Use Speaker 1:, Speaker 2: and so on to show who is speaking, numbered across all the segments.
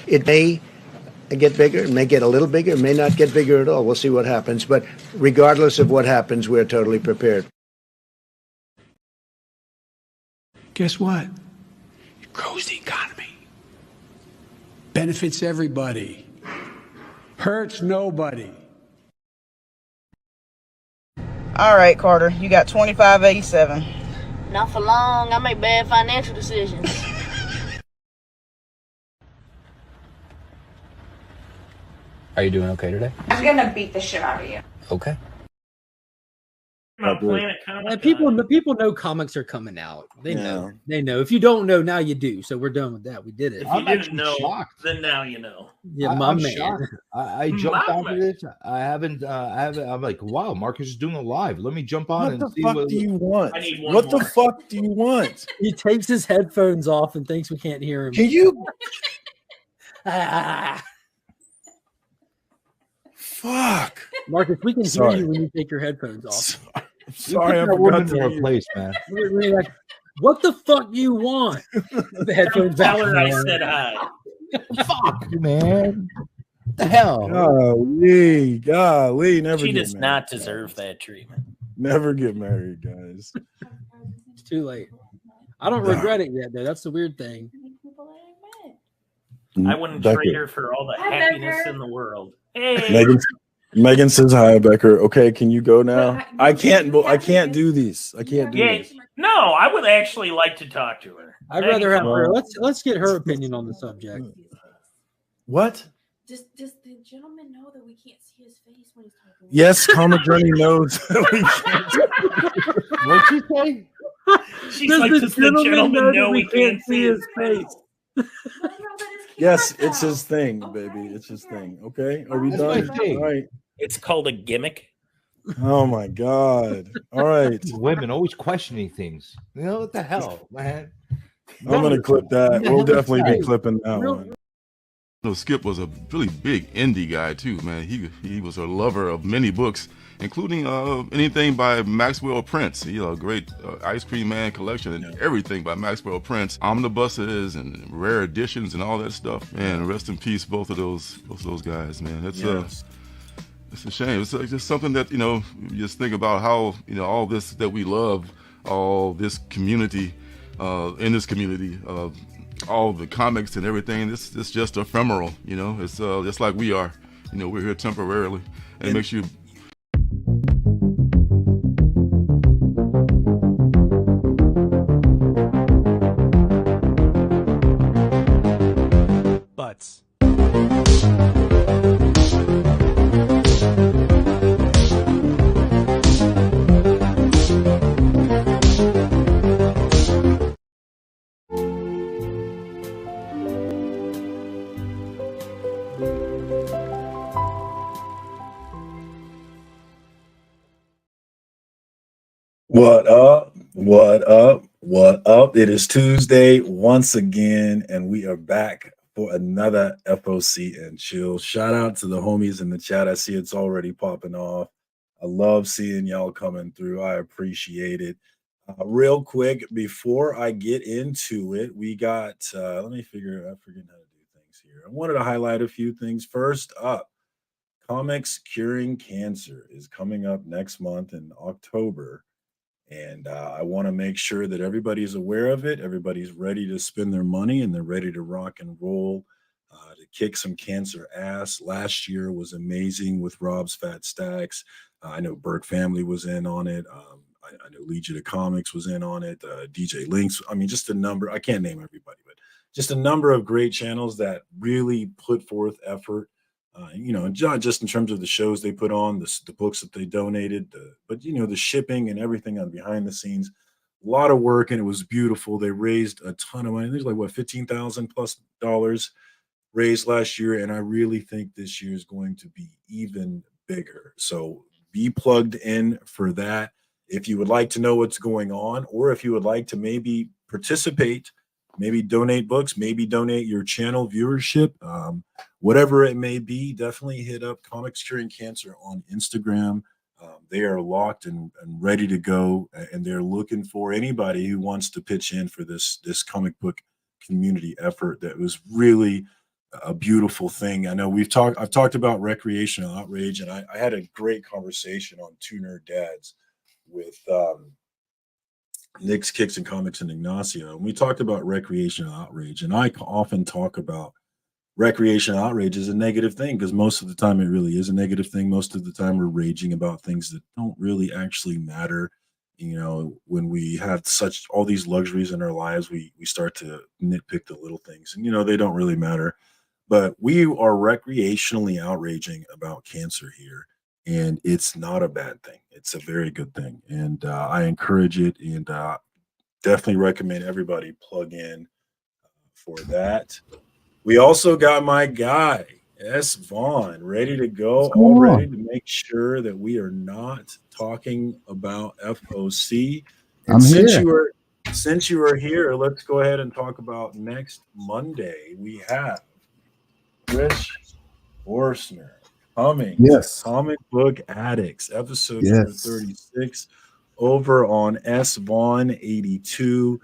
Speaker 1: It may get bigger, it may get a little bigger, it may not get bigger at all. We'll see what happens. But regardless of what happens, we're totally prepared.
Speaker 2: Guess what? It grows the economy. Benefits everybody. Hurts nobody.
Speaker 3: All right, Carter, you got 2587.
Speaker 4: Not for long. I make bad financial decisions.
Speaker 5: Are you doing okay today?
Speaker 6: I'm gonna beat the shit out of you.
Speaker 5: Okay.
Speaker 7: People know comics are coming out. They know. They know. If you don't know, now you do. So we're done with that. We did it.
Speaker 8: If you didn't know, then now you know.
Speaker 7: Yeah, I'm man.
Speaker 9: Shocked. I jumped onto this. I haven't. I'm like, wow, Marcus is doing it live. Let me jump on and see
Speaker 10: what do you want.
Speaker 8: I need one
Speaker 10: what
Speaker 8: more.
Speaker 10: the fuck do you want?
Speaker 7: He takes his headphones off and thinks we can't hear him.
Speaker 10: Can you? Fuck,
Speaker 7: Marcus, we can hear you when you take your headphones off.
Speaker 10: Sorry, I forgot to replace, man.
Speaker 7: We're like, what the fuck you want? The headphones
Speaker 8: Tell
Speaker 7: back.
Speaker 8: her I said hi.
Speaker 9: Fuck you, man. What the hell?
Speaker 10: Golly, never.
Speaker 8: She
Speaker 10: get
Speaker 8: does
Speaker 10: married,
Speaker 8: not
Speaker 10: guys.
Speaker 8: deserve that treatment.
Speaker 10: Never get married, guys.
Speaker 7: It's too late. I don't regret it yet, though. That's the weird thing.
Speaker 8: I wouldn't trade her for all the happiness in the world. Hey,
Speaker 10: Megan says hi, Becker. Okay, can you go now? I can't do these. I can't do
Speaker 8: yeah,
Speaker 10: this.
Speaker 8: no, I would actually like to talk to her.
Speaker 7: I'd rather have her. Let's get her opinion on the subject.
Speaker 10: What?
Speaker 6: Does the gentleman know that we can't see his face when he's talking?
Speaker 10: Yes, Comic Journey knows. We can't.
Speaker 9: What'd you say?
Speaker 8: She's like, does the gentleman know we can't see his face?
Speaker 10: Yes, it's his thing, baby. It's his thing. Okay, are we done? All right.
Speaker 8: It's called a gimmick.
Speaker 10: Oh my God. All right.
Speaker 9: Women always questioning things. You know what the hell, man?
Speaker 10: I'm gonna clip that. We'll definitely be clipping that one.
Speaker 11: No, Skip was a really big indie guy too, man. He was a lover of many books, including anything by Maxwell Prince. He a great Ice Cream Man collection and everything by Maxwell Prince, omnibuses and rare editions and all that stuff. Man, rest in peace, both of those guys, man. It's it's a shame. It's just something that you just think about how all this that we love, all this community, in this community. All the comics and everything, it's just ephemeral, it's just like we are, we're here temporarily, and it makes you.
Speaker 12: Butts.
Speaker 10: What up? What up? What up? It is Tuesday once again, and we are back for another FOC and chill. Shout out to the homies in the chat. I see it's already popping off. I love seeing y'all coming through. I appreciate it. Real quick, before I get into it, we got, let me figure, I forget how to do things here. I wanted to highlight a few things. First up, Comics Curing Cancer is coming up next month in October. And I want to make sure that everybody's aware of it. Everybody's ready to spend their money and they're ready to rock and roll, to kick some cancer ass. Last year was amazing with Rob's Fat Stacks. I know Burke Family was in on it. I know Legion of Comics was in on it. DJ Links. I mean, just a number. I can't name everybody, but just a number of great channels that really put forth effort. And not just in terms of the shows they put on, the books that they donated, but the shipping and everything on behind the scenes, a lot of work, and it was beautiful. They raised a ton of money. There's like $15,000+ raised last year, and I really think this year is going to be even bigger. So be plugged in for that. If you would like to know what's going on, or if you would like to maybe participate, maybe donate books, maybe donate your channel viewership, whatever it may be, definitely hit up Comics Curing Cancer on Instagram. They are locked and ready to go, and they're looking for anybody who wants to pitch in for this comic book community effort that was really a beautiful thing. I know I've talked about recreational outrage, and I had a great conversation on Two Nerd Dads with Nick's Kicks and Comics and Ignacio. And we talked about recreational outrage, and I often talk about recreational outrage as a negative thing because most of the time it really is a negative thing. Most of the time we're raging about things that don't really actually matter. When we have all these luxuries in our lives, we start to nitpick the little things, and they don't really matter. But we are recreationally outraging about cancer here, and it's not a bad thing. It's a very good thing, and I encourage it, and definitely recommend everybody plug in for that. We also got my guy S. Vaughn ready to go, all ready to make sure that we are not talking about FOC. And since you are here, let's go ahead and talk about next Monday. We have Rich Forstner coming.
Speaker 12: Yes.
Speaker 10: Comic Book Addicts, episode number 36, over on S. Vaughn 82.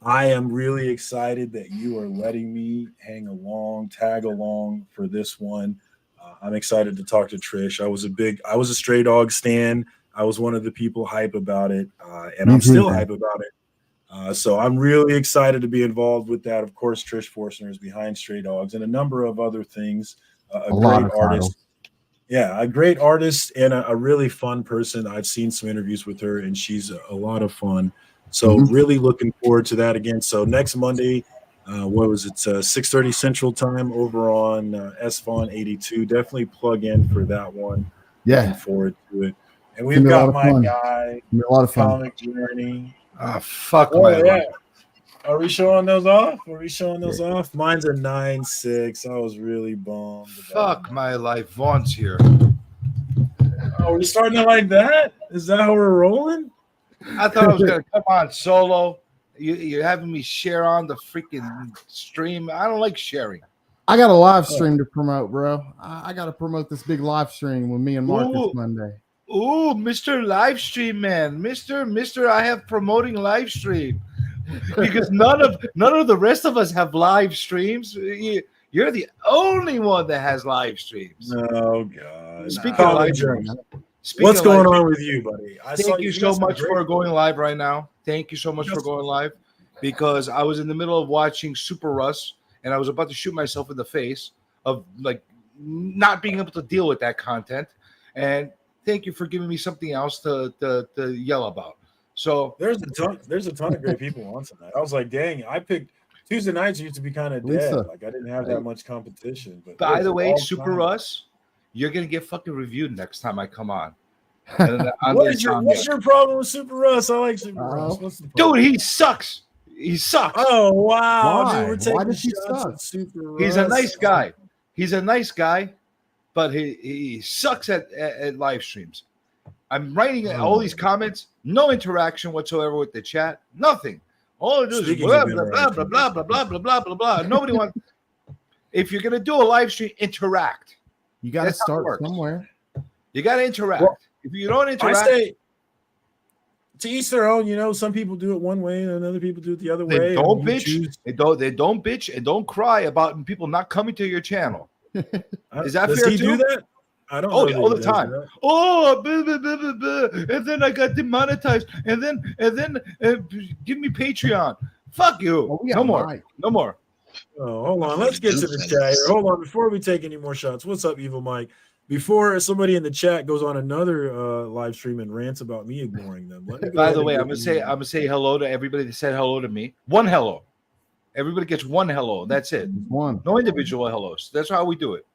Speaker 10: I am really excited that you are letting me tag along for this one. I'm excited to talk to Trish. I was a Stray Dog stan. I was one of the people hype about it, and I'm still hype about it. So I'm really excited to be involved with that. Of course, Trish Forstner is behind Stray Dogs and a number of other things. A great artist. Yeah, a great artist and a really fun person. I've seen some interviews with her, and she's a lot of fun. So really looking forward to that again. So next Monday, 6:30 Central Time over on S-Vaughn 82. Definitely plug in for that one.
Speaker 12: Yeah.
Speaker 10: Looking forward to it. And we've got my guy,
Speaker 12: a lot of fun.
Speaker 10: Comic Journey.
Speaker 9: Fuck my life.
Speaker 10: Are we showing those off? Mine's a 9.6. I was really bummed.
Speaker 9: Fuck my life. Vaughn's here.
Speaker 10: Oh, we starting it like that? Is that how we're rolling?
Speaker 9: I thought I was going to come on solo. You're having me share on the freaking stream. I don't like sharing.
Speaker 12: I got a live stream to promote, bro. I got to promote this big live stream with me and Marcus Monday.
Speaker 9: Ooh, Mr. Livestream Man. Mr. I have promoting live stream. Because none of the rest of us have live streams. You're the only one that has live streams.
Speaker 10: Oh God!
Speaker 9: Speaking of live streams,
Speaker 10: what's going on with you, buddy?
Speaker 9: Thank you so much for going live right now. Thank you so much for going live, because I was in the middle of watching Super Russ and I was about to shoot myself in the face of not being able to deal with that content. And thank you for giving me something else to yell about. So
Speaker 10: there's a ton of great on tonight. I was like, dang, I picked Tuesday nights used to be kind of dead. Like I didn't have that much competition. But
Speaker 9: by the way, Super Russ, you're gonna get fucking reviewed next time I come on. What's
Speaker 10: your problem with Super Russ? I like Super Russ.
Speaker 9: Dude, he sucks. He sucks.
Speaker 10: Oh wow!
Speaker 12: Why?
Speaker 10: Dude,
Speaker 12: Why does he suck?
Speaker 10: Super Russ.
Speaker 9: He's a nice guy. He's a nice guy, but he sucks at live streams. I'm writing all these comments, no interaction whatsoever with the chat, nothing. All it is blah blah blah blah blah blah blah blah blah blah blah. Nobody wants. If you're gonna do a live stream, interact.
Speaker 12: You got to start somewhere.
Speaker 9: You got to interact. Well, if you don't interact,
Speaker 10: I say to each their own. Some people do it one way, and other people do it the other way.
Speaker 9: Don't bitch. They don't bitch and don't cry about people not coming to your channel. Is that fair?
Speaker 10: Does he do that? I don't know
Speaker 9: all the time. Oh, blah, blah, blah, blah, blah. And then I got demonetized. And then give me Patreon. Fuck you. No more. No more.
Speaker 10: Oh, hold on. Let's get to the chat here. Hold on. Before we take any more shots, what's up, Evil Mike? Before somebody in the chat goes on another live stream and rants about me ignoring them.
Speaker 9: By the way, I'm gonna say hello to everybody that said hello to me. One hello. Everybody gets one hello. That's it.
Speaker 12: One.
Speaker 9: No individual hellos. That's how we do it.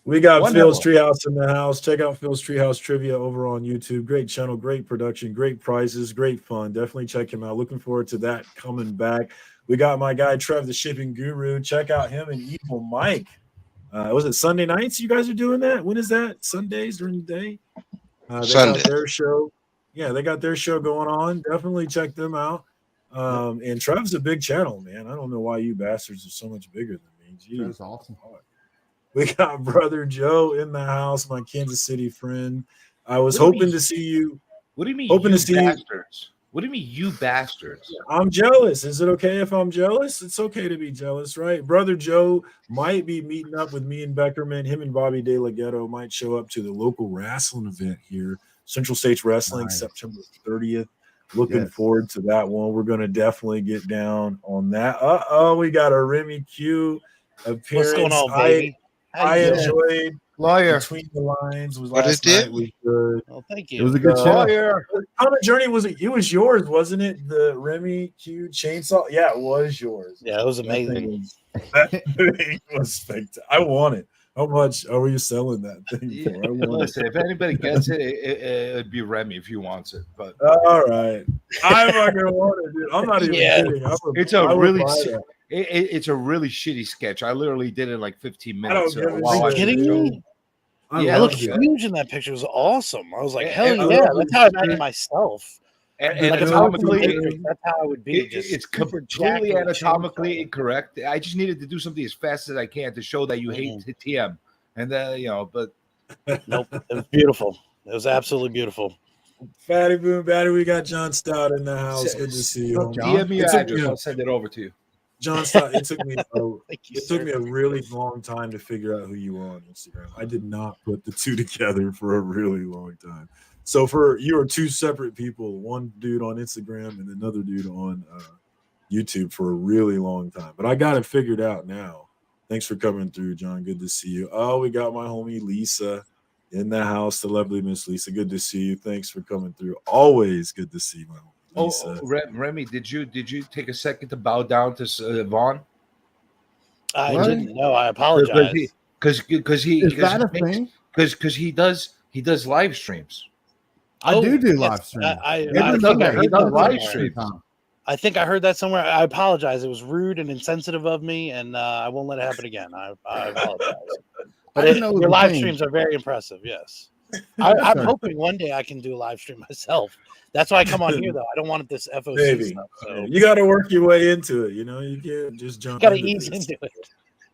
Speaker 10: We got Phil's Treehouse in the house. Check out Phil's Treehouse Trivia over on YouTube. Great channel, great production, great prizes, great fun. Definitely check him out. Looking forward to that coming back. We got my guy Trev, the shipping guru. Check out him and Evil Mike. Was it Sunday nights you guys are doing that? When is that? Sundays during the day? They
Speaker 13: Sunday.
Speaker 10: got their show. Yeah, they got their show going on. Definitely check them out. And Trev's a big channel, man. I don't know why you bastards are so much bigger than me. Jeez.
Speaker 12: That's awesome.
Speaker 10: We got Brother Joe in the house, my Kansas City friend. I was hoping to see you.
Speaker 9: What do you mean?
Speaker 10: Hoping to see
Speaker 9: bastards? What do you mean, you bastards?
Speaker 10: I'm jealous. Is it okay if I'm jealous? It's okay to be jealous, right? Brother Joe might be meeting up with me and Beckerman. Him and Bobby De La Ghetto might show up to the local wrestling event here, Central States Wrestling, September 30th. Looking forward to that one. We're going to definitely get down on that. We got a Remy Q appearance.
Speaker 13: What's going on, baby?
Speaker 10: I enjoyed
Speaker 9: Lawyer
Speaker 10: Between the Lines was
Speaker 13: What
Speaker 10: last
Speaker 13: it did?
Speaker 10: night. Was good.
Speaker 13: Oh, thank you.
Speaker 12: It was a good show.
Speaker 9: Lawyer.
Speaker 10: On the journey it was yours, wasn't it? The Remy Q chainsaw. Yeah, it was yours.
Speaker 13: Yeah, it was amazing.
Speaker 10: That thing was spectacular. I want it. How much are you selling that thing for? I want
Speaker 9: Listen, if anybody gets it, it'd be Remy if he wants it. But
Speaker 10: all right, I'm not gonna want it, dude. I'm not even kidding.
Speaker 9: It's a really shitty sketch. I literally did it in like 15 minutes.
Speaker 13: Are you kidding me?
Speaker 9: Yeah,
Speaker 13: I look huge in that picture. It was awesome. I was like, hell yeah, that's how I imagine myself.
Speaker 9: And
Speaker 13: like
Speaker 9: anatomically,
Speaker 13: that's how I would be.
Speaker 9: It's completely anatomically incorrect. I just needed to do something as fast as I can to show that you hate TM, and then but
Speaker 13: nope, it was beautiful. It was absolutely beautiful.
Speaker 10: Fatty Boom Batty, we got John Stout in the house. Good to see you.
Speaker 9: DM me your address. I'll send it over to you.
Speaker 10: John Stott, it took me a really long time to figure out who you are on Instagram. I did not put the two together for a really long time. So you are two separate people, one dude on Instagram and another dude on YouTube for a really long time. But I got it figured out now. Thanks for coming through, John. Good to see you. Oh, we got my homie Lisa in the house, the lovely Miss Lisa. Good to see you. Thanks for coming through. Always good to see my homie. Lisa.
Speaker 9: Remy, did you take a second to bow down to Vaughn?
Speaker 13: I didn't know. I apologize.
Speaker 9: Because he does live streams.
Speaker 12: I do live streams.
Speaker 13: I heard that live streams. I think I heard that somewhere. I apologize. It was rude and insensitive of me, and I won't let it happen again. I apologize. But your live streams are very impressive. Yes, I'm hoping one day I can do a live stream myself. That's why I come on here, though. I don't want this FOC stuff. So.
Speaker 10: You got to work your way into it. You know, you can't just jump.
Speaker 13: You got to ease into it.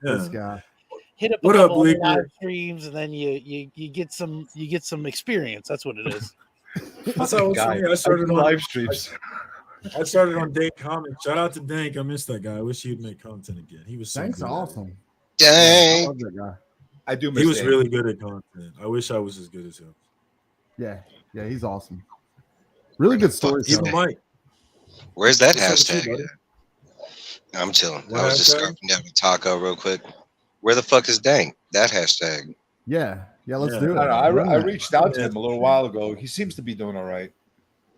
Speaker 10: Yeah.
Speaker 12: This guy.
Speaker 13: Hit up a couple of live streams, and then you get some experience. That's what it is.
Speaker 10: That's how I started on
Speaker 9: live streams.
Speaker 10: I started on Dank Comics. Shout out to Dank. I miss that guy. I wish he'd make content again. He was so
Speaker 12: Dank's
Speaker 10: good.
Speaker 12: awesome.
Speaker 13: Dang.
Speaker 12: I love that guy.
Speaker 9: I do miss
Speaker 10: He was
Speaker 9: Dank.
Speaker 10: really good at content. I wish I was as good as him.
Speaker 12: Yeah, he's awesome. Really good stories.
Speaker 13: Where's that hashtag? I'm chilling. I was just scarfing down a taco real quick. Where the fuck is Dank? That hashtag.
Speaker 12: Yeah, let's do it.
Speaker 9: I reached out to him a little while ago. He seems to be doing all right.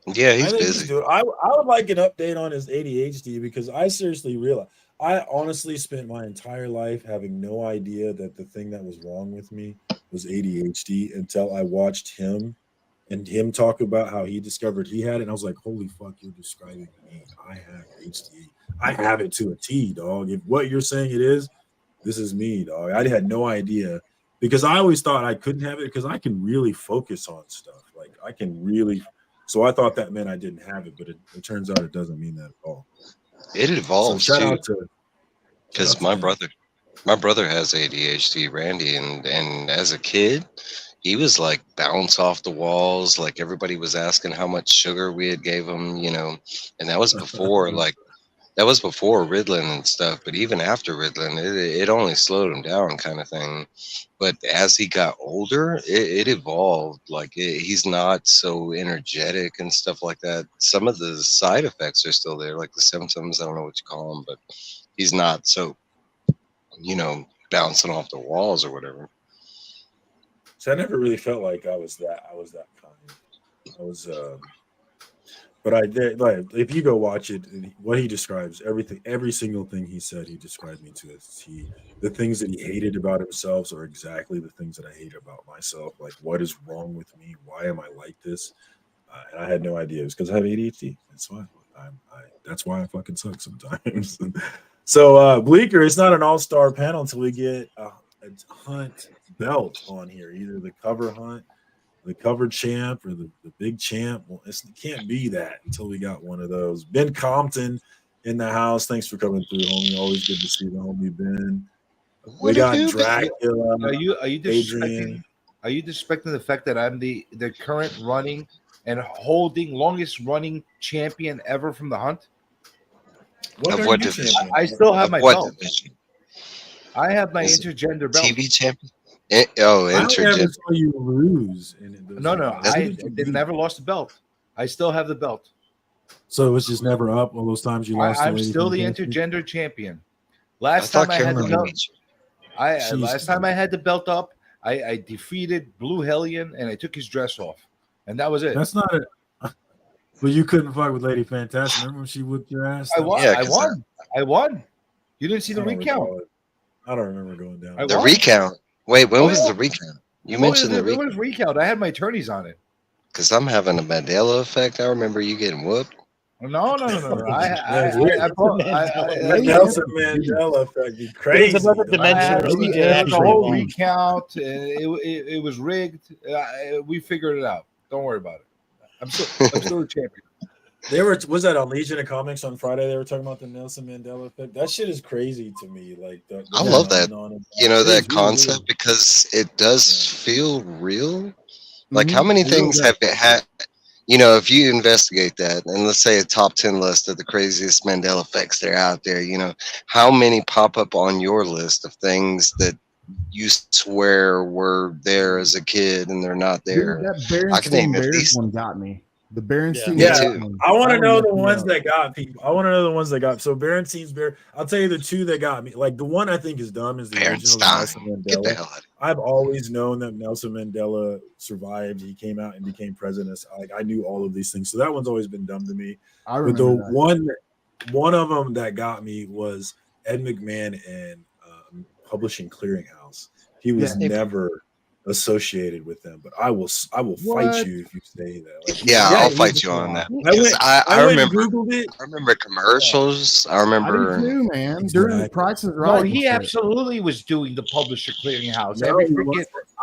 Speaker 13: Yeah, he's busy.
Speaker 10: I would like an update on his ADHD because I seriously realized I honestly spent my entire life having no idea that the thing that was wrong with me was ADHD until I watched him and him talk about how he discovered he had it. And I was like, holy fuck, you're describing me. I have ADHD. I have it to a T, dog. If what you're saying it is, this is me, dog. I had no idea because I always thought I couldn't have it because I can really focus on stuff. Like I can really. So I thought that meant I didn't have it, but it turns out it doesn't mean that at all.
Speaker 13: It evolves
Speaker 10: so
Speaker 13: too. Because my brother has ADHD, Randy, and as a kid, he was like bounce off the walls. Like everybody was asking how much sugar we had gave him, and that was before before Ritalin and stuff. But even after Ritalin, it only slowed him down, kind of thing. But as he got older, it evolved. Like he's not so energetic and stuff like that. Some of the side effects are still there, like the symptoms. I don't know what you call them, but he's not so, bouncing off the walls or whatever.
Speaker 10: So I never really felt like I was that kind. I was, but I did. Like, if you go watch it, what he describes, every single thing he said, he described me to as the things that he hated about himself are exactly the things that I hate about myself. Like, what is wrong with me? Why am I like this? And I had no idea. It was because I have ADHD. That's why. That's why I fucking suck sometimes. So, Bleeker, it's not an all-star panel until we get a hunt belt on here, either the cover hunt, the cover champ, or the big champ. Well, it can't be that until we got one of those. Ben Compton in the house. Thanks for coming through, homie. Always good to see the homie Ben. We got Dracula.
Speaker 9: Are you disrespecting the fact that I'm the current running and holding longest running champion ever from the hunt.
Speaker 13: Of what division?
Speaker 9: I still have
Speaker 13: Of
Speaker 9: my
Speaker 13: what
Speaker 9: belt.
Speaker 13: division?
Speaker 9: I have my
Speaker 13: Is it
Speaker 9: intergender belt.
Speaker 13: TV champion?
Speaker 10: I never
Speaker 13: intergender.
Speaker 10: saw you lose.
Speaker 9: No, I never lost the belt. I still have the belt.
Speaker 10: So it was just never up all those times you lost.
Speaker 9: I'm still the intergender champion. Last
Speaker 13: thought
Speaker 9: time I had the
Speaker 13: Cameron
Speaker 9: belt,
Speaker 13: beat
Speaker 9: last time I had the belt up, I defeated Blue Hellion and I took his dress off, and that was it.
Speaker 10: That's not it. But you couldn't fight with Lady Fantastic. Remember when she whipped your ass?
Speaker 9: I won.
Speaker 13: Yeah,
Speaker 9: I won. I won. You didn't see the recount.
Speaker 10: I don't remember going down.
Speaker 13: The recount. Wait, when was the recount? You mentioned the recount.
Speaker 9: When was recount? I had my attorneys on it.
Speaker 13: Because I'm having a Mandela effect. I remember you getting whooped.
Speaker 9: No.
Speaker 10: Nelson Mandela effect. You crazy.
Speaker 14: There's another dimension.
Speaker 9: The whole recount. It was rigged. We figured it out. Don't worry about it. I'm still a champion.
Speaker 10: Was that on Legion of Comics on Friday? They were talking about the Nelson Mandela effect. That shit is crazy to me. Like
Speaker 13: I love that. That concept
Speaker 10: really
Speaker 13: because it does feel real. Like how many things have it had? If you investigate that, and let's say a top 10 list of the craziest Mandela effects that are out there, how many pop up on your list of things that you swear were there as a kid and they're not there?
Speaker 12: Dude,
Speaker 13: I can name at
Speaker 12: Bears
Speaker 13: least
Speaker 12: one got me. The Berenstein.
Speaker 10: Yeah, I want to know the ones that got people. I want to know the ones that got. So Berenstein's Bear. I'll tell you the two that got me. Like the one I think is dumb is the original Nelson Mandela.
Speaker 13: Get the hell out of here.
Speaker 10: I've always known that Nelson Mandela survived. He came out and became president. I knew all of these things. So that one's always been dumb to me.
Speaker 12: I remember
Speaker 10: but one of them that got me was Ed McMahon and Publishing Clearinghouse. He was never associated with them, but I will fight you if you say that. Like,
Speaker 13: I'll fight you on that. I remember commercials. I remember.
Speaker 12: I do too, man. During the Price is Right.
Speaker 9: No, he absolutely was doing the Publisher Clearinghouse.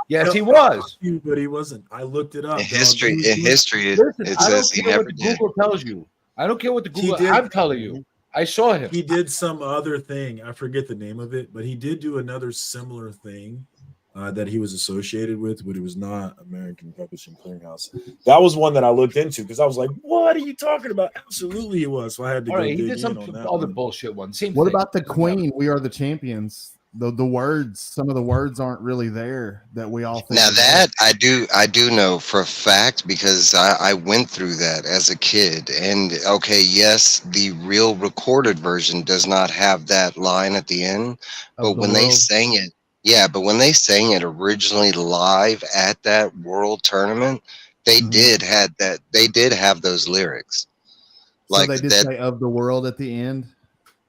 Speaker 9: Yes, he was.
Speaker 10: But he wasn't. I looked it up.
Speaker 13: In history, it says he never did.
Speaker 9: Google tells you. I don't care what the Google. I'm telling you. I saw him.
Speaker 10: He did some other thing. I forget the name of it, but he did do another similar thing. That he was associated with, but it was not American Publishing Clearinghouse. That was one that I looked into because I was like, "What are you talking about?" Absolutely, he was. So I had to.
Speaker 9: He did some other bullshit one.
Speaker 12: What about the Queen? We are the champions. The words, some of the words aren't really there that we all think.
Speaker 13: Now that I do know for a fact because I went through that as a kid. And okay, yes, the real recorded version does not have that line at the end, but when they sang it. Yeah, but when they sang it originally live at that world tournament, they did have that. They did have those lyrics.
Speaker 12: So they did say "of the world" at the end.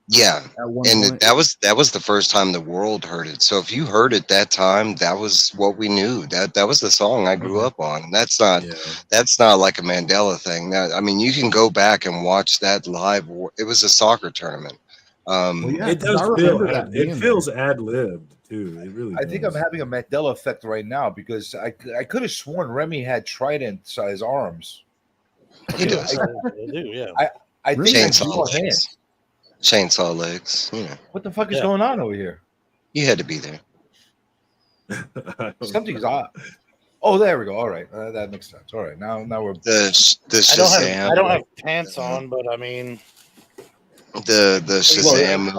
Speaker 13: Yeah, and that was the first time the world heard it. So if you heard it that time, that was what we knew. That was the song I grew up on. And that's not like a Mandela thing. I mean, you can go back and watch that live. It was a soccer tournament.
Speaker 10: It does feel it feels ad-libbed too. It really.
Speaker 9: I think I'm having a Mandela effect right now because I could have sworn Remy had trident-sized arms.
Speaker 13: He does.
Speaker 14: They do, yeah.
Speaker 9: I think
Speaker 13: chainsaw legs. Yeah.
Speaker 9: What the fuck is going on over here?
Speaker 13: You had to be there.
Speaker 9: Something's odd. Oh, there we go. All right, that makes sense. All right, now we're
Speaker 13: the Shazam.
Speaker 14: I don't have pants on, but I mean.
Speaker 13: The Shazam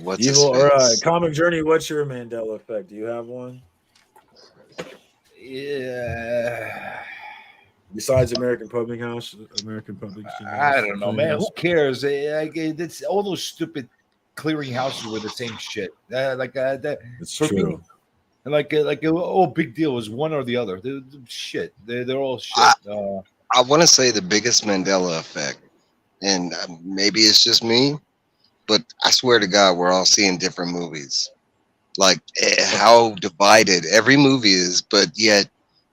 Speaker 13: what's
Speaker 10: Evil or Comic Journey, what's your Mandela effect? Do you have one?
Speaker 9: Yeah.
Speaker 10: Besides American Publishing House,
Speaker 9: I don't know, man. Who cares? It's all those stupid clearinghouses were the same shit.
Speaker 10: It's true.
Speaker 9: And big deal is one or the other. They're shit. They're all shit.
Speaker 13: I want to say the biggest Mandela effect, and maybe it's just me, but I swear to God, we're all seeing different movies. Like how divided every movie is, but yet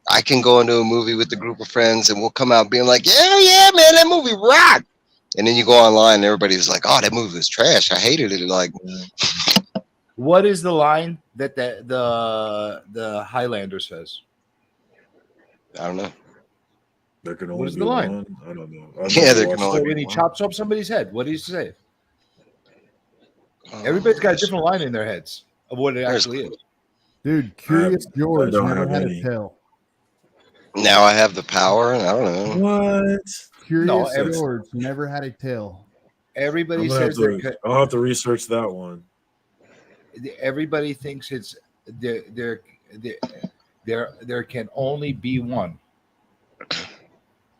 Speaker 13: I can go into a movie with a group of friends and we'll come out being like, yeah, man, that movie rocked. And then you go online and everybody's like, oh, that movie was trash. I hated it. Like,
Speaker 9: what is the line that the Highlander says?
Speaker 13: I don't know.
Speaker 10: There can only
Speaker 9: what is
Speaker 10: be
Speaker 9: the line?
Speaker 10: One. I don't know.
Speaker 13: There can only be
Speaker 9: when he
Speaker 13: one.
Speaker 9: chops up somebody's head, what do you say? Everybody's got a different line in their heads of what it actually is.
Speaker 12: Dude, Curious George
Speaker 10: don't
Speaker 12: never
Speaker 10: have
Speaker 12: had
Speaker 10: any.
Speaker 12: a tail.
Speaker 13: Now I have the power, and I don't know.
Speaker 10: What?
Speaker 12: Curious
Speaker 9: No,
Speaker 12: George never had a tail.
Speaker 9: Everybody
Speaker 10: I'm gonna have
Speaker 9: says
Speaker 10: to. I'll have to research that one.
Speaker 9: everybody thinks it's there can only be one.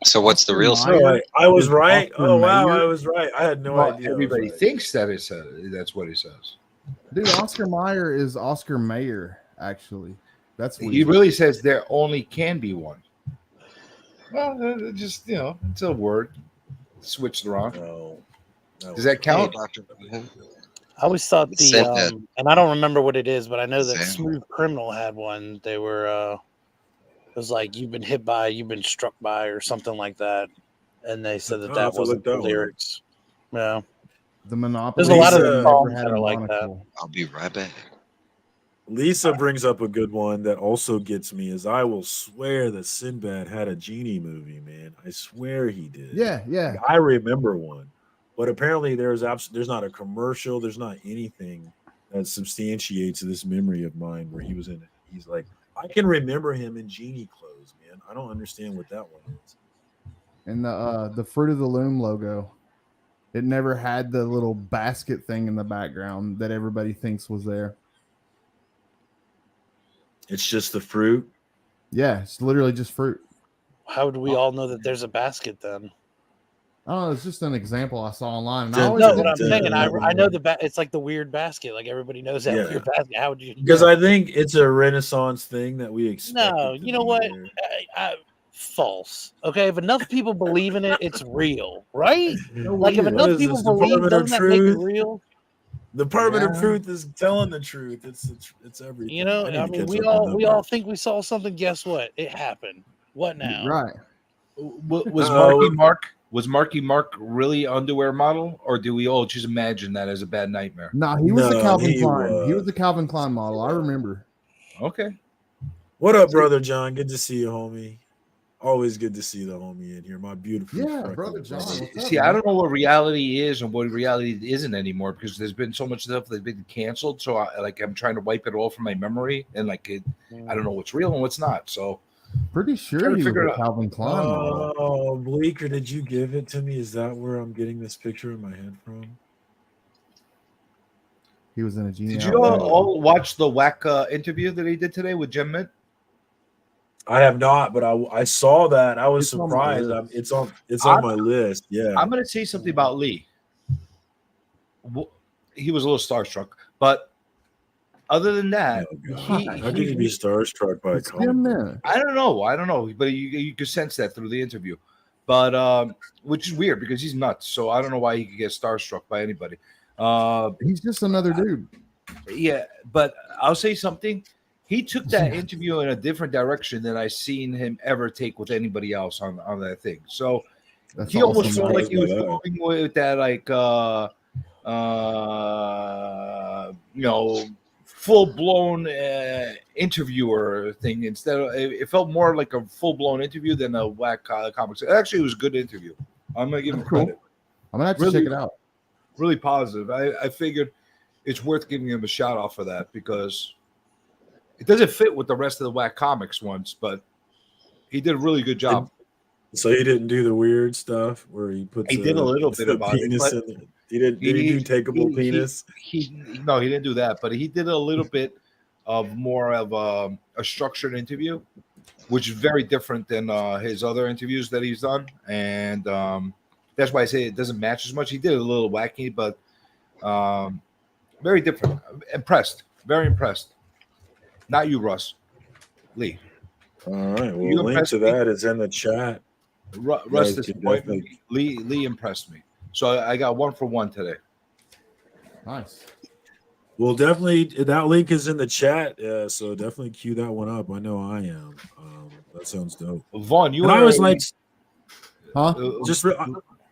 Speaker 13: So what's the real
Speaker 12: Oscar
Speaker 13: story?
Speaker 12: Mayer
Speaker 10: I was
Speaker 12: is
Speaker 10: right.
Speaker 12: Oscar
Speaker 10: Oh wow,
Speaker 12: Mayer.
Speaker 10: I was right. I had no
Speaker 9: Well,
Speaker 10: idea. I was
Speaker 9: everybody
Speaker 10: right.
Speaker 9: thinks that that's what he says.
Speaker 12: Dude, Oscar Mayer is Oscar Mayer, actually. That's what
Speaker 9: He really says there only can be one. Well, just it's a word switched around.
Speaker 10: No.
Speaker 9: Does that count?
Speaker 14: I always thought
Speaker 13: Said that.
Speaker 14: and I don't remember what it is, but I know that
Speaker 13: Sam.
Speaker 14: Smooth Criminal had one. They were it was like you've been struck by, or something like that, and they said
Speaker 10: I'll
Speaker 14: that
Speaker 10: have to
Speaker 14: wasn't
Speaker 10: look
Speaker 14: the
Speaker 10: that one up.
Speaker 14: lyrics. Yeah,
Speaker 12: The Monopoly.
Speaker 14: there's a lot of
Speaker 10: Lisa-
Speaker 14: songs
Speaker 12: had
Speaker 14: that
Speaker 12: a
Speaker 14: are like that.
Speaker 12: monocle.
Speaker 13: I'll be right back.
Speaker 10: Lisa brings up a good one that also gets me. Is I will swear that Sinbad had a genie movie, man. I swear he did.
Speaker 12: Yeah, yeah.
Speaker 10: Like, I remember one, but apparently there's not a commercial. There's not anything that substantiates this memory of mine where he was in it. He's like, I can remember him in genie clothes, man. I don't understand what that one is.
Speaker 12: And the Fruit of the Loom logo. It never had the little basket thing in the background that everybody thinks was there.
Speaker 10: It's just the fruit.
Speaker 12: Yeah, it's literally just fruit.
Speaker 14: How do we all know that there's a basket then?
Speaker 12: I don't know. It's just an example I saw online. And I
Speaker 10: Dun,
Speaker 12: always
Speaker 14: No,
Speaker 10: dun,
Speaker 14: what I'm
Speaker 10: dun,
Speaker 14: saying, I
Speaker 10: dun.
Speaker 14: know it's like the weird basket. Like everybody knows that
Speaker 10: Yeah.
Speaker 14: weird basket. How would you?
Speaker 10: Because I think it's a Renaissance thing that we expect.
Speaker 14: No, you know what? False. Okay, if enough people believe in it, it's real, right? Like if
Speaker 10: What
Speaker 14: enough
Speaker 10: is
Speaker 14: people
Speaker 10: this,
Speaker 14: believe,
Speaker 10: Department of
Speaker 14: doesn't that make it
Speaker 10: Truth?
Speaker 14: real?
Speaker 10: The Department of
Speaker 12: Yeah.
Speaker 10: Truth is telling the truth. It's everything.
Speaker 14: You know,
Speaker 10: need to
Speaker 14: I mean,
Speaker 10: catch
Speaker 14: we
Speaker 10: up on that
Speaker 14: all
Speaker 10: one.
Speaker 14: think we saw something. Guess what? It happened. What now?
Speaker 12: Right.
Speaker 9: Was Marky Mark really underwear model, or do we all just imagine that as a bad nightmare?
Speaker 12: No, he was the
Speaker 10: No,
Speaker 12: Calvin
Speaker 10: he
Speaker 12: Klein. He
Speaker 10: was.
Speaker 12: was the Calvin Klein model. I remember.
Speaker 9: Okay.
Speaker 10: What up, brother John? Good to see you, homie. Always good to see the homie in here. My beautiful,
Speaker 12: Yeah,
Speaker 10: freckled
Speaker 12: brother John.
Speaker 10: brother.
Speaker 12: What's up,
Speaker 9: See, I
Speaker 12: man?
Speaker 9: don't know what reality is and what reality isn't anymore because there's been so much stuff that's been canceled. So I'm trying to wipe it all from my memory, and I don't know what's real and what's not. So
Speaker 12: Pretty sure
Speaker 9: Trying to
Speaker 12: he was
Speaker 9: figure it
Speaker 12: a
Speaker 9: out.
Speaker 12: Calvin Klein model.
Speaker 10: Oh, Bleeker, did you give it to me? Is that where I'm getting this picture in my head from?
Speaker 12: He was in a genie.
Speaker 9: did you all watch the whack interview that he did today with Jim Mint?
Speaker 10: I have not, but I saw that. I was
Speaker 12: It's on my
Speaker 10: surprised.
Speaker 12: list.
Speaker 10: It's on my list. Yeah.
Speaker 9: I'm going to say something about Lee. He was a little starstruck, but other than that,
Speaker 10: How could you be starstruck by a comic?
Speaker 9: I don't know, but you could sense that through the interview. But which is weird because he's nuts. So I don't know why he could get starstruck by anybody.
Speaker 12: He's just another dude.
Speaker 9: Yeah, but I'll say something. He took that interview in a different direction than I've seen him ever take with anybody else on that thing. So
Speaker 12: That's
Speaker 9: he almost
Speaker 12: awesome,
Speaker 9: felt
Speaker 12: man.
Speaker 9: like he was going with that full blown interviewer thing instead of it felt more like a full blown interview than a whack comics. Actually, it was a good interview. I'm gonna give him credit.
Speaker 12: I'm gonna have to check it out.
Speaker 9: Really positive. I figured it's worth giving him a shout out for that because it doesn't fit with the rest of the whack comics ones, but he did a really good job.
Speaker 10: So he didn't do the weird stuff where he puts.
Speaker 9: He did a little bit about it,
Speaker 10: penis
Speaker 9: but
Speaker 10: in it. He didn't. Did he do takeable penis?
Speaker 9: No, he didn't do that, but he did a little bit of more of a structured interview, which is very different than his other interviews that he's done, and that's why I say it doesn't match as much. He did a little wacky, but very different. Very impressed. Not you, Russ. Lee.
Speaker 10: All right. Well,
Speaker 9: You
Speaker 10: link
Speaker 9: impressed
Speaker 10: to
Speaker 9: me.
Speaker 10: that is in the chat.
Speaker 9: Russ
Speaker 10: guys
Speaker 9: disappointed
Speaker 10: can
Speaker 9: me. Lee impressed me. So I got 1 for 1 today.
Speaker 12: Nice.
Speaker 10: Well, definitely that link is in the chat, so definitely cue that one up. I know I am. That sounds dope.
Speaker 9: Vaughn, you
Speaker 10: and I
Speaker 9: were-
Speaker 10: always like,
Speaker 12: huh?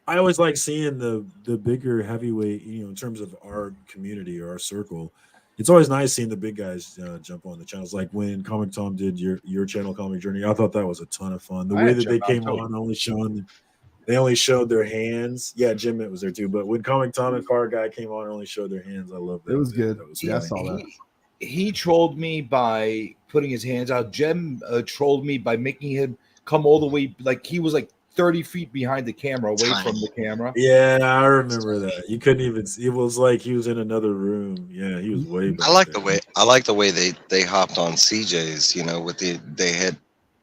Speaker 10: I always like seeing the bigger heavyweight. In terms of our community or our circle, it's always nice seeing the big guys jump on the channels. Like when Comic Tom did your channel, Comic Journey, I thought that was a ton of fun. The
Speaker 9: I
Speaker 10: way
Speaker 9: had
Speaker 10: that they
Speaker 9: Jim
Speaker 10: came
Speaker 9: on,
Speaker 10: on, they only showed their hands. Yeah, Jim Mitt was there too. But when Comic Tom and Car Guy came on, only showed their hands. I love that.
Speaker 12: It was good.
Speaker 10: That was
Speaker 12: Yeah, I
Speaker 10: funny.
Speaker 12: saw that.
Speaker 9: he trolled me by putting his hands out. Jem trolled me by making him come all the way, like he was like 30 feet behind the camera, away from the camera.
Speaker 10: Yeah, I remember that. You couldn't even see. It was like he was in another room. Yeah, he was way back.
Speaker 13: I like the way they hopped on CJ's. You know, they had,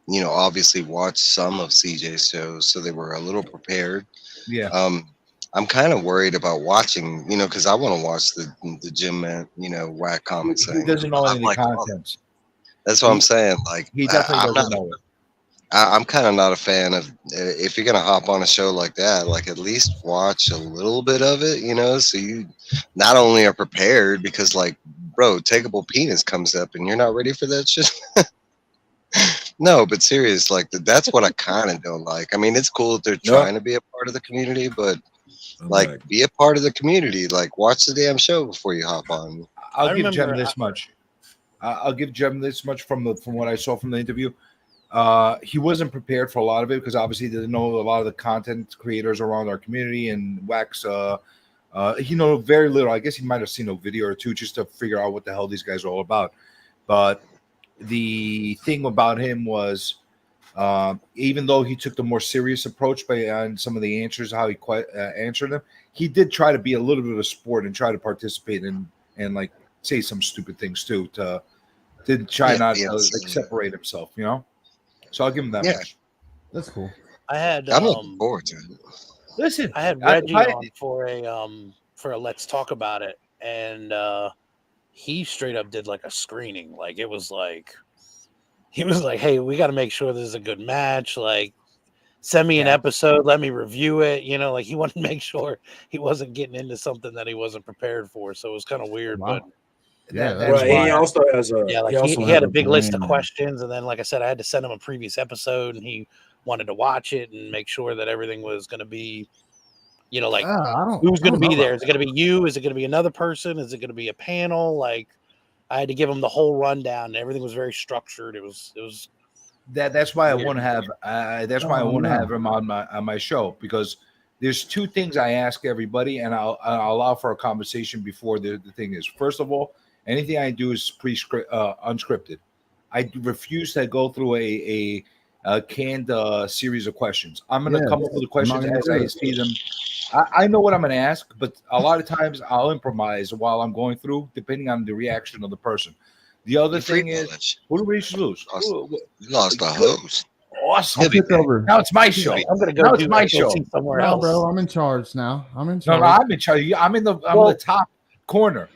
Speaker 13: you know, obviously watched some of CJ's shows, so they were a little prepared.
Speaker 9: Yeah.
Speaker 13: I'm kind of worried about watching, you know, because I want to watch the Gym Man, you know, whack comics
Speaker 9: He
Speaker 13: thing.
Speaker 9: doesn't know any of the
Speaker 13: like,
Speaker 9: content.
Speaker 13: That's what I'm saying. Like,
Speaker 9: He definitely
Speaker 13: I'm
Speaker 9: doesn't
Speaker 13: not.
Speaker 9: know it.
Speaker 13: I'm kind of not a fan of, if you're gonna hop on a show like that, like at least watch a little bit of it, you know, so you not only are prepared, because like, bro, Takeable Penis comes up and you're not ready for that shit. No, but serious, like that's what I kind of don't like. I mean, it's cool that they're trying to be a part of the community, but like, be a part of the community. Like, watch the damn show before you hop on.
Speaker 9: I'll give Jem this much. I'll give Jem this much from what I saw from the interview. He wasn't prepared for a lot of it because obviously he didn't know a lot of the content creators around our community, and Wax he know very little. I guess he might have seen a video or two just to figure out what the hell these guys are all about. But the thing about him was, even though he took the more serious approach on some of the answers, how he answered them, he did try to be a little bit of a sport and try to participate and like say some stupid things too, to try not to like separate himself, you know. So I'll give him that much.
Speaker 12: That's cool.
Speaker 14: I had
Speaker 13: I'm looking forward to it.
Speaker 9: Listen,
Speaker 14: I had Reggie on for a Let's Talk About It, and he straight up did like a screening. Like it was like he was like, "Hey, we got to make sure this is a good match. Like, send me an episode, let me review it." You know, like he wanted to make sure he wasn't getting into something that he wasn't prepared for. So it was kind of weird, but.
Speaker 9: Yeah,
Speaker 10: that's right. He also has a
Speaker 14: he had a big list of questions, and then like I said, I had to send him a previous episode, and he wanted to watch it and make sure that everything was going to be, you know, like who's going to be there? Is it going to be you? Is it going to be another person? Is it going to be a panel? Like I had to give him the whole rundown, and everything was very structured. It was
Speaker 9: that's why I want to have I want to have him on my show, because there's two things I ask everybody, and I'll allow for a conversation before the thing is. First of all, anything I do is unscripted. I refuse to go through a canned series of questions. I'm going to come up with the questions as I see them. I know what I'm going to ask, but a lot of times I'll improvise while I'm going through, depending on the reaction of the person. The other thing is, what do we lose?
Speaker 13: We lost our host.
Speaker 9: Awesome.
Speaker 12: I'll take over.
Speaker 9: Now it's my show.
Speaker 14: I'm going to go.
Speaker 9: Now it's my show.
Speaker 14: Somewhere
Speaker 12: No,
Speaker 14: else,
Speaker 12: bro. I'm in charge now. I'm in charge.
Speaker 9: No, I'm in charge. I'm in the top corner.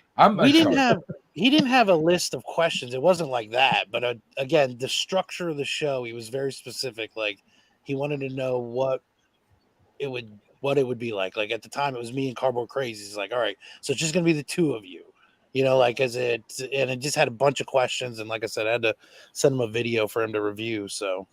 Speaker 14: He didn't have a list of questions. It wasn't like that. But again, the structure of the show, he was very specific. Like he wanted to know what it would be like. Like at the time, it was me and Cardboard Crazy. He's like, all right, so it's just gonna be the two of you, you know, like and it just had a bunch of questions. And like I said, I had to send him a video for him to review. So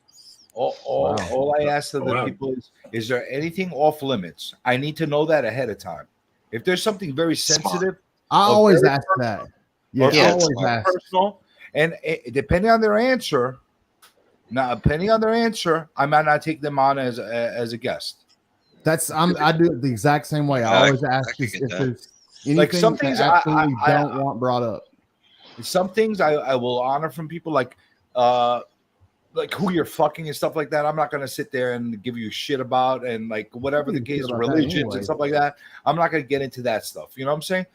Speaker 9: all I ask of the people is there anything off limits? I need to know that ahead of time. If there's something very sensitive,
Speaker 12: I always ask that. Yeah,
Speaker 9: I
Speaker 12: always ask.
Speaker 9: Personal, and depending on their answer, I might not take them on as a guest.
Speaker 12: I do it the exact same way. I always ask if there's anything
Speaker 9: like some things
Speaker 12: I absolutely don't want brought up.
Speaker 9: Some things I will honor from people, like who you're fucking and stuff like that. I'm not gonna sit there and give you shit about, and like whatever the case, religions and stuff like that. I'm not gonna get into that stuff. You know what I'm saying?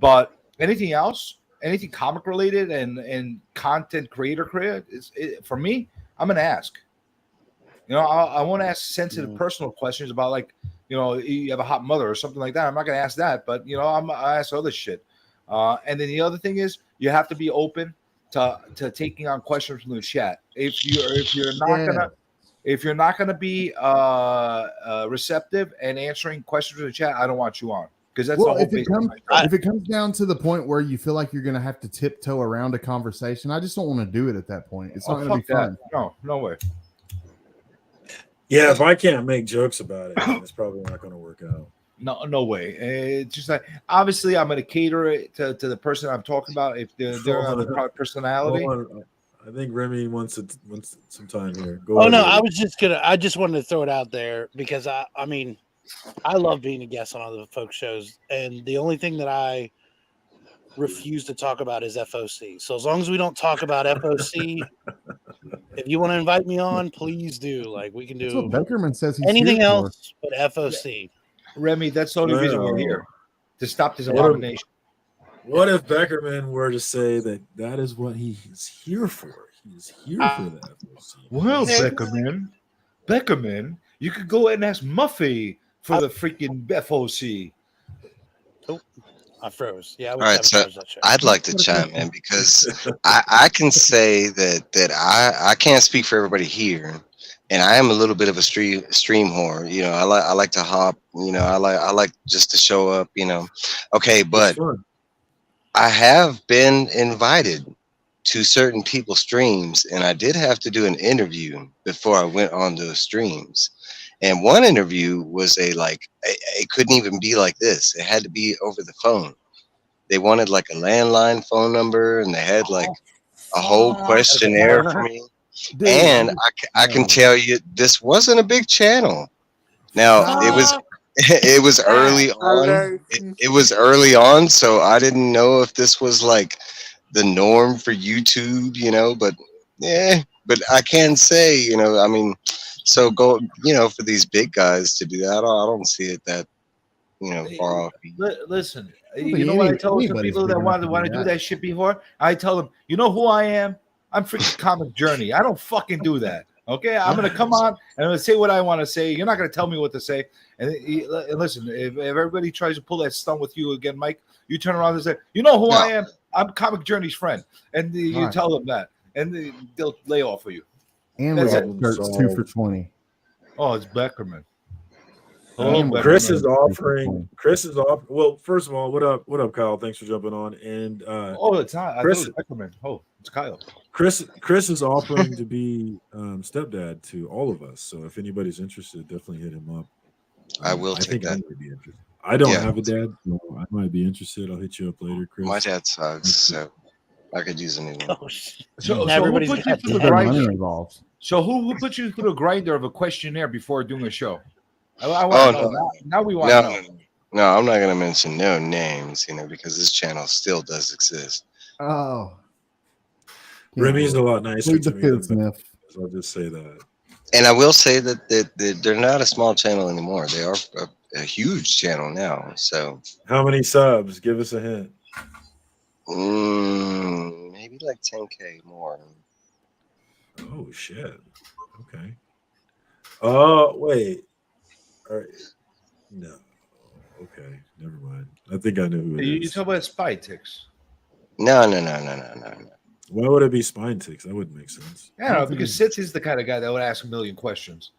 Speaker 9: But anything else, anything comic related and content creator for me, I'm gonna ask. You know, I want to ask sensitive personal questions about, like, you know, you have a hot mother or something like that. I'm not gonna ask that, but you know, I ask other shit. And then the other thing is, you have to be open to taking on questions from the chat. If you're not gonna be receptive and answering questions from the chat, I don't want you on. Because that's
Speaker 12: if it comes down to the point where you feel like you're going to have to tiptoe around a conversation, I just don't want to do it at that point. It's not going to be fun.
Speaker 9: No way.
Speaker 10: Yeah, if I can't make jokes about it, then it's probably not going to work out.
Speaker 9: No way. It's just like, obviously I'm going to cater it to the person I'm talking about. If they're on the personality.
Speaker 10: I think Remy wants some time here.
Speaker 14: I just wanted to throw it out there because I mean, I love being a guest on other folks' shows, and the only thing that I refuse to talk about is FOC. So as long as we don't talk about FOC, if you want to invite me on, please do. Like we can
Speaker 12: That's
Speaker 14: do
Speaker 12: what Beckerman says he's
Speaker 14: anything
Speaker 12: here for.
Speaker 14: else but FOC.
Speaker 9: Remy, that's the only reason we're here, to stop this
Speaker 10: What
Speaker 9: abomination.
Speaker 10: What if Beckerman were to say that is what he is here for? He is here for that.
Speaker 9: Well, Beckerman, you could go ahead and ask Muffy for the freaking FOC.
Speaker 14: Oh, I froze. Yeah.
Speaker 13: All right, so I'd like to chime in because I can say that I can't speak for everybody here, and I am a little bit of a stream whore. You know, I like to hop. You know, I like just to show up. You know, okay, but I have been invited to certain people's streams, and I did have to do an interview before I went on those streams. And one interview was it couldn't even be like this. It had to be over the phone. They wanted like a landline phone number, and they had like a whole questionnaire for me.
Speaker 12: Dude,
Speaker 13: and I can tell you, this wasn't a big channel. Now it was early on. It was early on, so I didn't know if this was like the norm for YouTube, you know. But but I can say, you know, I mean. So go, you know, for these big guys to do that, I don't see it that, you know, far off.
Speaker 9: Listen, you know what I tell some people that want to do that shit before? I tell them, you know who I am? I'm freaking Comic Journey. I don't fucking do that. Okay, I'm gonna come on and I'm gonna say what I want to say. You're not gonna tell me what to say. And listen, if everybody tries to pull that stunt with you again, Mike, you turn around and say, you know who I am? I'm Comic Journey's friend, and you tell them that, and they'll lay off of you.
Speaker 12: And we got shirts 2 for $20.
Speaker 9: Oh, it's Beckerman.
Speaker 10: Chris is offering. Well, first of all, what up, Kyle? Thanks for jumping on. And
Speaker 9: it's not. Chris, it was Beckerman. Oh, it's Kyle.
Speaker 10: Chris is offering to be stepdad to all of us. So if anybody's interested, definitely hit him up.
Speaker 13: I will take that.
Speaker 10: I don't have a dad, so I might be interested. I'll hit you up later, Chris.
Speaker 13: My dad sucks, so I could use a new one.
Speaker 9: So who put you through the grinder? So who put you through the grinder of a questionnaire before doing a show? I want to know. Now we want to know.
Speaker 13: No, I'm not going to mention no names, you know, because this channel still does exist.
Speaker 12: Oh,
Speaker 10: Remy's a lot nicer to me.
Speaker 12: So
Speaker 10: I'll just say that.
Speaker 13: And I will say that they're not a small channel anymore. They are a huge channel now. So
Speaker 10: how many subs? Give us a hint.
Speaker 13: Maybe like 10K more.
Speaker 10: Oh shit. Okay. Oh wait. All right. No. Okay. Never mind. I think I know who it is.
Speaker 9: You talk about Spy Ticks.
Speaker 13: No.
Speaker 10: Why would it be Spine Ticks? That wouldn't make sense.
Speaker 9: Yeah, no, because Sitz is the kind of guy that would ask a million questions.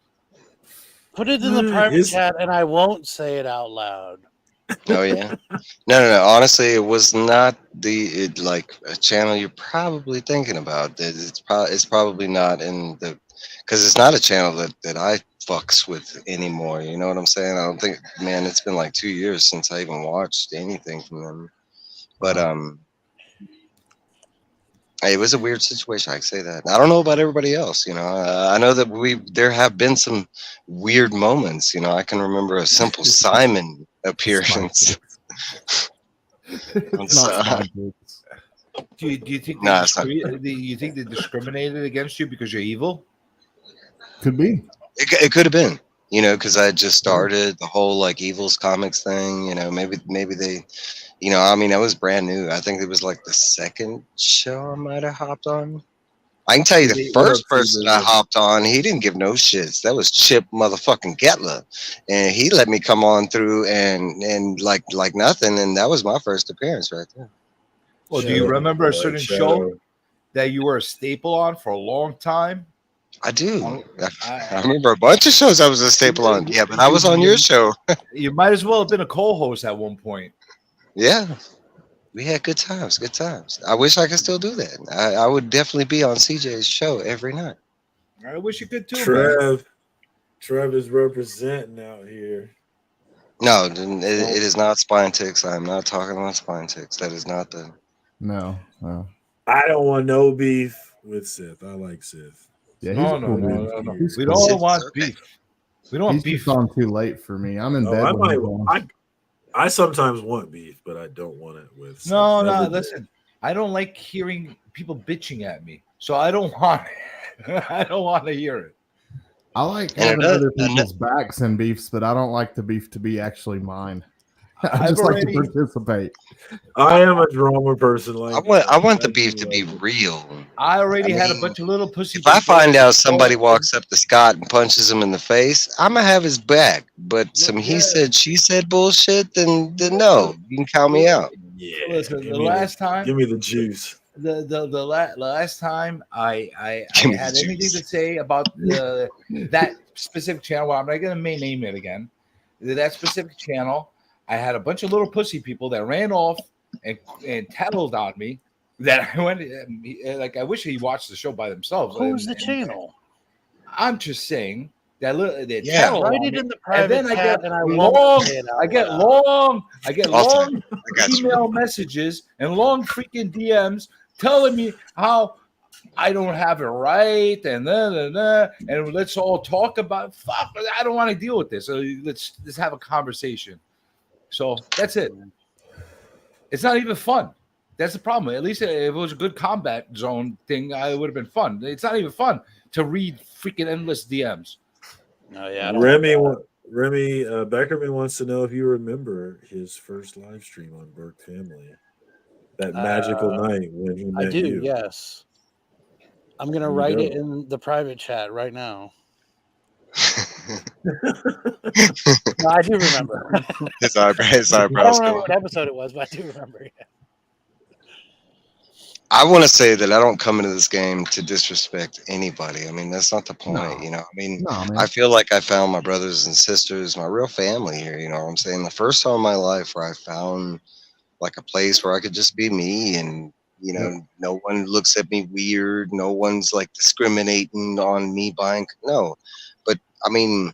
Speaker 14: Put it in the private chat, and I won't say it out loud.
Speaker 13: Oh yeah. No. Honestly, it was not like a channel you're probably thinking about. It's probably not in the, because it's not a channel that I fucks with anymore. You know what I'm saying? I don't think, man. It's been like 2 years since I even watched anything from them. But it was a weird situation. I can say that. I don't know about everybody else. You know, I know that there have been some weird moments. You know, I can remember a Simple Simon appearance.
Speaker 9: Do you think you think they discriminated against you because you're evil?
Speaker 12: Could be.
Speaker 13: It could have been. You know, because I just started the whole like Evils comics thing. You know, maybe they. You know, I mean, I was brand new. I think it was like the second show I might have hopped on. I can tell you the first person I hopped on, he didn't give no shits. That was Chip motherfucking Getler. And he let me come on through and like nothing. And that was my first appearance right there.
Speaker 9: Well, do you remember a certain show that you were a staple on for a long time?
Speaker 13: I do. I remember a bunch of shows I was a staple on. Yeah, but I was on your show.
Speaker 9: You might as well have been a co-host at one point.
Speaker 13: Yeah, we had good times. Good times. I wish I could still do that. I would definitely be on CJ's show every night.
Speaker 9: I wish you could too.
Speaker 10: Trev is representing out here.
Speaker 13: No, it is not Spine Ticks. I'm not talking about Spine Ticks. That is not the.
Speaker 12: No.
Speaker 10: I don't want no beef with Sith. I like Sith.
Speaker 12: Yeah,
Speaker 9: no. We don't want beef. We don't want beef.
Speaker 12: He's on too late for me. I'm in bed.
Speaker 10: I sometimes want beef, but I don't want it with.
Speaker 9: No,
Speaker 10: never
Speaker 9: no.
Speaker 10: did.
Speaker 9: Listen, I don't like hearing people bitching at me, so I don't want it. I don't want to hear it.
Speaker 12: I like
Speaker 13: And
Speaker 12: having
Speaker 13: it does-
Speaker 12: other
Speaker 13: and
Speaker 12: people's backs and beefs, but I don't like the beef to be actually mine. I
Speaker 9: I've
Speaker 12: just like to
Speaker 9: already-
Speaker 12: participate.
Speaker 10: I am a drama person. Like
Speaker 13: I want the beef to be real.
Speaker 9: I already had
Speaker 13: mean,
Speaker 9: a bunch of little pussy.
Speaker 13: If I
Speaker 9: people
Speaker 13: find out
Speaker 9: that
Speaker 13: somebody
Speaker 9: call-
Speaker 13: walks up to Scott and punches him in the face, I'm gonna have his back. But some he said, she said bullshit, then no, you can count me out.
Speaker 10: Yeah.
Speaker 9: Listen,
Speaker 10: give
Speaker 9: the
Speaker 10: me
Speaker 9: last time,
Speaker 10: give me the juice.
Speaker 9: the last time I
Speaker 13: Give me
Speaker 9: had
Speaker 13: the
Speaker 9: anything
Speaker 13: juice.
Speaker 9: to say about that specific channel, well, I'm not going to name it again. That specific channel, I had a bunch of little pussy people that ran off and tattled on me. That I went like I wish he watched the show by themselves.
Speaker 14: Who's the channel?
Speaker 9: I'm just saying that
Speaker 13: Yeah.
Speaker 9: tattled
Speaker 14: Write
Speaker 9: on
Speaker 14: it
Speaker 9: me,
Speaker 14: in the private
Speaker 9: and then I
Speaker 14: chat
Speaker 9: get
Speaker 14: and I won't say it out
Speaker 9: I get
Speaker 14: loud.
Speaker 9: long
Speaker 13: got you.
Speaker 9: email messages and long freaking DMs telling me how I don't have it right and and let's all talk about fuck. I don't want to deal with this. So let's have a conversation. So that's it. It's not even fun. That's the problem. At least if it was a good combat zone thing, it would have been fun. It's not even fun to read freaking endless DMs.
Speaker 14: Oh yeah,
Speaker 10: Remy Beckerman wants to know if you remember his first live stream on Burke Family. That magical night when he met
Speaker 14: I do.
Speaker 10: you.
Speaker 14: Yes, I'm gonna
Speaker 10: There you
Speaker 14: write
Speaker 10: go.
Speaker 14: it in the private chat right now. No, I do remember.
Speaker 13: His
Speaker 14: I
Speaker 13: eyebrows
Speaker 14: don't remember
Speaker 13: going.
Speaker 14: what episode it was, but I do remember. Yeah.
Speaker 13: I want to say that I don't come into this game to disrespect anybody. I mean, that's not the point,
Speaker 12: No.
Speaker 13: you know. I mean,
Speaker 12: No, man.
Speaker 13: I feel like I found my brothers and sisters, my real family here. You know what I'm saying? The first time in my life where I found like a place where I could just be me, and you know, no one looks at me weird. No one's like discriminating on me buying. No, but I mean,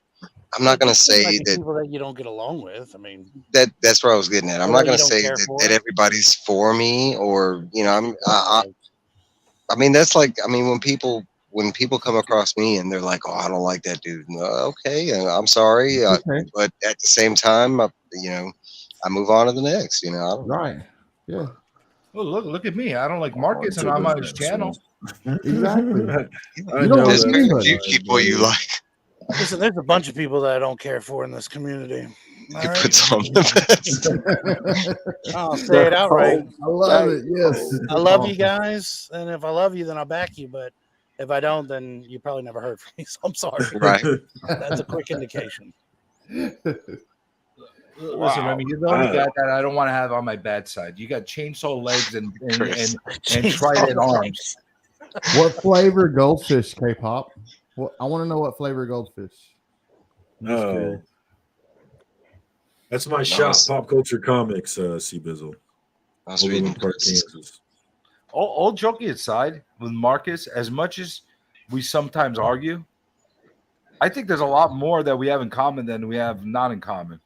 Speaker 13: I'm not gonna say
Speaker 14: Like
Speaker 13: that.
Speaker 14: people that you don't get along with. I mean,
Speaker 13: That's where I was getting at. I'm
Speaker 14: Or
Speaker 13: not
Speaker 14: that
Speaker 13: going
Speaker 14: you
Speaker 13: to
Speaker 14: don't
Speaker 13: say
Speaker 14: care
Speaker 13: that,
Speaker 14: for?
Speaker 13: that everybody's for me, or you know, I mean, that's like, I mean, when people come across me and they're like, "Oh, I don't like that dude." Okay, and I'm sorry,
Speaker 12: Okay.
Speaker 13: but at the same time, you know, I move on to the next. You know, I don't know.
Speaker 12: Right. Yeah.
Speaker 9: Oh, look at me. I don't like Marcus, and I'm on his channel.
Speaker 12: Exactly.
Speaker 10: I
Speaker 12: You
Speaker 10: know
Speaker 12: don't
Speaker 13: There's
Speaker 12: like
Speaker 10: that.
Speaker 13: very
Speaker 12: anybody.
Speaker 13: few people you like.
Speaker 14: listen, there's a bunch of people that I don't care for in this community. All
Speaker 13: He
Speaker 14: right?
Speaker 13: puts on the best.
Speaker 14: I'll say it outright.
Speaker 12: I love it. Yes.
Speaker 14: I love you guys, and if I love you, then I'll back you. But if I don't, then you probably never heard from me. So I'm sorry.
Speaker 13: Right.
Speaker 14: That's a quick indication.
Speaker 9: Listen, Remy, you're the only guy that I don't want to have on my bad side. You got chainsaw legs and trident arms.
Speaker 12: What flavor goldfish, K-pop? What I want to know what flavor goldfish.
Speaker 10: Oh, that's my shop. Pop culture comics. C Bizzle.
Speaker 13: I was reading
Speaker 10: Park,
Speaker 13: Chris.
Speaker 10: Kansas.
Speaker 9: All joking aside, with Marcus, as much as we sometimes argue, I think there's a lot more that we have in common than we have not in common.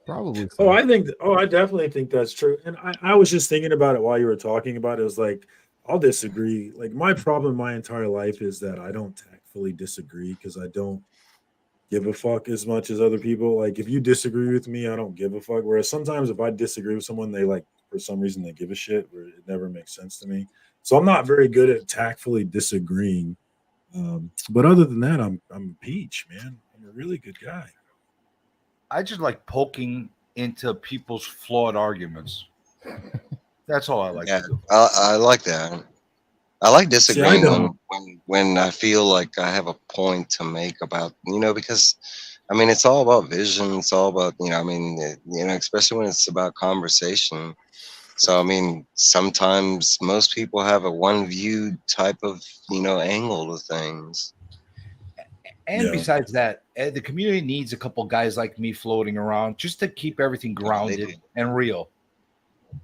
Speaker 12: Probably.
Speaker 10: Oh, I definitely think that's true. And I was just thinking about it while you were talking about it. It was like, I'll disagree. Like, my problem my entire life is that I don't tactfully disagree because I don't give a fuck as much as other people. Like, if you disagree with me, I don't give a fuck. Whereas sometimes if I disagree with someone, they like, for some reason, they give a shit where it never makes sense to me. So I'm not very good at tactfully disagreeing. But other than that, I'm a peach, man. I'm a really good guy.
Speaker 9: I just like poking into people's flawed arguments. That's all I like
Speaker 13: Yeah,
Speaker 9: to do.
Speaker 13: I like that. I like disagreeing
Speaker 10: don't.
Speaker 13: when I feel like I have a point to make about, you know, because I mean, it's all about vision. It's all about, you know, I mean, you know, especially when it's about conversation. So, I mean, sometimes most people have a one view type of, you know, angle to things.
Speaker 9: And
Speaker 10: Yeah.
Speaker 9: besides that, the community needs a couple guys like me floating around just to keep everything grounded
Speaker 13: do.
Speaker 9: and real.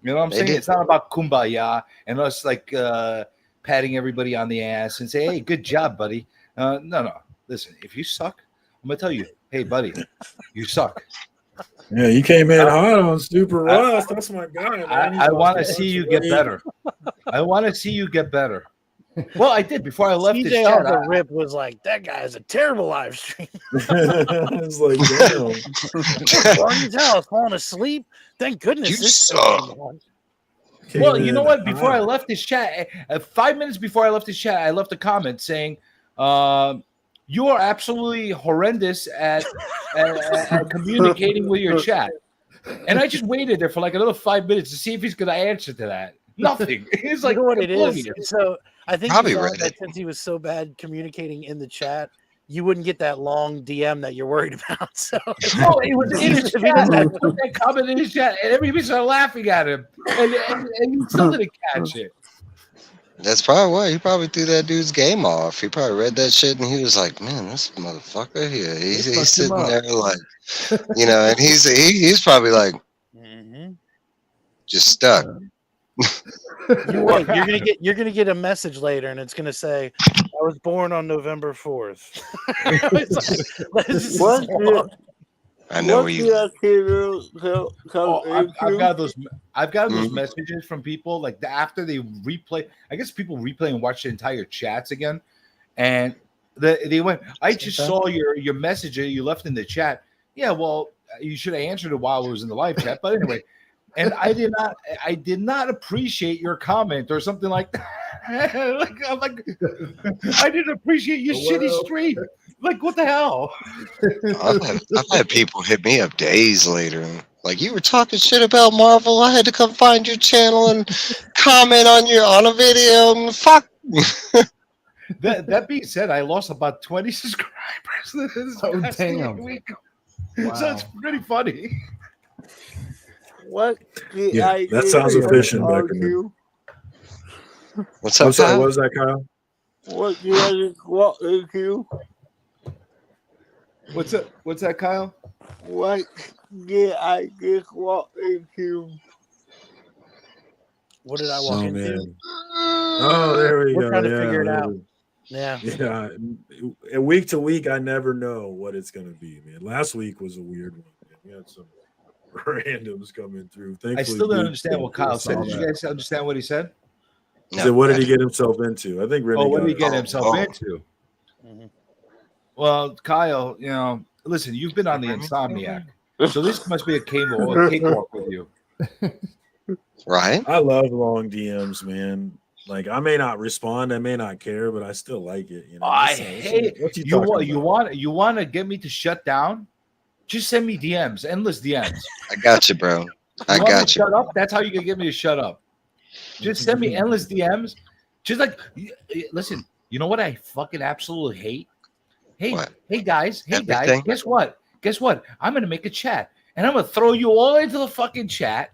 Speaker 9: You know what I'm
Speaker 13: They
Speaker 9: saying?
Speaker 13: do.
Speaker 9: It's not about kumbaya and us like patting everybody on the ass and say, "Hey, good job, buddy." No. Listen, if you suck, I'm gonna tell you, "Hey, buddy, you suck."
Speaker 10: Yeah, you came in hot on Super Russ. That's my guy, man.
Speaker 9: I want to see you get better. I want to see you get better. Well, I did before I left this
Speaker 14: CJ
Speaker 9: chat.
Speaker 14: off the rip was like, "That guy is a terrible live stream."
Speaker 10: It's like, damn.
Speaker 14: Boring as hell, falling asleep. Thank goodness
Speaker 13: You
Speaker 14: this
Speaker 13: suck.
Speaker 9: Well, you know what? Before I left this chat, 5 minutes before I left this chat, I left a comment saying, "You are absolutely horrendous at communicating with your chat." And I just waited there for like another 5 minutes to see if he's going to answer to that. Nothing. He's like,
Speaker 14: you know what it is.
Speaker 9: oblivious.
Speaker 14: So I think
Speaker 13: Probably
Speaker 14: he thought
Speaker 13: read
Speaker 14: that
Speaker 13: it.
Speaker 14: since he was so bad communicating in the chat, you wouldn't get that long DM that you're worried about. So
Speaker 9: No, it was in his chat. I put that comment in his chat, and everybody started laughing at him, and he still didn't catch it.
Speaker 13: That's probably why he probably threw that dude's game off. He probably read that shit and he was like, "Man, this motherfucker here, he's sitting there like, you know," and he's probably like, just stuck.
Speaker 14: You wait, you're gonna get a message later, and it's gonna say, "I was born on November 4th."
Speaker 13: I know where you.
Speaker 9: I've got those messages from people like after they replay. I guess people replay and watch the entire chats again, and they went, "I just saw your message that you left in the chat." Yeah, well, you should have answered it while it was in the live chat, but anyway. And I did not appreciate your comment or something like that. I'm like, I didn't appreciate your shitty stream. Like, what the hell?
Speaker 13: I've had people hit me up days later. Like, you were talking shit about Marvel. I had to come find your channel and comment on a video. Fuck.
Speaker 9: That being said, I lost about 20 subscribers this past week.
Speaker 12: Wow.
Speaker 9: So it's pretty funny.
Speaker 15: What?
Speaker 10: Yeah, that sounds efficient, Becker.
Speaker 13: What's up,
Speaker 10: I'm sorry,
Speaker 13: Kyle?
Speaker 10: what was that, Kyle?
Speaker 15: What did you?
Speaker 9: What's that, Kyle?
Speaker 15: What did I just walk into?
Speaker 14: What did I walk into?
Speaker 10: Man. Oh, there we go.
Speaker 14: We're trying to
Speaker 10: Yeah,
Speaker 14: figure it out. Yeah.
Speaker 10: Yeah. And week to week, I never know what it's going to be, man. Last week was a weird one. Man. We had some randoms coming through. Thankfully,
Speaker 9: I still don't understand what Kyle said. Did you guys understand what he said?
Speaker 10: So what did he get himself into? I think Rennie
Speaker 9: what
Speaker 10: got
Speaker 9: did he get
Speaker 10: it.
Speaker 9: himself into? Well, Kyle, listen, you've been on the Insomniac, so this must be a cakewalk with you.
Speaker 13: Right?
Speaker 10: I love long DMs, man. Like, I may not respond, I may not care, but I still like it.
Speaker 9: I hate it. You want to get me to shut down? Just send me DMs, endless DMs.
Speaker 13: I got you, bro. I got you.
Speaker 9: Shut up. That's how you can get me to shut up. Just send me endless DMs. Just like, listen. You know what I fucking absolutely hate? Hey guys. Guess what? I'm gonna make a chat, and I'm gonna throw you all into the fucking chat.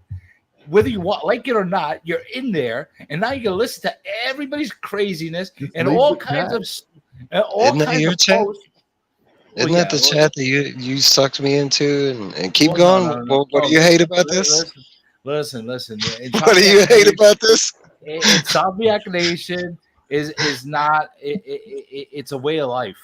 Speaker 9: Whether you like it or not, you're in there, and now you're gonna listen to everybody's craziness and all kinds of
Speaker 13: Isn't that your chat? Isn't that the chat that you sucked me into and keep going? What do you hate about this?
Speaker 9: Listen.
Speaker 13: What do you hate about this?
Speaker 9: Insomniac Nation is not. It's a way of life.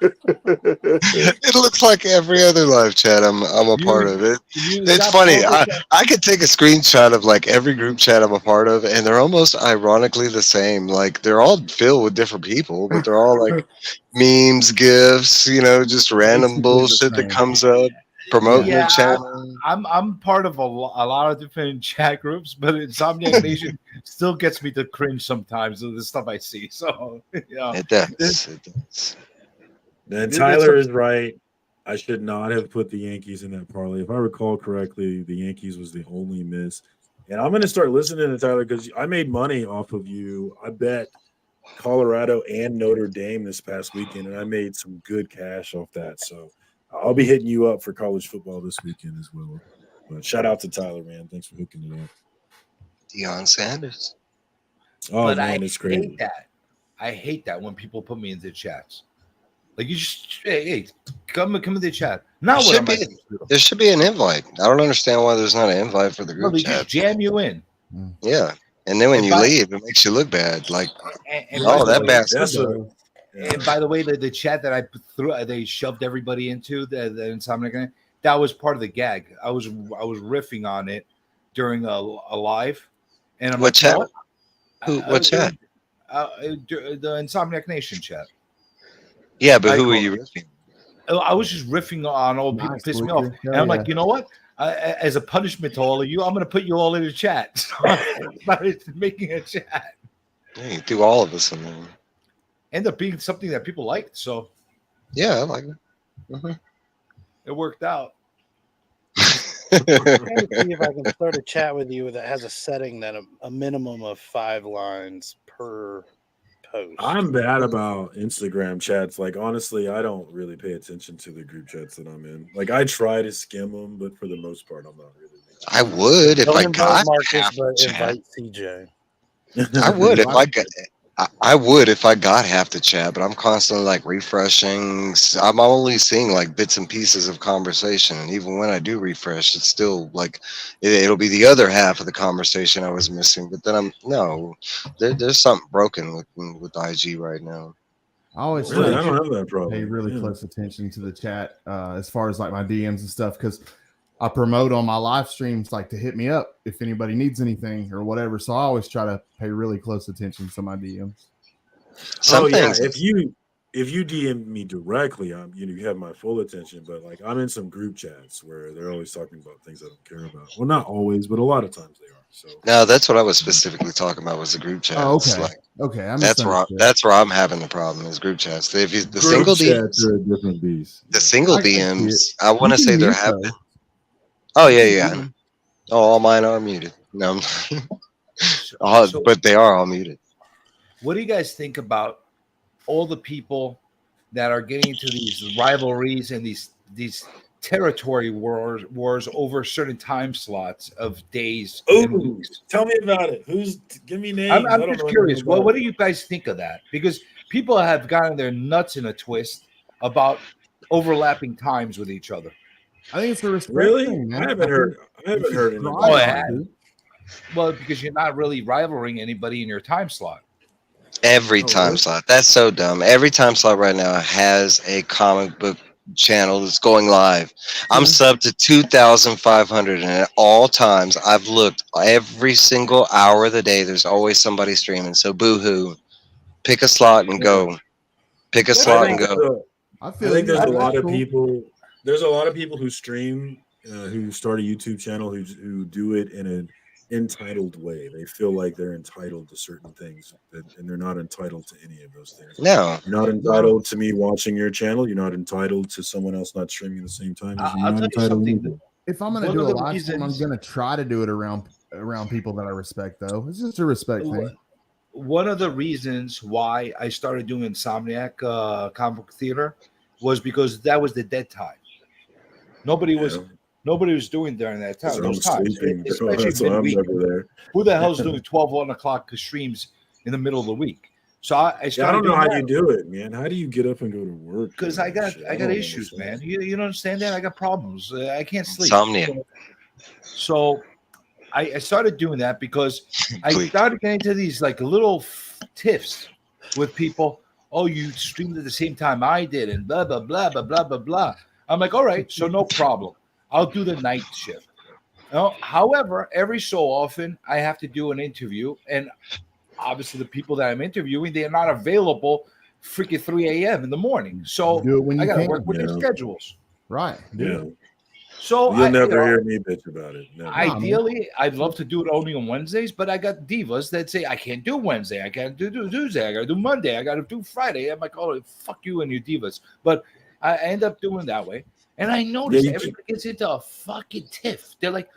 Speaker 13: It looks like every other live chat I'm a part of. It's funny. I could take a screenshot of like every group chat I'm a part of, and they're almost ironically the same. Like they're all filled with different people, but they're all like memes, gifs, just random bullshit that comes up. Promoting your channel.
Speaker 9: I'm part of a lot of different chat groups, but Insomniac Nation still gets me to cringe sometimes of the stuff I see. So
Speaker 13: it does.
Speaker 10: And Tyler is right. I should not have put the Yankees in that parlay. If I recall correctly, the Yankees was the only miss. And I'm going to start listening to Tyler because I made money off of you. I bet Colorado and Notre Dame this past weekend, and I made some good cash off that. So I'll be hitting you up for college football this weekend as well. But shout out to Tyler, man. Thanks for hooking it up.
Speaker 13: Deion Sanders.
Speaker 10: Oh,
Speaker 9: but
Speaker 10: man, it's crazy.
Speaker 9: I hate that when people put me into chats. Like you just hey come in the chat. Now
Speaker 13: there should be an invite. I don't understand why there's not an invite for the group chat.
Speaker 9: Just jam you in.
Speaker 13: Yeah, and then when you leave, it makes you look bad. Like, that bastard.
Speaker 9: And by the way, the chat that I put through, they shoved everybody into the Insomniac. That was part of the gag. I was riffing on it during a live, And I'm
Speaker 13: What
Speaker 9: like,
Speaker 13: chat? What
Speaker 9: the
Speaker 13: chat?
Speaker 9: Insomniac Nation chat.
Speaker 13: Yeah, but
Speaker 9: I
Speaker 13: who were
Speaker 9: call
Speaker 13: you
Speaker 9: it.
Speaker 13: riffing?
Speaker 9: I was just riffing on all people
Speaker 12: Nice,
Speaker 9: piss me off,
Speaker 12: Luca.
Speaker 9: and
Speaker 12: Hell
Speaker 9: I'm
Speaker 12: yeah.
Speaker 9: like, you know what? As a punishment to all of you, I'm going to put you all in a chat. So I started making a chat.
Speaker 13: Yeah, you threw all of us in there.
Speaker 9: Ended up being something that people liked, so
Speaker 13: Yeah, I like it. Mhm.
Speaker 9: it worked out.
Speaker 14: I'm trying to see if I can start a chat with you that has a setting that a minimum of 5 lines per post.
Speaker 10: I'm bad about Instagram chats. Like, honestly, I don't really pay attention to the group chats that I'm in. Like, I try to skim them, but for the most part, I'm not really.
Speaker 13: I would if
Speaker 14: Don't
Speaker 13: I
Speaker 14: invite
Speaker 13: got
Speaker 14: Marcus,
Speaker 13: half
Speaker 14: but
Speaker 13: the chat.
Speaker 14: invite CJ.
Speaker 13: I would if I got. I would if I got half the chat, but I'm constantly like refreshing. I'm only seeing like bits and pieces of conversation, and even when I do refresh, it's still like it'll be the other half of the conversation I was missing. But then there's something broken with IG right now.
Speaker 12: I always
Speaker 10: Really,
Speaker 12: try
Speaker 10: I
Speaker 12: to
Speaker 10: don't have that problem.
Speaker 12: pay really
Speaker 10: Yeah.
Speaker 12: close attention to the chat as far as like my DMs and stuff, because I promote on my live streams like to hit me up if anybody needs anything or whatever. So I always try to pay really close attention to my DMs.
Speaker 13: Some things.
Speaker 10: If you DM me directly, you have my full attention. But like, I'm in some group chats where they're always talking about things I don't care about. Well, not always, but a lot of times they are. So
Speaker 13: No, that's what I was specifically talking about was the group chats.
Speaker 12: Oh, okay.
Speaker 13: Like,
Speaker 12: Okay.
Speaker 13: that's where I'm having the problem is group chats. If you, the
Speaker 10: group
Speaker 13: single
Speaker 10: chats
Speaker 13: DMs,
Speaker 10: are a different beast.
Speaker 13: the single
Speaker 12: I can see
Speaker 13: DMs,
Speaker 12: it.
Speaker 13: I want to
Speaker 12: You
Speaker 13: say
Speaker 12: can
Speaker 13: there
Speaker 12: mute
Speaker 13: have
Speaker 12: those.
Speaker 13: been. Oh yeah,
Speaker 12: You
Speaker 13: yeah.
Speaker 12: can mute
Speaker 13: Oh, all mine are muted. No,
Speaker 9: So-
Speaker 13: but they are all muted.
Speaker 9: What do you guys think about all the people that are getting into these rivalries and these territory wars over certain time slots of days? and
Speaker 10: Oh,
Speaker 9: weeks?
Speaker 10: tell me about it. Give me names?
Speaker 9: I'm
Speaker 10: I don't
Speaker 9: just
Speaker 10: know
Speaker 9: curious.
Speaker 10: anything about
Speaker 9: What
Speaker 10: it.
Speaker 9: do you guys think of that? Because people have gotten their nuts in a twist about overlapping times with each other.
Speaker 12: I think it's a respect
Speaker 10: Really?
Speaker 12: thing, man.
Speaker 10: I haven't heard
Speaker 12: you should
Speaker 10: anything.
Speaker 12: strive
Speaker 9: Oh,
Speaker 12: on
Speaker 9: yeah.
Speaker 12: it.
Speaker 9: Well, because you're not really rivaling anybody in your time slot.
Speaker 13: Every
Speaker 10: Oh,
Speaker 13: time
Speaker 10: really?
Speaker 13: slot. That's so dumb. Every time slot right now has a comic book channel that's going live. I'm subbed to 2,500, and at all times I've looked every single hour of the day. There's always somebody streaming. So boo-hoo. Pick a slot and go. Pick a slot and go.
Speaker 12: I
Speaker 10: think there's a lot of
Speaker 12: cool.
Speaker 10: people. There's a lot of people who stream, who start a YouTube channel, who do it in an entitled way. They feel like they're entitled to certain things, and they're not entitled to any of those things.
Speaker 13: No.
Speaker 10: You're not entitled to me watching your channel. You're not entitled to someone else not streaming at the same time as you. You're
Speaker 9: I'll
Speaker 10: not
Speaker 9: tell you
Speaker 10: entitled to
Speaker 9: something.
Speaker 10: anything.
Speaker 12: If I'm gonna
Speaker 9: One
Speaker 12: do
Speaker 9: of
Speaker 12: a
Speaker 9: the
Speaker 12: live stream, I'm
Speaker 9: reasons-
Speaker 12: gonna try to do it around people that I respect. Though it's just a respect thing.
Speaker 9: One of the reasons why I started doing Insomniac comic book theater was because that was the dead time. Nobody was doing during that time.
Speaker 10: I'm
Speaker 9: Those times,
Speaker 10: sleeping.
Speaker 9: especially
Speaker 10: That's why I'm
Speaker 9: midweek.
Speaker 10: never there.
Speaker 9: Who the hell's doing 12, 1 o'clock streams in the middle of the week? So I started.
Speaker 10: Yeah, I don't know
Speaker 9: doing
Speaker 10: how
Speaker 9: that
Speaker 10: you do it, man. How do you get up and go to work?
Speaker 9: because I got issues, man. You don't understand that? I got problems. I can't sleep.
Speaker 13: Insomnia.
Speaker 9: So I started doing that because I started getting into these like little tiffs with people. Oh, you streamed at the same time I did, and blah blah blah blah blah blah blah. I'm like, all right, so no problem. I'll do the night shift. However, every so often I have to do an interview, and obviously the people that I'm interviewing, they are not available freaking 3 a.m. in the morning. So
Speaker 12: Do it when
Speaker 9: I
Speaker 12: you
Speaker 9: got to
Speaker 12: can.
Speaker 9: work with their
Speaker 10: Yeah.
Speaker 9: schedules.
Speaker 12: Right.
Speaker 10: Yeah.
Speaker 9: So
Speaker 10: You'll never
Speaker 9: you know,
Speaker 10: hear me bitch about it. Never.
Speaker 9: ideally, I'd love to do it only on Wednesdays, but I got divas that say I can't do Wednesday, I can't do Tuesday, I got to do Monday, I got to do Friday. I'm like, oh, fuck you and your divas. But I end up doing that way, and I noticed everybody gets into a fucking tiff. They're like,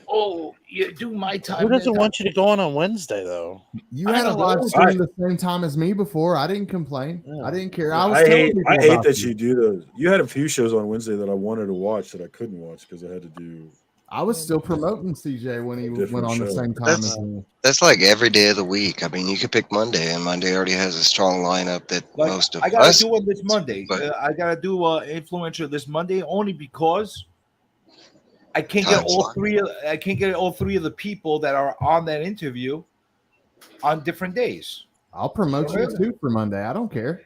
Speaker 9: oh, you do my time.
Speaker 14: Who doesn't
Speaker 9: then
Speaker 14: want you to go on Wednesday though?
Speaker 12: You
Speaker 9: I
Speaker 12: had a
Speaker 9: don't
Speaker 12: live
Speaker 9: know.
Speaker 12: stream the same time as me before. I didn't complain. I didn't care. I was.
Speaker 10: I
Speaker 12: telling
Speaker 10: hate
Speaker 12: people about
Speaker 10: that you do those. You had a few shows on Wednesday that I wanted to watch that I couldn't watch because I had to do.
Speaker 12: I was still promoting CJ when he went on the same time as me.
Speaker 13: That's like every day of the week. I mean, you could pick Monday, and Monday already has a strong lineup that
Speaker 9: Like,
Speaker 13: most of
Speaker 9: I gotta
Speaker 13: us.
Speaker 9: do one this Monday.
Speaker 13: but-
Speaker 9: I gotta do influencer this Monday only because I can't get
Speaker 13: Time
Speaker 9: all
Speaker 13: slot.
Speaker 9: three. I can't get all three of the people that are on that interview on different days.
Speaker 12: I'll promote you too for Monday. I don't care.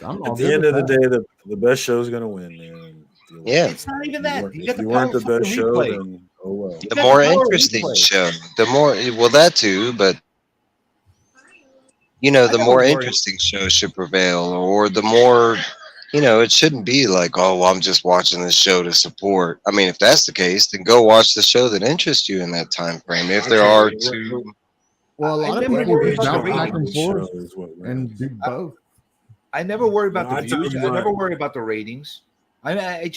Speaker 12: I'm all
Speaker 10: At the
Speaker 12: good
Speaker 10: end
Speaker 12: with
Speaker 10: of the
Speaker 12: that.
Speaker 10: day, the best show is going to win, man.
Speaker 9: It's not even that. You got
Speaker 10: If
Speaker 9: the
Speaker 10: you
Speaker 9: power
Speaker 10: weren't the
Speaker 9: of fucking
Speaker 10: best show,
Speaker 9: replay.
Speaker 10: then oh well.
Speaker 13: The more interesting show, the more that too, but the more interesting show should prevail, or the more it shouldn't be like, oh, well, I'm just watching this show to support. I mean, if that's the case, then go watch the show that interests you in that time frame. If there are two,
Speaker 12: Well, a lot of people bounce back and forth and do both.
Speaker 9: I never worry about
Speaker 10: No,
Speaker 9: the
Speaker 10: I tell
Speaker 9: views.
Speaker 10: you
Speaker 9: I
Speaker 10: what.
Speaker 9: never worry about the ratings. I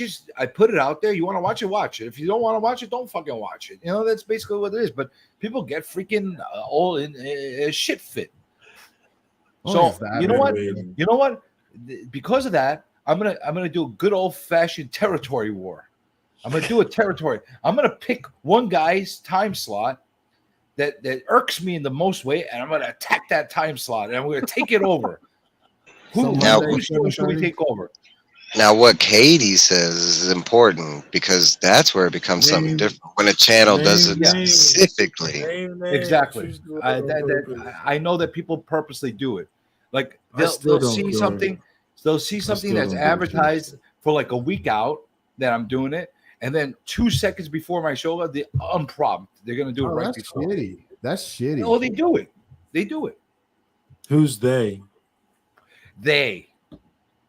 Speaker 9: put it out there. You want to watch it, watch it. If you don't want to watch it, don't fucking watch it. That's basically what it is. But people get freaking all in a shit fit. So you know what? You know what? Because of that, I'm gonna do a good old fashioned territory war. I'm gonna do a territory. I'm gonna pick one guy's time slot that irks me in the most way, and I'm gonna attack that time slot, and I'm gonna take it over. Who should we take over?
Speaker 13: Now, what Katie says is important because that's where it becomes something different when a channel does it specifically.
Speaker 9: Exactly. I know that people purposely do it. Like they'll see something. They'll see something that's advertised for like a week out that I'm doing it, and then 2 seconds before my show, the unprompted, they're gonna do it right
Speaker 12: that's
Speaker 9: before.
Speaker 12: shitty. That's shitty.
Speaker 9: Oh, they do it. They do it.
Speaker 10: Who's they?
Speaker 9: They.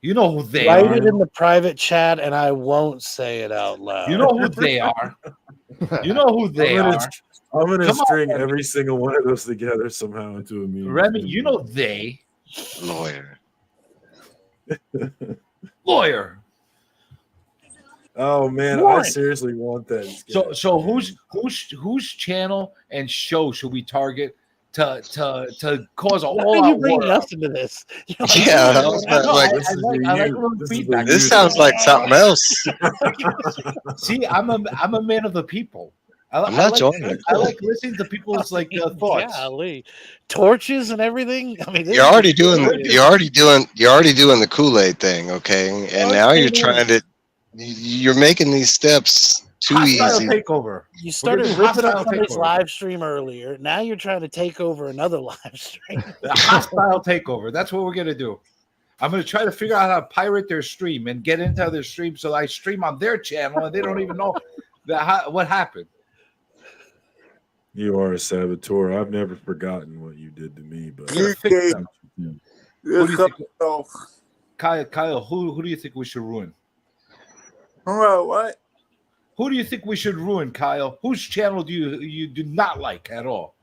Speaker 9: You know who they
Speaker 14: Write
Speaker 9: are.
Speaker 14: it in the private chat, and I won't say it out loud.
Speaker 9: You know who they are. You know who they are.
Speaker 10: I'm gonna
Speaker 9: Come on,
Speaker 10: string
Speaker 9: Remy.
Speaker 10: every single one of those together somehow into a meme.
Speaker 9: Remy, you know they.
Speaker 13: Lawyer.
Speaker 9: Lawyer.
Speaker 10: Oh man,
Speaker 9: Warren.
Speaker 10: I seriously want that.
Speaker 9: So whose channel and show should we target to cause a
Speaker 14: Why
Speaker 9: whole
Speaker 14: are you
Speaker 9: lot
Speaker 14: bringing
Speaker 9: more?
Speaker 14: us into this?
Speaker 13: Yeah, I was like,
Speaker 9: I like a little feedback.
Speaker 13: this sounds like something else.
Speaker 9: See, I'm a man of the people.
Speaker 13: I'm not joining.
Speaker 9: I like listening to people's thoughts.
Speaker 14: Golly. Torches and everything. I mean,
Speaker 13: You're already doing the Kool-Aid thing, okay? And now you're making these steps too
Speaker 9: Hostile
Speaker 13: easy.
Speaker 9: takeover.
Speaker 14: You started
Speaker 9: We're gonna do
Speaker 14: ripping
Speaker 9: hostile
Speaker 14: up somebody's
Speaker 9: takeover.
Speaker 14: live stream earlier. Now you're trying to take over another live stream.
Speaker 9: The hostile takeover. That's what we're gonna do. I'm gonna try to figure out how to pirate their stream and get into their stream so I stream on their channel and they don't even know what happened.
Speaker 10: You are a saboteur. I've never forgotten what you did to me, but
Speaker 9: We're gonna fix them.
Speaker 10: Yeah.
Speaker 9: Who do you think? Kyle, who do you think we should ruin?
Speaker 15: What?
Speaker 9: Who do you think we should ruin, Kyle? Whose channel do you do not like at all?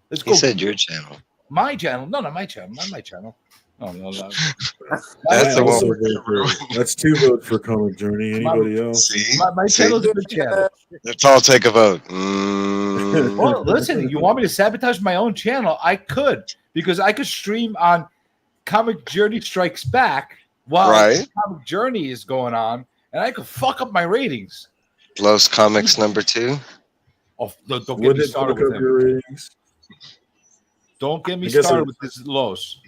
Speaker 9: Let's go.
Speaker 13: He said your channel.
Speaker 9: My channel? No, not my channel. Not my channel. No.
Speaker 13: That's the one.
Speaker 10: That's 2 votes for Comic Journey. Anybody else?
Speaker 13: See?
Speaker 9: My channel's a good channel.
Speaker 13: Let's all take a vote.
Speaker 9: Well, listen, you want me to sabotage my own channel? I could, because I could stream on Comic Journey Strikes Back while Comic Journey is going on, and I could fuck up my ratings.
Speaker 13: Los Comics #2.
Speaker 9: Oh, don't get me started with him. Don't get me started with this Los.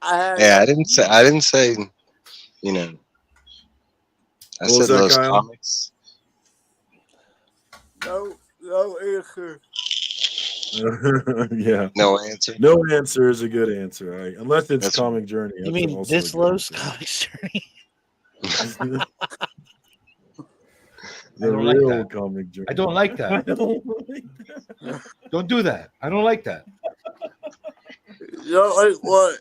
Speaker 13: Yeah, I didn't say. I said Los Comics.
Speaker 15: No answer.
Speaker 10: Yeah.
Speaker 13: No answer.
Speaker 10: No answer is a good answer, right? Unless it's Comic Journey.
Speaker 14: You mean this Los Comics Journey?
Speaker 10: The real Comic Journey.
Speaker 9: I don't like that. Don't do that. I don't like that.
Speaker 15: You don't like what?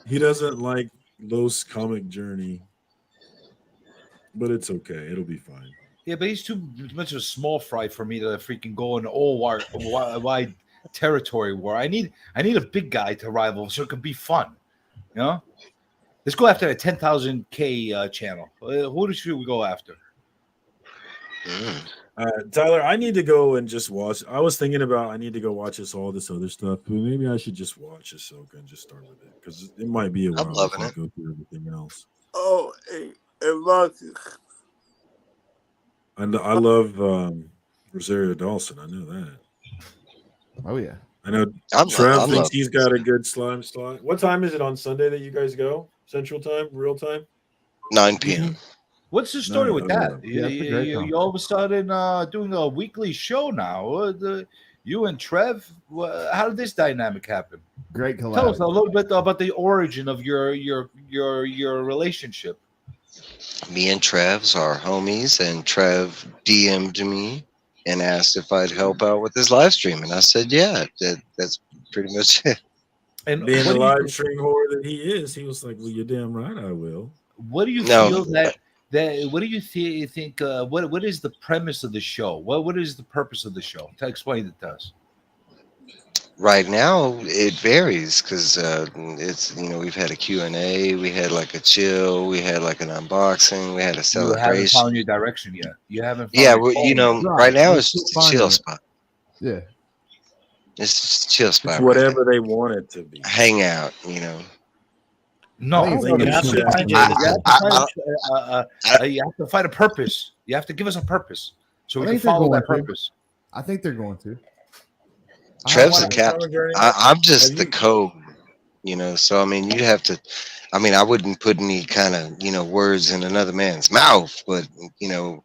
Speaker 10: He doesn't like Los Comic Journey, but it's okay. It'll be fine.
Speaker 9: Yeah, but he's too much of a small fry for me to freaking go in all wide territory war. I need a big guy to rival so it can be fun. You know? Let's go after a 10,000K channel. Who should we go after?
Speaker 10: Tyler, I need to go and just watch. I was thinking about I need to go watch all this other stuff, but maybe I should just watch Ahsoka and just start with it because it might be a while.
Speaker 13: I'm loving
Speaker 10: I go through everything else.
Speaker 15: Oh, and Marcus.
Speaker 10: And I love Rosario Dawson. I know that.
Speaker 12: Oh yeah.
Speaker 10: I know Trev thinks he's got a good slime slot. What time is it on Sunday that you guys go? Central time, real time?
Speaker 13: 9 p.m.
Speaker 9: What's the story with that?
Speaker 12: Yeah, that's a great
Speaker 9: You all of a sudden doing a weekly show now. You and Trev, how did this dynamic happen?
Speaker 12: Great collab.
Speaker 9: Tell us a little bit about the origin of your relationship.
Speaker 13: Me and Trev's are homies, and Trev DM'd me and asked if I'd help out with his live stream, and I said, yeah, that's pretty much it.
Speaker 9: And
Speaker 10: Being
Speaker 9: what
Speaker 10: the
Speaker 9: do you
Speaker 10: live stream whore that he is, he was like, "Well, you're damn right, I will."
Speaker 9: what do you
Speaker 13: No.
Speaker 9: feel that what do you think what is the premise of the show? What is the purpose of the show? Explain it to us.
Speaker 13: Right now, it varies because it's we've had a Q&A, we had like a chill, we had like an unboxing, we had a
Speaker 9: You haven't
Speaker 13: celebration.
Speaker 9: found your direction yet. You haven't.
Speaker 13: Yeah,
Speaker 9: Found your calling yet.
Speaker 13: right now
Speaker 12: we're
Speaker 13: it's
Speaker 12: still
Speaker 13: just a chill
Speaker 12: finding it.
Speaker 13: spot.
Speaker 12: Yeah.
Speaker 13: It's just a chill spot.
Speaker 10: It's
Speaker 13: right
Speaker 10: whatever
Speaker 13: now.
Speaker 10: they want it to be.
Speaker 13: Hang out,
Speaker 9: No,
Speaker 12: I think
Speaker 9: you
Speaker 12: it's
Speaker 9: have
Speaker 12: like
Speaker 9: to
Speaker 12: a
Speaker 9: find you have to find a purpose. You have to give us a purpose so we can follow that purpose.
Speaker 12: I think they're going to.
Speaker 13: Trev's the captain. I'm just the code, So I mean, you have to. I mean, I wouldn't put any kind of words in another man's mouth, but no,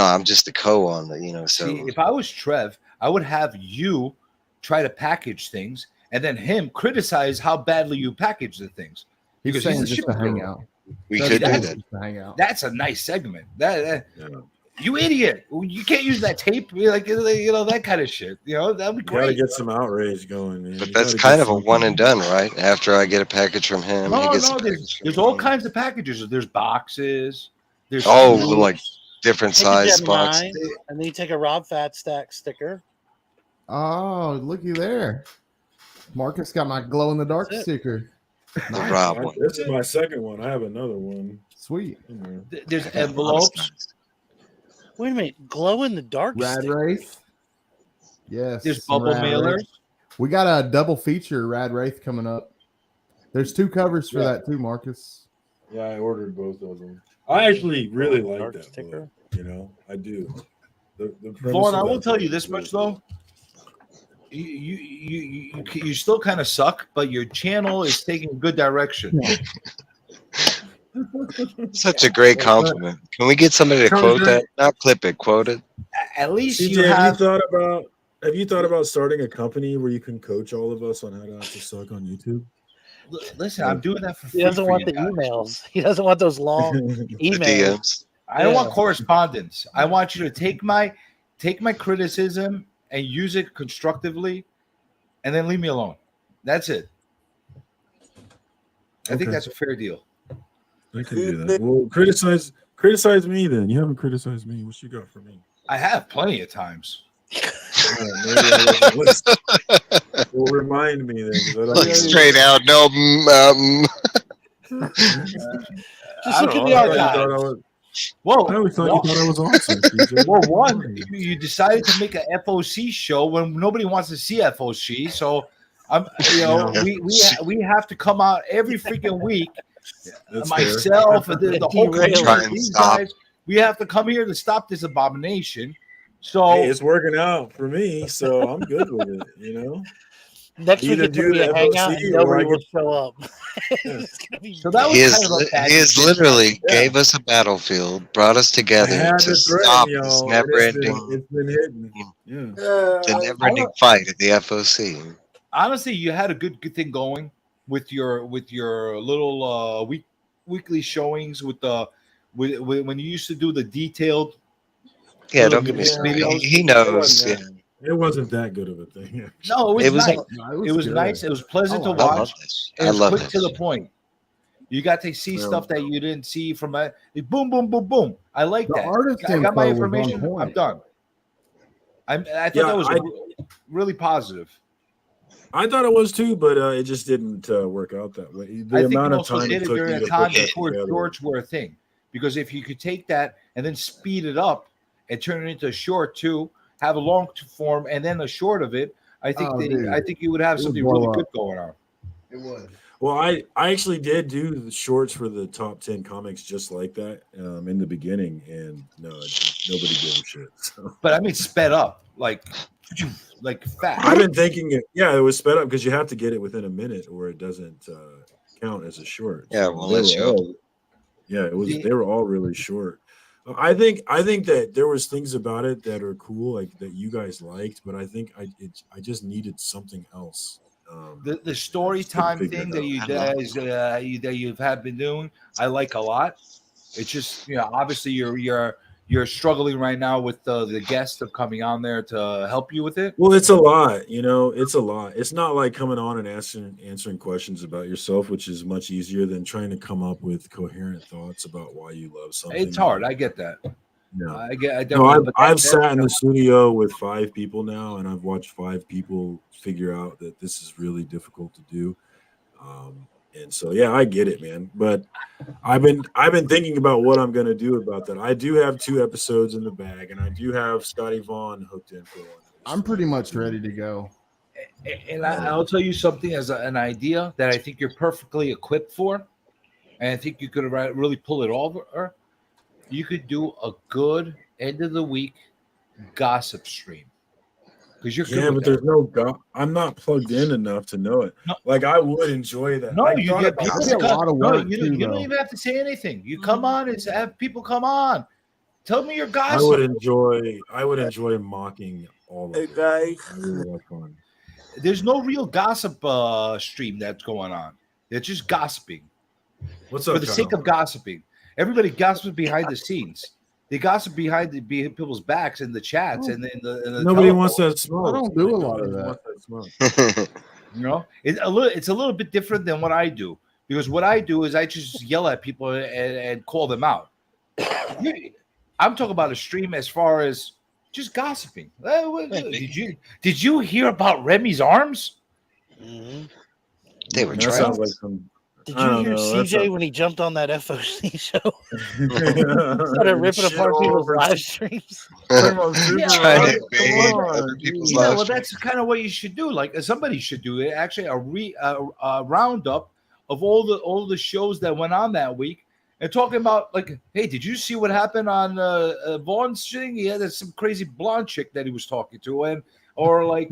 Speaker 13: I'm just the co on the So
Speaker 9: See, if I was Trev, I would have you try to package things, and then him criticize how badly you package the things.
Speaker 12: He's
Speaker 9: Because
Speaker 12: saying
Speaker 9: he's a
Speaker 12: just to
Speaker 9: ship
Speaker 12: hang
Speaker 9: hero.
Speaker 12: out.
Speaker 13: We
Speaker 12: That's
Speaker 13: could do
Speaker 12: just
Speaker 13: that.
Speaker 12: to hang out.
Speaker 9: That's a nice segment. You idiot! You can't use that tape, that kind of shit. That'd be
Speaker 10: Gotta
Speaker 9: great.
Speaker 10: get some outrage going, man.
Speaker 13: But
Speaker 10: You
Speaker 13: that's
Speaker 10: gotta
Speaker 13: kind
Speaker 10: get
Speaker 13: of a
Speaker 10: something.
Speaker 13: one and done, right? After I get a package from him, he gets a package
Speaker 9: There's
Speaker 13: from
Speaker 9: all
Speaker 13: me.
Speaker 9: kinds of packages. There's boxes. There's
Speaker 13: Oh, like different
Speaker 14: Take a
Speaker 13: size
Speaker 14: Gemini,
Speaker 13: boxes.
Speaker 14: and then you take a Rob Fat Stack sticker.
Speaker 12: Oh, looky there. Marcus got my glow in the dark
Speaker 14: That's it.
Speaker 12: sticker.
Speaker 13: The Rob one.
Speaker 10: This is my second one. I have another one.
Speaker 12: Sweet.
Speaker 9: There's envelopes.
Speaker 14: Wait a minute, glow in the dark.
Speaker 12: Rad Wraith. Yes.
Speaker 9: There's
Speaker 12: some
Speaker 9: bubble
Speaker 12: Rad
Speaker 9: mailers.
Speaker 12: Wraith. We got a double feature Rad Wraith coming up. There's 2 covers for
Speaker 10: Yeah.
Speaker 12: that too, Marcus.
Speaker 10: Yeah, I ordered both of them. I actually really like
Speaker 14: Dark
Speaker 10: that
Speaker 14: sticker.
Speaker 10: book. I do. The
Speaker 9: Vaughn, I will tell you this much though. You still kind of suck, but your channel is taking a good direction.
Speaker 13: Such a great compliment. Can we get somebody to quote that? Not clip it, quote it.
Speaker 9: At least
Speaker 10: CJ,
Speaker 9: you have.
Speaker 10: have you thought about starting a company where you can coach all of us on how not to suck on YouTube?
Speaker 9: Listen, I'm doing that for free.
Speaker 14: He doesn't
Speaker 9: for
Speaker 14: want
Speaker 9: you
Speaker 14: the
Speaker 9: guys.
Speaker 14: emails. He doesn't want those long emails.
Speaker 13: DMs.
Speaker 9: I don't want correspondence. I want you to take my criticism and use it constructively, and then leave me alone. That's it. I think
Speaker 10: Okay.
Speaker 9: that's a fair deal.
Speaker 10: I can do that. Well, criticize me then. You haven't criticized me. What you got for me?
Speaker 9: I have plenty of times.
Speaker 10: Maybe I wasn't listening. Well, remind me then. 'Cause I don't
Speaker 13: Like
Speaker 10: know.
Speaker 13: straight out, no.
Speaker 14: Just look at the archive.
Speaker 9: Whoa!
Speaker 10: I always thought you thought I was awesome. CJ.
Speaker 9: Well, one, you decided to make an FOC show when nobody wants to see FOC. So, we have to come out every freaking week.
Speaker 10: That's
Speaker 9: Myself,
Speaker 10: fair.
Speaker 9: the whole
Speaker 13: Try
Speaker 9: community,
Speaker 13: and
Speaker 9: these
Speaker 13: stop.
Speaker 9: guys, we have to come here to stop this abomination. So,
Speaker 10: Hey, it's working out for me, so I'm good with it.
Speaker 14: Next week
Speaker 10: Either
Speaker 14: it's gonna
Speaker 10: do
Speaker 14: be
Speaker 10: the
Speaker 14: a hangout
Speaker 10: FOC
Speaker 14: and
Speaker 10: or
Speaker 14: nobody
Speaker 10: I
Speaker 14: will
Speaker 10: get-
Speaker 14: show up.
Speaker 10: Yeah.
Speaker 14: It's gonna be
Speaker 9: so that was
Speaker 13: He has,
Speaker 9: kind of a
Speaker 13: he
Speaker 9: bad
Speaker 13: has
Speaker 9: decision.
Speaker 13: literally gave us a battlefield, brought us
Speaker 10: I
Speaker 13: together
Speaker 10: had
Speaker 13: to
Speaker 10: to
Speaker 13: stop
Speaker 10: threaten
Speaker 13: this
Speaker 10: y'all.
Speaker 13: never-ending,
Speaker 10: It's been hitting. Yeah.
Speaker 13: the never-ending fight at the FOC.
Speaker 9: Honestly, you had a good thing going with your little weekly showings with when you used to do the detailed.
Speaker 13: Yeah, don't get me started.
Speaker 9: videos.
Speaker 13: He knows. Yeah.
Speaker 10: It wasn't that good of a thing.
Speaker 9: No,
Speaker 13: It was-
Speaker 9: nice.
Speaker 12: No,
Speaker 9: It was
Speaker 12: good.
Speaker 9: nice. It was pleasant to
Speaker 13: I love
Speaker 9: watch.
Speaker 13: this.
Speaker 9: It
Speaker 13: I
Speaker 9: was
Speaker 13: love
Speaker 9: quick
Speaker 13: this.
Speaker 9: to the point. You got to see
Speaker 10: Well-
Speaker 9: stuff that you didn't see from a boom, boom, boom, boom. I like
Speaker 12: The
Speaker 9: that.
Speaker 12: artist
Speaker 9: I got my
Speaker 12: info was on
Speaker 9: information. I'm
Speaker 12: point.
Speaker 9: done. I thought
Speaker 10: Yeah,
Speaker 9: that was
Speaker 10: I-
Speaker 9: really positive.
Speaker 10: I thought it was too, but it just didn't work out that way. The
Speaker 9: I think
Speaker 10: amount
Speaker 9: you
Speaker 10: of
Speaker 9: also
Speaker 10: time
Speaker 9: did
Speaker 10: it
Speaker 9: it
Speaker 10: took
Speaker 9: during
Speaker 10: me
Speaker 9: a
Speaker 10: to
Speaker 9: time
Speaker 10: put that
Speaker 9: before
Speaker 10: together.
Speaker 9: shorts were a thing. Because if you could take that and then speed it up and turn it into a short too, have a long form and then a short of it, I think
Speaker 12: Oh, dude.
Speaker 9: I think you would have
Speaker 12: It would
Speaker 9: something
Speaker 12: blow
Speaker 9: really
Speaker 12: up.
Speaker 9: good going on.
Speaker 12: It was.
Speaker 10: Well, I actually did do the shorts for the top 10 comics just like that in the beginning, and no, nobody gave a shit. So.
Speaker 9: But I mean, sped up like fast.
Speaker 10: I've been thinking it was sped up because you have to get it within a minute or it doesn't count as a short.
Speaker 13: Yeah,
Speaker 10: So
Speaker 13: well,
Speaker 10: they
Speaker 13: that's
Speaker 10: were
Speaker 13: you.
Speaker 10: all- yeah, it was. They were all really short. I think that there was things about it that are cool, like that you guys liked, but I think I just needed something else.
Speaker 9: The story time
Speaker 10: figure
Speaker 9: thing
Speaker 10: it
Speaker 9: that
Speaker 10: out.
Speaker 9: you guys that you've had been doing, I like a lot. It's just obviously you're struggling right now with the guests of coming on there to help you with it.
Speaker 10: Well, it's a lot, it's a lot. It's not like coming on and answering questions about yourself, which is much easier than trying to come up with coherent thoughts about why you love something.
Speaker 9: It's hard. I get that.
Speaker 10: No,
Speaker 9: I've
Speaker 10: sat in the studio with 5 people now, and I've watched 5 people figure out that this is really difficult to do. And so, yeah, I get it, man. But I've been thinking about what I'm going to do about that. I do have 2 episodes in the bag, and I do have Scotty Vaughn hooked in for one.
Speaker 12: I'm pretty much ready to go.
Speaker 9: And I'll tell you something as an idea that I think you're perfectly equipped for, and I think you could really pull it over. You could do a good end of the week gossip stream. Because you're
Speaker 10: but there's no I'm not plugged in enough to know it. No. Like I would enjoy that.
Speaker 9: No, you get people
Speaker 12: a lot of work.
Speaker 9: You don't even have to say anything. You come on and have people come on. Tell me your gossip.
Speaker 10: I would enjoy mocking all of it. I really like fun.
Speaker 9: There's no real gossip stream that's going on. They're just gossiping.
Speaker 10: What's up,
Speaker 9: for the sake of gossiping? Everybody gossips behind the scenes. They gossip behind people's backs in the chats and in the
Speaker 10: nobody wants that smoke.
Speaker 12: I don't do a lot of that.
Speaker 9: It's a little bit different than what I do, because what I do is I just yell at people and call them out. I'm talking about a stream as far as just gossiping. Did you hear about Remy's arms?
Speaker 14: Mm-hmm.
Speaker 13: They were
Speaker 10: That sounds like some.
Speaker 14: Did you hear CJ when he jumped on that FOC show? Started ripping apart people's live streams.
Speaker 9: Well, that's kind of what you should do. Like somebody should do it. Actually, a roundup of all the shows that went on that week, and talking about like, hey, did you see what happened on Vaughn's thing? He had some crazy blonde chick that he was talking to, or like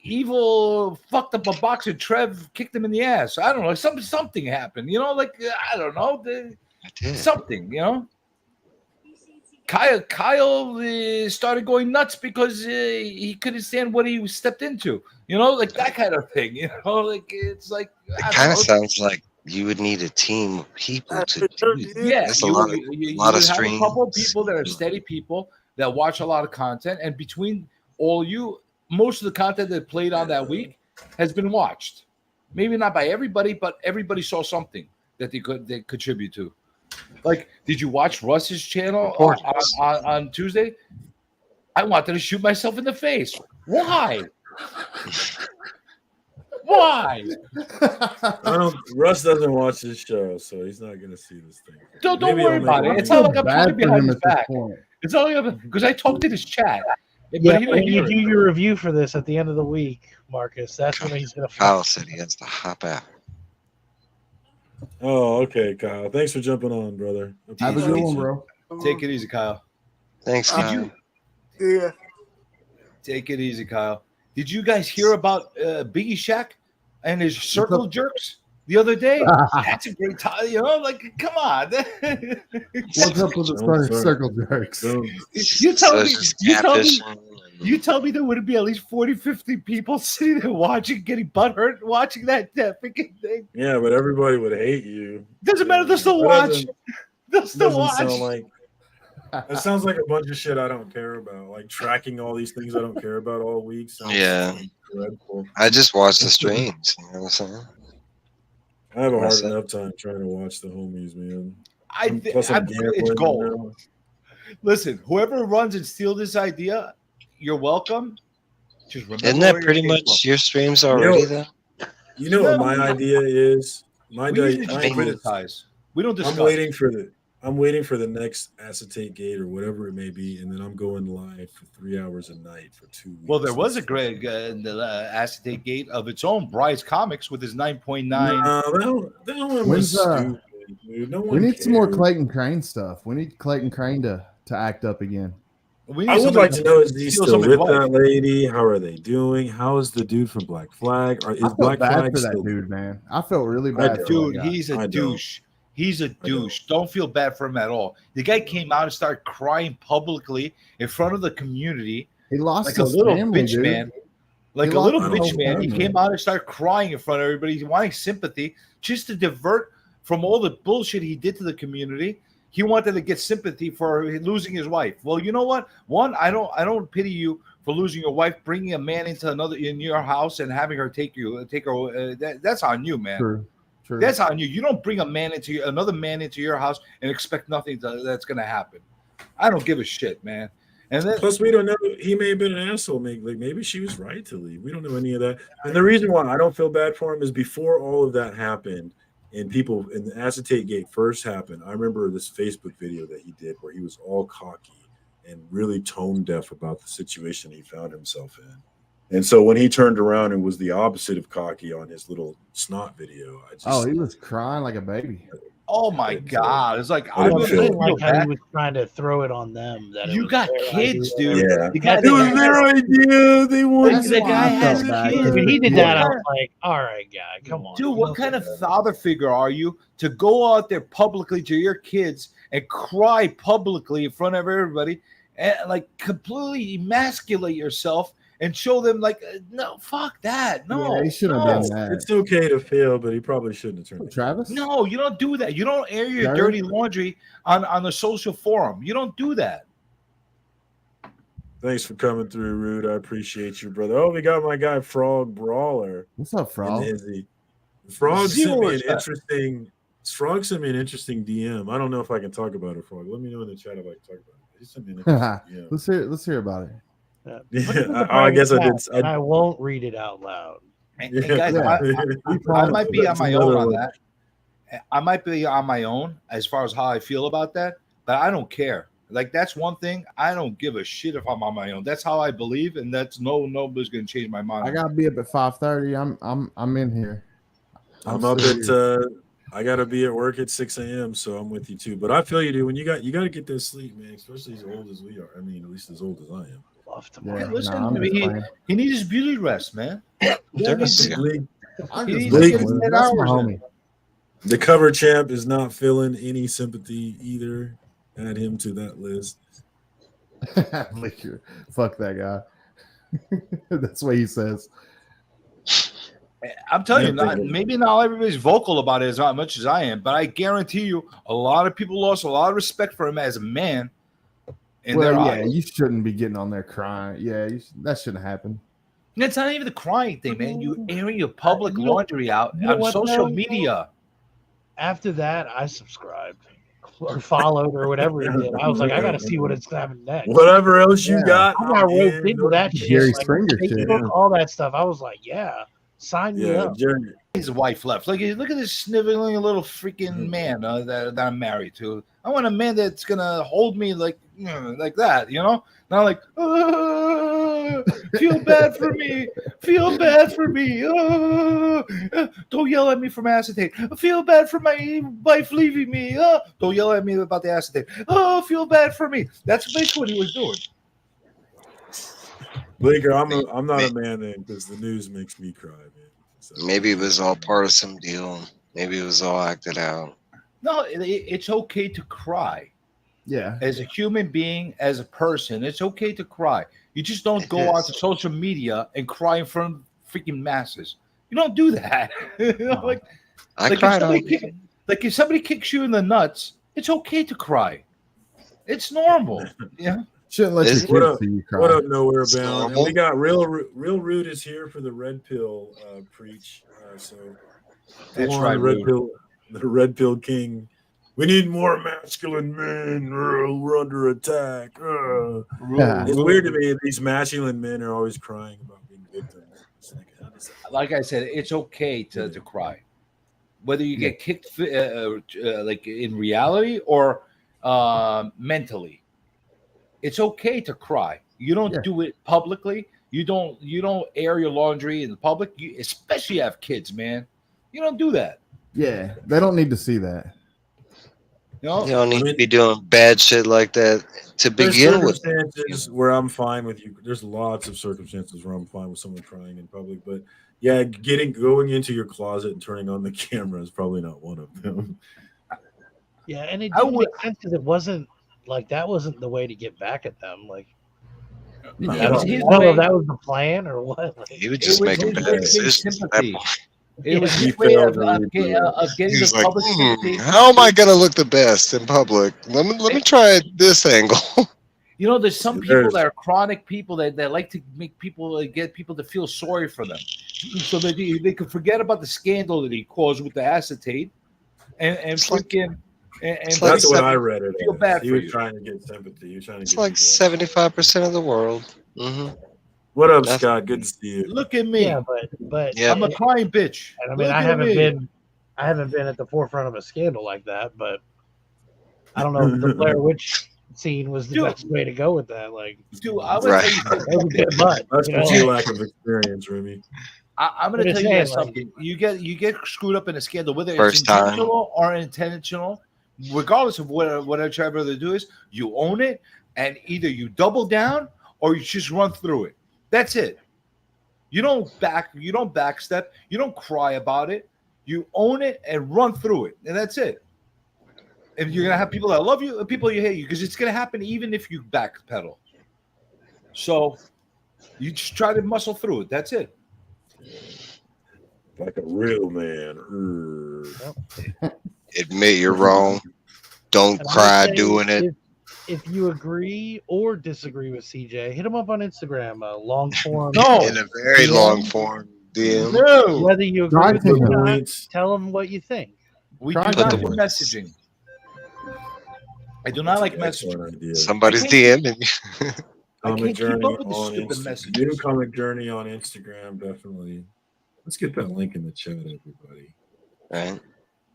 Speaker 9: Evil fucked up a box and Trev kicked him in the ass. I don't know. Something happened. Like I don't know. Something. Kyle started going nuts because he couldn't stand what he stepped into. Like that kind of thing. Like it's like
Speaker 13: it kind of sounds like you would need a team of people to do it.
Speaker 9: Yeah,
Speaker 13: that's a lot of streams.
Speaker 9: A couple of people that are steady people that watch a lot of content, and between all you. Most of the content that played on that week has been watched. Maybe not by everybody, but everybody saw something that they contribute to. Like, did you watch Russ's channel on Tuesday? I wanted to shoot myself in the face. Why? Why?
Speaker 10: Russ doesn't watch this show, so he's not going to see this thing.
Speaker 9: Don't worry about it. It's not like I'm talking behind his back. It's only because I talked in his chat.
Speaker 14: Yeah, when you do your review for this at the end of the week, Marcus, that's when he's going to.
Speaker 13: Kyle said he has to hop out.
Speaker 10: Oh, okay, Kyle. Thanks for jumping on, brother.
Speaker 12: Have a good one, bro.
Speaker 9: Take it easy, Kyle.
Speaker 13: Thanks, Kyle.
Speaker 15: Yeah.
Speaker 9: Take it easy, Kyle. Did you guys hear about Biggie Shack and his circle jerks the other day? That's a great time. Like, come on.
Speaker 12: What's up with the circle jerks?
Speaker 9: You tell me there would be at least 40, 50 people sitting there watching, getting butthurt, watching that freaking thing.
Speaker 10: Yeah, but everybody would hate you.
Speaker 9: Doesn't matter. They'll still watch. They'll still watch.
Speaker 10: It sounds like a bunch of shit I don't care about. Like tracking all these things I don't care about all week.
Speaker 13: Yeah.
Speaker 10: Dreadful.
Speaker 13: I just watch the streams. You know what I'm saying?
Speaker 10: I have a hard enough time trying to watch the homies, man.
Speaker 9: It's gold. Listen, whoever runs and steals this idea, you're welcome. Just remember.
Speaker 13: Isn't that pretty much your streams already, though?
Speaker 10: You know what my idea is?
Speaker 9: We don't criticize. We don't discuss.
Speaker 10: I'm waiting for the next acetate gate or whatever it may be, and then I'm going live for 3 hours a night for 2 weeks.
Speaker 9: Well, there was a Greg in the acetate gate of its own, Bryce Comics with his 9.9.
Speaker 10: That one was stupid, dude.
Speaker 12: We need some more Clayton Crane stuff. We need Clayton Crane to act up again.
Speaker 10: I would like to know, is he still with that lady? How are they doing? How is the dude from Black Flag? Is Black Flag
Speaker 12: for that dude, man? I felt really bad.
Speaker 9: Dude, he's a douche. He's a douche. Don't feel bad for him at all. The guy came out and started crying publicly in front of the community.
Speaker 12: He lost
Speaker 9: like a little bitch man. Like a little bitch man. He
Speaker 12: family.
Speaker 9: came out and started crying in front of everybody. He's wanting sympathy just to divert from all the bullshit he did to the community. He wanted to get sympathy for losing his wife. Well, you know what? One, I don't pity you for losing your wife, bringing a man in your house and having her take her. That's on you, man.
Speaker 12: True.
Speaker 9: That's on you. You don't bring another man into your house and expect nothing that's going to happen. I don't give a shit, man. And then,
Speaker 10: plus, we don't know. He may have been an asshole. Maybe she was right to leave. We don't know any of that. And the reason why I don't feel bad for him is before all of that happened, and the acetate gate first happened, I remember this Facebook video that he did where he was all cocky and really tone deaf about the situation he found himself in. And so when he turned around and was the opposite of cocky on his little snot video,
Speaker 12: he was crying like a baby.
Speaker 9: Oh my God! It's like
Speaker 14: I didn't like how he was trying to throw it on them. That
Speaker 9: you got kids, dude.
Speaker 10: Yeah,
Speaker 9: it
Speaker 10: was their idea. They wanted
Speaker 9: the guy has kids.
Speaker 14: When he did that, I was like, "All right, guy, come on,
Speaker 9: dude. What kind of father figure are you to go out there publicly to your kids and cry publicly in front of everybody and like completely emasculate yourself?" And show them like, no, fuck that. No,
Speaker 12: he shouldn't have done that.
Speaker 10: It's okay to fail, but he probably shouldn't have turned it.
Speaker 12: Travis?
Speaker 9: No, you don't do that. You don't air your dirty laundry on the social forum. You don't do that.
Speaker 10: Thanks for coming through, Rude. I appreciate you, brother. Oh, we got my guy Frog Brawler.
Speaker 12: What's up, Frog?
Speaker 10: Frog sent me an interesting DM. I don't know if I can talk about it, Frog. Let me know in the chat if I can talk about it. He sent me an interesting DM.
Speaker 12: Let's hear about it.
Speaker 10: Yeah, I guess I did.
Speaker 14: I won't read it out loud.
Speaker 9: And guys, I might be on my own on that. I might be on my own as far as how I feel about that, but I don't care. Like that's one thing. I don't give a shit if I'm on my own. That's how I believe, and that's nobody's gonna change my mind.
Speaker 12: I gotta be up at 5:30. I'm in here.
Speaker 10: I'm up at. I gotta be at work at 6 a.m. So I'm with you too. But I feel you, dude. When you got to get that sleep, man. Especially as old as we are. I mean, at least as old as I am.
Speaker 9: Hey, listen, he needs his beauty rest, man.
Speaker 10: The cover champ is not feeling any sympathy either. Add him to that list.
Speaker 12: Fuck that guy. That's what he says.
Speaker 9: I'm telling you, maybe not everybody's vocal about it as much as I am, but I guarantee you, a lot of people lost a lot of respect for him as a man.
Speaker 12: You shouldn't be getting on there crying. Yeah, that shouldn't happen.
Speaker 9: It's not even the crying thing, man. You airing your public laundry out on social media.
Speaker 14: After that, I subscribed or followed or whatever he did. I was like, I got to see what it's happening next.
Speaker 10: Whatever else you got.
Speaker 14: I got roped into that shit.
Speaker 12: Jerry
Speaker 14: like,
Speaker 12: Springer shit.
Speaker 14: All that stuff. I was like, yeah, sign me up.
Speaker 9: His wife left. Like, look at this sniveling little freaking man that I'm married to. I want a man that's gonna hold me like that, not like feel bad for me, don't yell at me from acetate. Feel bad for my wife leaving me. Don't yell at me about the acetate. Feel bad for me. That's basically what he was doing.
Speaker 10: Bleeker, I'm not a man then because the news makes me cry, man. So.
Speaker 13: Maybe it was all part of some deal. Maybe it was all acted out.
Speaker 9: No, it's okay to cry.
Speaker 12: Yeah.
Speaker 9: As a human being, as a person, it's okay to cry. You just don't go onto social media and cry in front of freaking masses. You don't do that.
Speaker 13: I cried.
Speaker 9: If somebody kicks you in the nuts, it's okay to cry. It's normal. Yeah.
Speaker 12: Shouldn't let your kids see you cry.
Speaker 10: What up, Nowhere Bound? And we got Real Rude is here for the Red Pill preach. So
Speaker 9: that's right,
Speaker 10: the Red Pill King. We need more masculine men. We're under attack. It's weird to me. These masculine men are always crying about being victims.
Speaker 9: Like I said, it's okay to cry, whether you get kicked like in reality or mentally. It's okay to cry. You don't do it publicly. You don't air your laundry in the public. You especially have kids, man. You don't do that.
Speaker 12: Yeah, they don't need to see that.
Speaker 13: You don't need to be doing bad shit like that to begin with.
Speaker 10: There's circumstances where I'm fine with you. There's lots of circumstances where I'm fine with someone crying in public, but yeah, going into your closet and turning on the camera is probably not one of them.
Speaker 14: Yeah, and it didn't make sense because it wasn't like that wasn't the way to get back at them. Like, I don't know if that was the plan or what.
Speaker 13: He was just making bad decisions.
Speaker 9: It was
Speaker 10: He
Speaker 9: his way
Speaker 10: failed
Speaker 9: of,
Speaker 10: to read through it.
Speaker 9: getting
Speaker 13: He's
Speaker 9: the
Speaker 13: like,
Speaker 9: public sympathy.
Speaker 13: how am I gonna look the best in public? Let me try this angle.
Speaker 9: You know, there's some people
Speaker 10: There's-
Speaker 9: that are chronic people that like to make people get people to feel sorry for them, so that they could forget about the scandal that he caused with the acetate, and freaking. And
Speaker 10: That's what I read it.
Speaker 9: Feel bad
Speaker 10: He
Speaker 9: for
Speaker 10: was
Speaker 9: you.
Speaker 10: trying to get sympathy. He was trying to
Speaker 13: It's
Speaker 10: get
Speaker 13: like
Speaker 10: people.
Speaker 13: 75% of the world.
Speaker 10: What up,
Speaker 13: That's-
Speaker 10: Scott? Good to see you.
Speaker 9: Look at me.
Speaker 16: Yeah, but
Speaker 13: Yeah.
Speaker 9: I'm a crying bitch.
Speaker 16: And I mean,
Speaker 9: Look
Speaker 16: I
Speaker 9: at
Speaker 16: haven't
Speaker 9: me.
Speaker 16: been at the forefront of a scandal like that, but I don't know if the Blair Witch scene was the
Speaker 9: Dude.
Speaker 16: best way to go with that. Like,
Speaker 9: Dude, I'm gonna
Speaker 13: Right.
Speaker 9: tell you
Speaker 16: that was a good butt.
Speaker 10: That's
Speaker 16: you
Speaker 10: for
Speaker 16: know?
Speaker 10: your lack of experience, Remy.
Speaker 9: I'm going
Speaker 16: But
Speaker 9: to
Speaker 16: it's
Speaker 9: tell you guys
Speaker 16: saying, like-
Speaker 9: something. You get screwed up in a scandal, whether
Speaker 13: First
Speaker 9: it's
Speaker 13: time.
Speaker 9: intentional or unintentional. Regardless of what I try to do is, you own it, and either you double down or you just run through it. That's it. You don't backstep. You don't cry about it. You own it and run through it, and that's it. And you're gonna have people that love you and people you hate you, because it's gonna happen even if you backpedal. So you just try to muscle through it. That's it.
Speaker 10: Like a real man.
Speaker 13: Admit you're wrong. Don't
Speaker 16: And I
Speaker 13: cry
Speaker 16: would say
Speaker 13: doing it.
Speaker 16: If you agree or disagree with CJ, hit him up on Instagram. Long form.
Speaker 13: In a very long form DM.
Speaker 9: No.
Speaker 16: Whether you agree
Speaker 12: Try
Speaker 16: with
Speaker 12: to
Speaker 16: it or
Speaker 12: do
Speaker 16: not,
Speaker 10: it.
Speaker 16: tell him what you think.
Speaker 9: We
Speaker 12: Try
Speaker 9: do
Speaker 12: to
Speaker 9: not
Speaker 13: do
Speaker 9: do
Speaker 13: it.
Speaker 9: messaging. I do not like messaging.
Speaker 10: Excellent idea.
Speaker 13: Somebody's
Speaker 9: I can't-
Speaker 13: DMing.
Speaker 9: I
Speaker 10: Comic
Speaker 9: can't keep
Speaker 10: Journey
Speaker 9: up with the
Speaker 10: on
Speaker 9: stupid
Speaker 10: Instagram.
Speaker 9: messages.
Speaker 10: New Comic Journey on Instagram, definitely. Let's get that link in the chat, everybody.
Speaker 13: Right?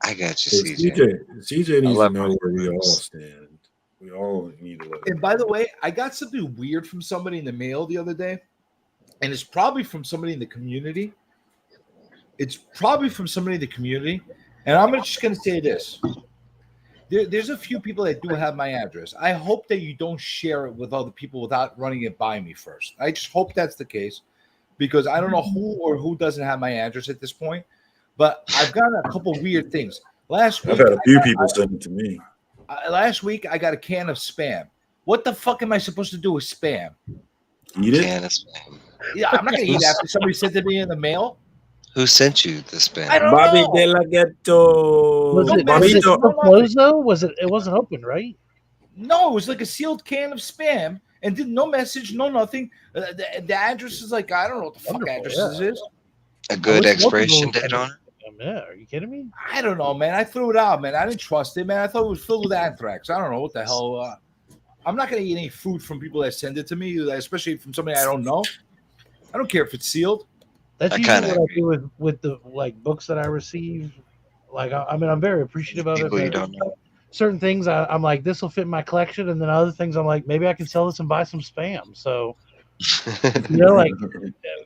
Speaker 13: I got you,
Speaker 10: So
Speaker 13: CJ.
Speaker 10: CJ needs to
Speaker 13: love
Speaker 10: know
Speaker 13: my
Speaker 10: where we all
Speaker 13: books.
Speaker 10: stand. We all need to let
Speaker 9: And by the way, I got something weird from somebody in the mail the other day, and it's probably from somebody in the community. It's probably from somebody in the community, and I'm just going to say this. There's a few people that do have my address. I hope that you don't share it with other people without running it by me first. I just hope that's the case, because I don't know who doesn't have my address at this point, but I've got a couple weird things. Last
Speaker 10: I've
Speaker 9: week,
Speaker 10: had a few people send it to me.
Speaker 9: last week I got a can of Spam. What the fuck am I supposed to do with Spam?
Speaker 10: Eat it?
Speaker 13: Can of spam.
Speaker 9: Yeah, I'm not gonna eat after somebody sent it to me in the mail.
Speaker 13: Who sent you the spam?
Speaker 9: I don't
Speaker 10: Bobby
Speaker 9: know.
Speaker 10: de la Ghetto.
Speaker 16: Was it
Speaker 10: Bobito.
Speaker 16: still closed though? Was it? It wasn't open, right?
Speaker 9: No, it was like a sealed can of Spam, and did no message, no nothing. The address is like, I don't know what the fuck
Speaker 16: Wonderful,
Speaker 9: address
Speaker 16: yeah.
Speaker 9: this is.
Speaker 13: A good
Speaker 16: wish more
Speaker 13: expiration
Speaker 16: people
Speaker 13: date on it?
Speaker 16: Yeah, are you kidding me?
Speaker 9: I don't know, man. I threw it out, man. I didn't trust it, man. I thought it was filled with anthrax. I don't know what the hell. I'm not gonna eat any food from people that send it to me, especially from somebody I don't know. I don't care if it's sealed.
Speaker 16: That's
Speaker 13: I
Speaker 16: usually
Speaker 13: kinda
Speaker 16: what I do with the like books that I receive. Like, I mean, I'm very appreciative of it.
Speaker 13: People you
Speaker 16: but
Speaker 13: don't know.
Speaker 16: certain things I'm like, this will fit in my collection, and then other things I'm like, maybe I can sell this and buy some Spam. So, you know, like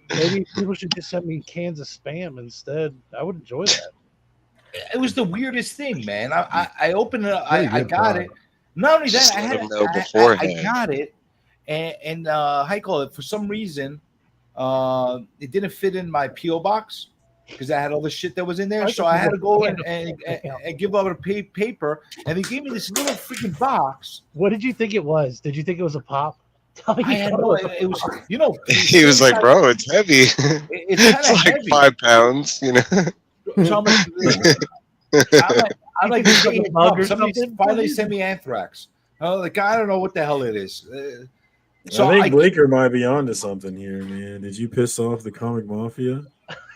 Speaker 16: maybe people should just send me cans of Spam instead. I would enjoy that.
Speaker 9: It was the weirdest thing, man. I opened it up.
Speaker 12: Very
Speaker 9: I
Speaker 12: good
Speaker 9: got
Speaker 12: product.
Speaker 9: it. Not only
Speaker 13: Just
Speaker 9: that, I
Speaker 13: let
Speaker 9: had
Speaker 13: them
Speaker 9: it.
Speaker 13: know
Speaker 9: I
Speaker 13: beforehand.
Speaker 9: got it, and how you call it? For some reason, it didn't fit in my PO box because I had all the shit that was in there. So I had to go and give out a paper, and they gave me this little freaking box.
Speaker 16: What did you think it was? Did you think it was a pop? Tell me
Speaker 9: I
Speaker 16: you
Speaker 9: had
Speaker 16: thought
Speaker 9: no.
Speaker 16: it was a
Speaker 9: It was,
Speaker 16: pop.
Speaker 9: you know.
Speaker 13: He was like, bro, it's heavy.
Speaker 9: It's
Speaker 13: It's
Speaker 9: kind of
Speaker 13: like
Speaker 9: heavy.
Speaker 13: 5 pounds, you know.
Speaker 9: So I'm like,
Speaker 16: It's like a bug or
Speaker 9: somebody
Speaker 16: something?
Speaker 9: finally sent me anthrax. Like, I don't know what the hell it is. So
Speaker 10: I think Blinker might be onto something here, man. Did you piss off the comic mafia?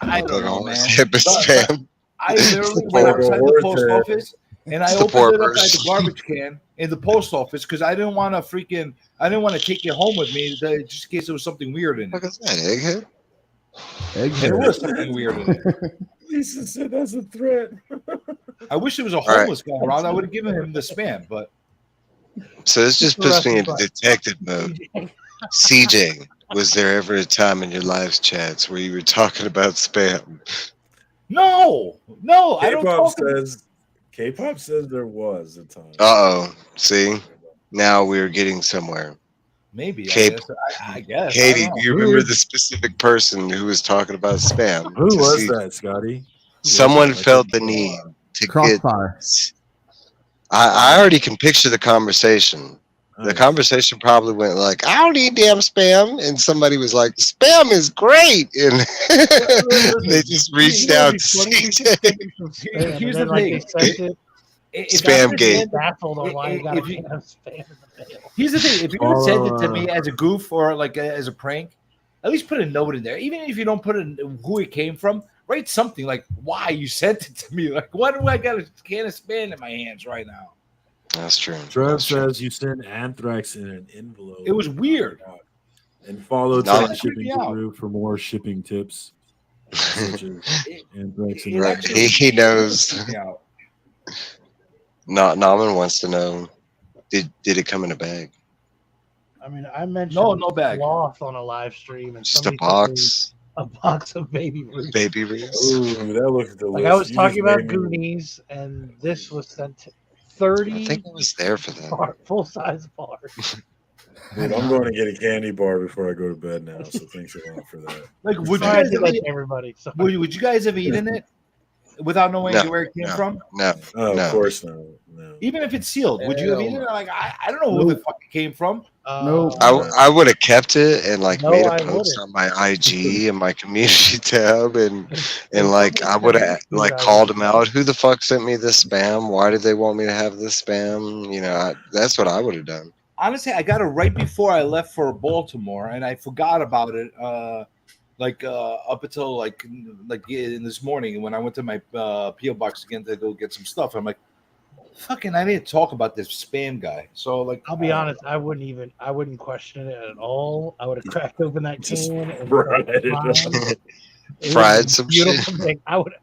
Speaker 9: I don't know, man.
Speaker 13: Hip as spam.
Speaker 9: I literally went outside the post office and I
Speaker 13: It's the
Speaker 9: opened it up
Speaker 13: porpoise.
Speaker 9: at the garbage can in the post office because I didn't want to take it home with me just in case there was something weird in it.
Speaker 13: What is that, egghead?
Speaker 9: And there was something weird in it.
Speaker 10: Lisa said that's a threat.
Speaker 9: I wish there was a
Speaker 13: right.
Speaker 9: homeless guy around. I would have given him the Spam, but
Speaker 13: So this just puts me into detective mode. CJ, was there ever a time in your lives chats where you were talking about spam?
Speaker 9: no, I don't
Speaker 10: K-pop
Speaker 9: talk.
Speaker 10: says there was a time.
Speaker 13: Uh-oh. See? Now we're getting somewhere.
Speaker 9: Maybe
Speaker 13: Cape-
Speaker 9: I guess.
Speaker 13: Katie,
Speaker 9: I don't
Speaker 13: do you remember the specific person who was talking about spam?
Speaker 10: Who
Speaker 13: to
Speaker 10: was
Speaker 13: CJ?
Speaker 10: that, Scotty? Who was
Speaker 13: Someone
Speaker 10: that?
Speaker 13: felt the need to
Speaker 12: Crossfire.
Speaker 13: get. I already can picture the conversation. The conversation probably went like, "I don't eat damn spam," and somebody was like, "Spam is great," and they just reached out to CJ.
Speaker 9: Here's the thing.
Speaker 13: Spam gate.
Speaker 16: Baffled on why you got to have spam in the mail.
Speaker 9: Here's the thing: if you would send it to me as a goof or like as a prank, at least put a note in there. Even if you don't put in who it came from, write something like why you sent it to me. Like, why do I got a can of spam in my hands right now?
Speaker 13: That's true.
Speaker 10: Trev says you sent anthrax in an envelope.
Speaker 9: It was weird.
Speaker 10: And follow
Speaker 13: No.
Speaker 10: Tech Shipping Guru for more shipping tips. Such as anthrax and
Speaker 13: Right. He knows. Nauman wants to know: Did it come in a bag?
Speaker 16: I mean, I mentioned
Speaker 9: no bag.
Speaker 16: Sloth on a live stream, and
Speaker 13: Just a
Speaker 16: somebody
Speaker 13: box.
Speaker 16: sent me a box of baby Ruths.
Speaker 13: Baby Ruths.
Speaker 10: Ooh, that looks delicious.
Speaker 16: Like I was
Speaker 10: You
Speaker 16: talking
Speaker 10: just
Speaker 16: about
Speaker 10: made me-
Speaker 16: Goonies, and this was sent to 30
Speaker 13: I think I was there for that.
Speaker 16: full size bars.
Speaker 10: Dude, I'm going to get a candy bar before I go to bed now. So thanks a lot for that.
Speaker 9: Like, would you
Speaker 16: Sorry, I
Speaker 9: guys
Speaker 16: did
Speaker 9: have
Speaker 16: that
Speaker 9: eaten,
Speaker 16: to everybody? Sorry.
Speaker 9: would you guys have eaten it without knowing
Speaker 13: No,
Speaker 9: where it came from?
Speaker 13: No,
Speaker 10: Oh,
Speaker 13: no.
Speaker 10: of course not. No.
Speaker 9: Even if it's sealed, would you have eaten it? Like, I don't know who the fuck it came from.
Speaker 12: Nope.
Speaker 13: I would have kept it and like
Speaker 16: No,
Speaker 13: made
Speaker 16: I
Speaker 13: a post
Speaker 16: wouldn't.
Speaker 13: on my IG and my community tab and like I
Speaker 16: somebody
Speaker 13: would
Speaker 16: sent
Speaker 13: have
Speaker 16: me
Speaker 13: like
Speaker 16: food, I
Speaker 13: called
Speaker 16: would-
Speaker 13: them out. Who the fuck sent me this spam? Why did they want me to have this spam? You know, that's what I would have done.
Speaker 9: Honestly, I got it right before I left for Baltimore, and I forgot about it. Up until like in this morning when I went to my PO box again to go get some stuff. I'm like, fucking, I didn't talk about this spam guy. So like,
Speaker 16: I'll be honest, I wouldn't question it at all. I would have cracked open that
Speaker 10: Just
Speaker 16: can and
Speaker 10: fried
Speaker 16: started
Speaker 10: it up.
Speaker 16: frying. It
Speaker 13: Fried
Speaker 16: was a
Speaker 13: some
Speaker 16: beautiful
Speaker 13: shit.
Speaker 16: thing. I would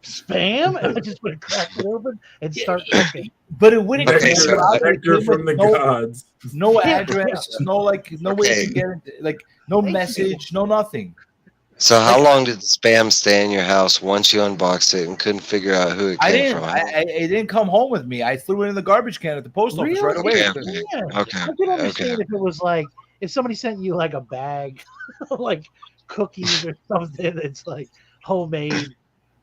Speaker 16: spam, and I just would have cracked it open and start cooking.
Speaker 9: but it wouldn't.
Speaker 13: Okay,
Speaker 9: come
Speaker 13: so
Speaker 9: out. It
Speaker 10: Nectar
Speaker 9: came
Speaker 10: from
Speaker 9: with
Speaker 10: the gods.
Speaker 9: no
Speaker 16: Yeah,
Speaker 9: address, no like, no way
Speaker 13: Okay.
Speaker 9: to get it, like no
Speaker 16: Thank you.
Speaker 9: message, no nothing.
Speaker 13: So how long did the spam stay in your house once you unboxed it and couldn't figure out who it
Speaker 9: I
Speaker 13: came
Speaker 9: didn't.
Speaker 13: from?
Speaker 9: It didn't come home with me. I threw it in the garbage can at the post office right away.
Speaker 13: Okay,
Speaker 16: Yeah.
Speaker 13: okay,
Speaker 16: I could understand
Speaker 13: okay.
Speaker 16: if it was like if somebody sent you like a bag of like cookies or something that's like homemade.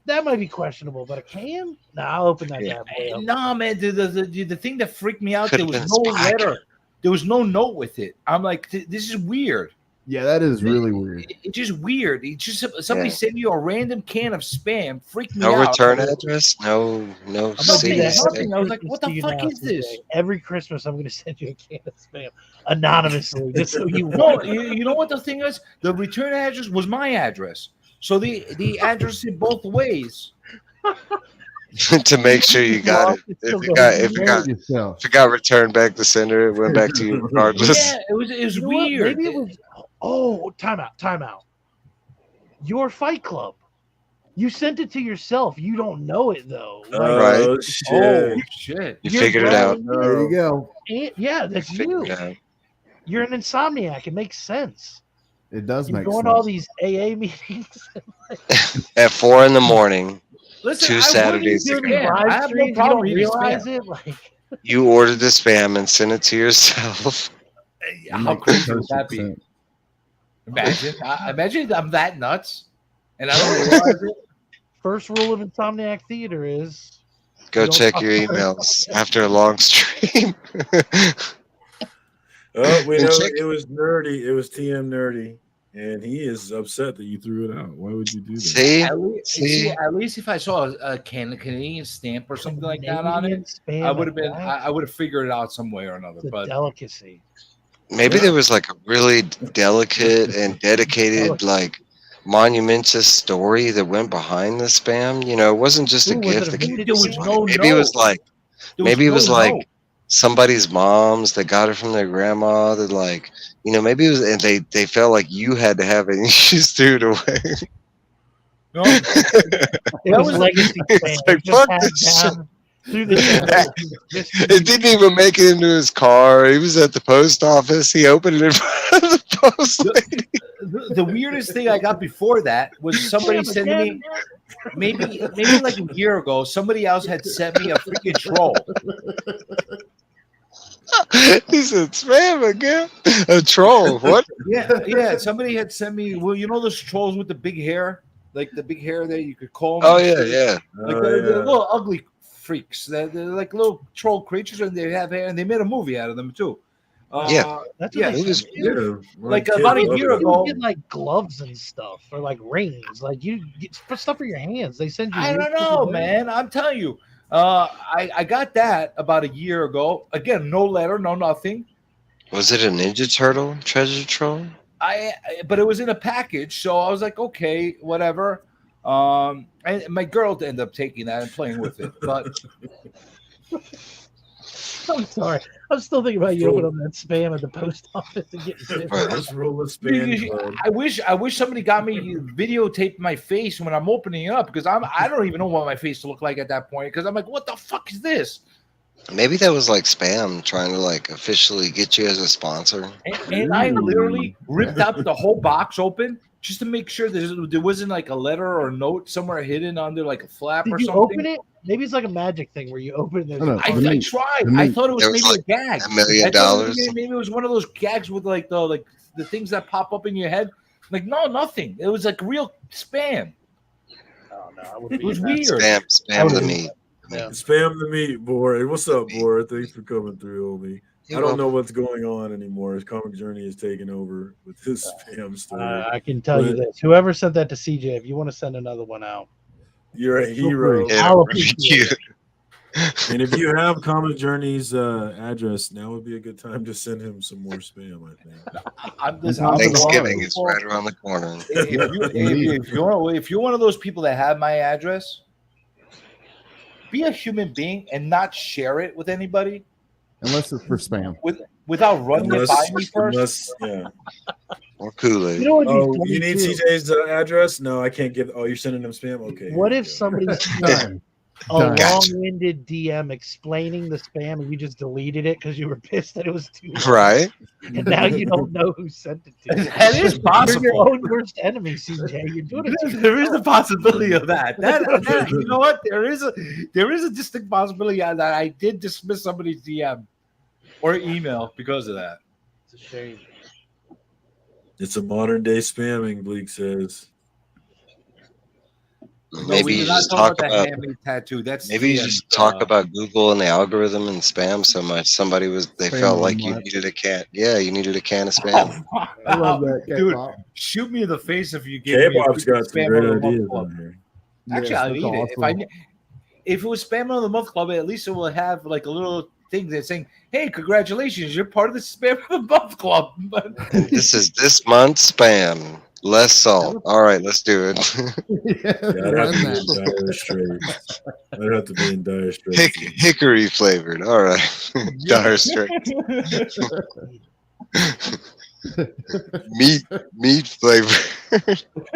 Speaker 16: That might be questionable, but a can? Nah, I'll open that bad boy up.
Speaker 9: Nah, man. The thing that freaked me out,
Speaker 13: Could've
Speaker 9: there was
Speaker 13: been
Speaker 9: no
Speaker 13: Spike.
Speaker 9: letter. There was no note with it. I'm like, this is weird.
Speaker 12: Yeah, that is really weird.
Speaker 9: It's just weird. It's just somebody
Speaker 13: Yeah.
Speaker 9: sent you a random can of spam. Freaked me
Speaker 13: No
Speaker 9: out.
Speaker 13: return address. No
Speaker 9: I'm like,
Speaker 13: CD.
Speaker 9: there's
Speaker 16: Every
Speaker 9: nothing. I was like,
Speaker 16: Christmas
Speaker 9: what
Speaker 16: to
Speaker 9: the
Speaker 16: you
Speaker 9: fuck
Speaker 16: now,
Speaker 9: is this?
Speaker 16: CJ. Every Christmas, I'm going to send you a can of spam anonymously, just so you
Speaker 9: No,
Speaker 16: want.
Speaker 9: you know what the thing is? The return address was my address. So the address in both ways.
Speaker 13: to make sure you got it. If it got returned back to sender, it went back to you regardless.
Speaker 9: Yeah, it was
Speaker 16: You know what?
Speaker 9: weird.
Speaker 16: Maybe it was. Oh, time out. Your Fight Club. You sent it to yourself. You don't know it though. Like,
Speaker 13: Right.
Speaker 10: Oh, shit.
Speaker 9: Oh shit!
Speaker 13: You
Speaker 16: your
Speaker 13: figured it out.
Speaker 16: brother-
Speaker 12: There you go.
Speaker 16: Yeah, that's
Speaker 13: Figured
Speaker 16: you.
Speaker 13: it out.
Speaker 16: You're an insomniac. It makes sense.
Speaker 12: It does
Speaker 16: You're
Speaker 12: make
Speaker 16: going
Speaker 12: sense.
Speaker 16: to all these AA meetings.
Speaker 13: At 4 a.m,
Speaker 9: Listen,
Speaker 13: 2
Speaker 9: I
Speaker 13: Saturdays
Speaker 16: Doing
Speaker 13: ago,
Speaker 16: these live
Speaker 9: I have no
Speaker 16: streams, you
Speaker 9: problem
Speaker 16: don't
Speaker 9: reading
Speaker 16: realize
Speaker 9: spam.
Speaker 16: it. Like,
Speaker 13: you ordered the spam and sent it to yourself.
Speaker 9: How crazy would that be? Imagine I'm that nuts, and I don't realize it.
Speaker 16: first rule of Insomniac Theater is
Speaker 13: Go
Speaker 16: You don't
Speaker 13: check
Speaker 16: talk
Speaker 13: your
Speaker 16: about it.
Speaker 13: emails after a long stream.
Speaker 10: Oh, we
Speaker 13: And
Speaker 10: know
Speaker 13: check-
Speaker 10: it was nerdy. It was TM nerdy, and he is upset that you threw it out. Why would you do that?
Speaker 13: See,
Speaker 9: At least if I saw a Canadian stamp or something like that on
Speaker 16: Canadian
Speaker 9: it,
Speaker 16: spam
Speaker 9: I would have
Speaker 16: and
Speaker 9: been.
Speaker 16: wax.
Speaker 9: I would have figured it out some way or another.
Speaker 16: It's a
Speaker 9: But
Speaker 16: delicacy.
Speaker 13: maybe there was like a really delicate and dedicated, like monumentous story that went behind the spam. You know, it wasn't just a
Speaker 16: Ooh, was
Speaker 13: gift.
Speaker 16: it a
Speaker 13: that came
Speaker 16: vintage
Speaker 9: there was
Speaker 13: from
Speaker 16: spam?
Speaker 13: somebody.
Speaker 9: no
Speaker 13: Maybe it was
Speaker 9: note.
Speaker 13: like
Speaker 9: There
Speaker 13: maybe it
Speaker 9: no
Speaker 13: was like
Speaker 9: note.
Speaker 13: somebody's moms that got it from their grandma that like maybe it was and they felt like you had to have it and you just threw it away.
Speaker 9: No,
Speaker 16: It was
Speaker 9: was-
Speaker 16: legacy
Speaker 13: it's
Speaker 16: spam.
Speaker 13: like,
Speaker 16: It just
Speaker 13: fuck
Speaker 16: passed
Speaker 13: this shit.
Speaker 16: down through the generations. Just
Speaker 13: It didn't even make it into his car. He was at the post office. He opened it in front of the post lady.
Speaker 9: the weirdest thing I got before that was somebody sending me. Maybe like a year ago, somebody else had sent me a freaking troll.
Speaker 13: He said, "Spam again? A troll? What?"
Speaker 9: Yeah. Somebody had sent me. Well, you know those trolls with the big hair, like the big hair that you could call them.
Speaker 13: Oh yeah.
Speaker 9: Like
Speaker 10: Oh,
Speaker 9: they're
Speaker 10: yeah.
Speaker 9: little ugly freaks. They're like little troll creatures, and they have hair, and they made a movie out of them too.
Speaker 16: That's what
Speaker 9: yeah,
Speaker 16: they said.
Speaker 9: like about a year ago.
Speaker 16: You get like gloves and stuff, or like rings. Like you get stuff for your hands. They send you.
Speaker 9: I don't know, man. I'm telling you, I got that about a year ago. Again, no letter, no nothing.
Speaker 13: Was it a Ninja Turtle treasure trove?
Speaker 9: But it was in a package, so I was like, okay, whatever. And my girl ended up taking that and playing with it, but.
Speaker 16: I'm sorry. I'm still thinking about you opening up that spam at the post office and getting shit.
Speaker 10: Let's roll a spam.
Speaker 9: I wish somebody got me videotaped my face when I'm opening it up, because I don't even know what my face to look like at that point, because I'm like, what the fuck is this?
Speaker 13: Maybe that was like spam trying to like officially get you as a sponsor.
Speaker 9: And I literally ripped out the whole box open just to make sure there wasn't like a letter or a note somewhere hidden under like a flap or
Speaker 16: Did you
Speaker 9: something.
Speaker 16: open it? Maybe it's like a magic thing where you open it.
Speaker 9: I tried. I thought it was maybe a gag.
Speaker 13: $1 million.
Speaker 9: I thought maybe it was one of those gags with like the things that pop up in your head. Like, no, nothing. It was like real spam.
Speaker 16: Oh no,
Speaker 9: it was weird.
Speaker 13: Spam the meat.
Speaker 16: Yeah.
Speaker 10: Spam the meat, Bora. What's up, Bora? Thanks for coming through, homie.
Speaker 13: You're
Speaker 10: I don't know
Speaker 13: welcome.
Speaker 10: what's going on anymore. His Comic Journey is taking over with his spam story.
Speaker 16: I can tell you this: whoever sent that to CJ, if you want to send another one out,
Speaker 10: You're a hero.
Speaker 16: I'll appreciate it.
Speaker 10: And if you have Comic Journey's address, now would be a good time to send him some more spam, I think.
Speaker 13: Thanksgiving is right around the corner.
Speaker 9: If you're one of those people that have my address, be a human being and not share it with anybody.
Speaker 12: Unless it's for spam.
Speaker 9: Without running it by me first.
Speaker 13: Or Kool-Aid.
Speaker 16: You know what would be
Speaker 10: Oh,
Speaker 16: funny
Speaker 10: you need
Speaker 16: too?
Speaker 10: CJ's address? No, I can't give. Oh, you're sending him spam? Okay.
Speaker 16: What if somebody's done a long-winded DM explaining the spam and you just deleted it because you were pissed that it was too long?
Speaker 13: Right.
Speaker 16: And now you don't know who sent it to you.
Speaker 9: That is possible.
Speaker 16: You're your own worst enemy, CJ. You're doing it.
Speaker 9: There is a possibility of that. You know what? There is a distinct possibility that I did dismiss somebody's DM or email because of that.
Speaker 16: It's a shame.
Speaker 10: It's a modern day spamming, Bleak says.
Speaker 13: Maybe you just talk about
Speaker 9: tattoo.
Speaker 13: maybe you just talk about Google and the algorithm and spam so much. They felt like you needed a can. Yeah, you needed a can of spam.
Speaker 12: I love that,
Speaker 9: dude. Shoot me in the face if you give me
Speaker 10: K-pop's got some
Speaker 9: spam
Speaker 10: great
Speaker 9: of the
Speaker 10: ideas
Speaker 9: month club.
Speaker 10: on here.
Speaker 9: Actually,
Speaker 12: Yes,
Speaker 9: I'll
Speaker 12: that's
Speaker 9: eat it.
Speaker 12: awesome.
Speaker 9: If it was spam of the month club, at least it will have like a little thing that's saying, "Hey, congratulations, you're part of the spam of the month club."
Speaker 13: And this is this month's spam. Less salt. All right, let's do it.
Speaker 10: I'd have to be in dire straits.
Speaker 13: Hickory flavored. All right. Dire straits. meat flavor.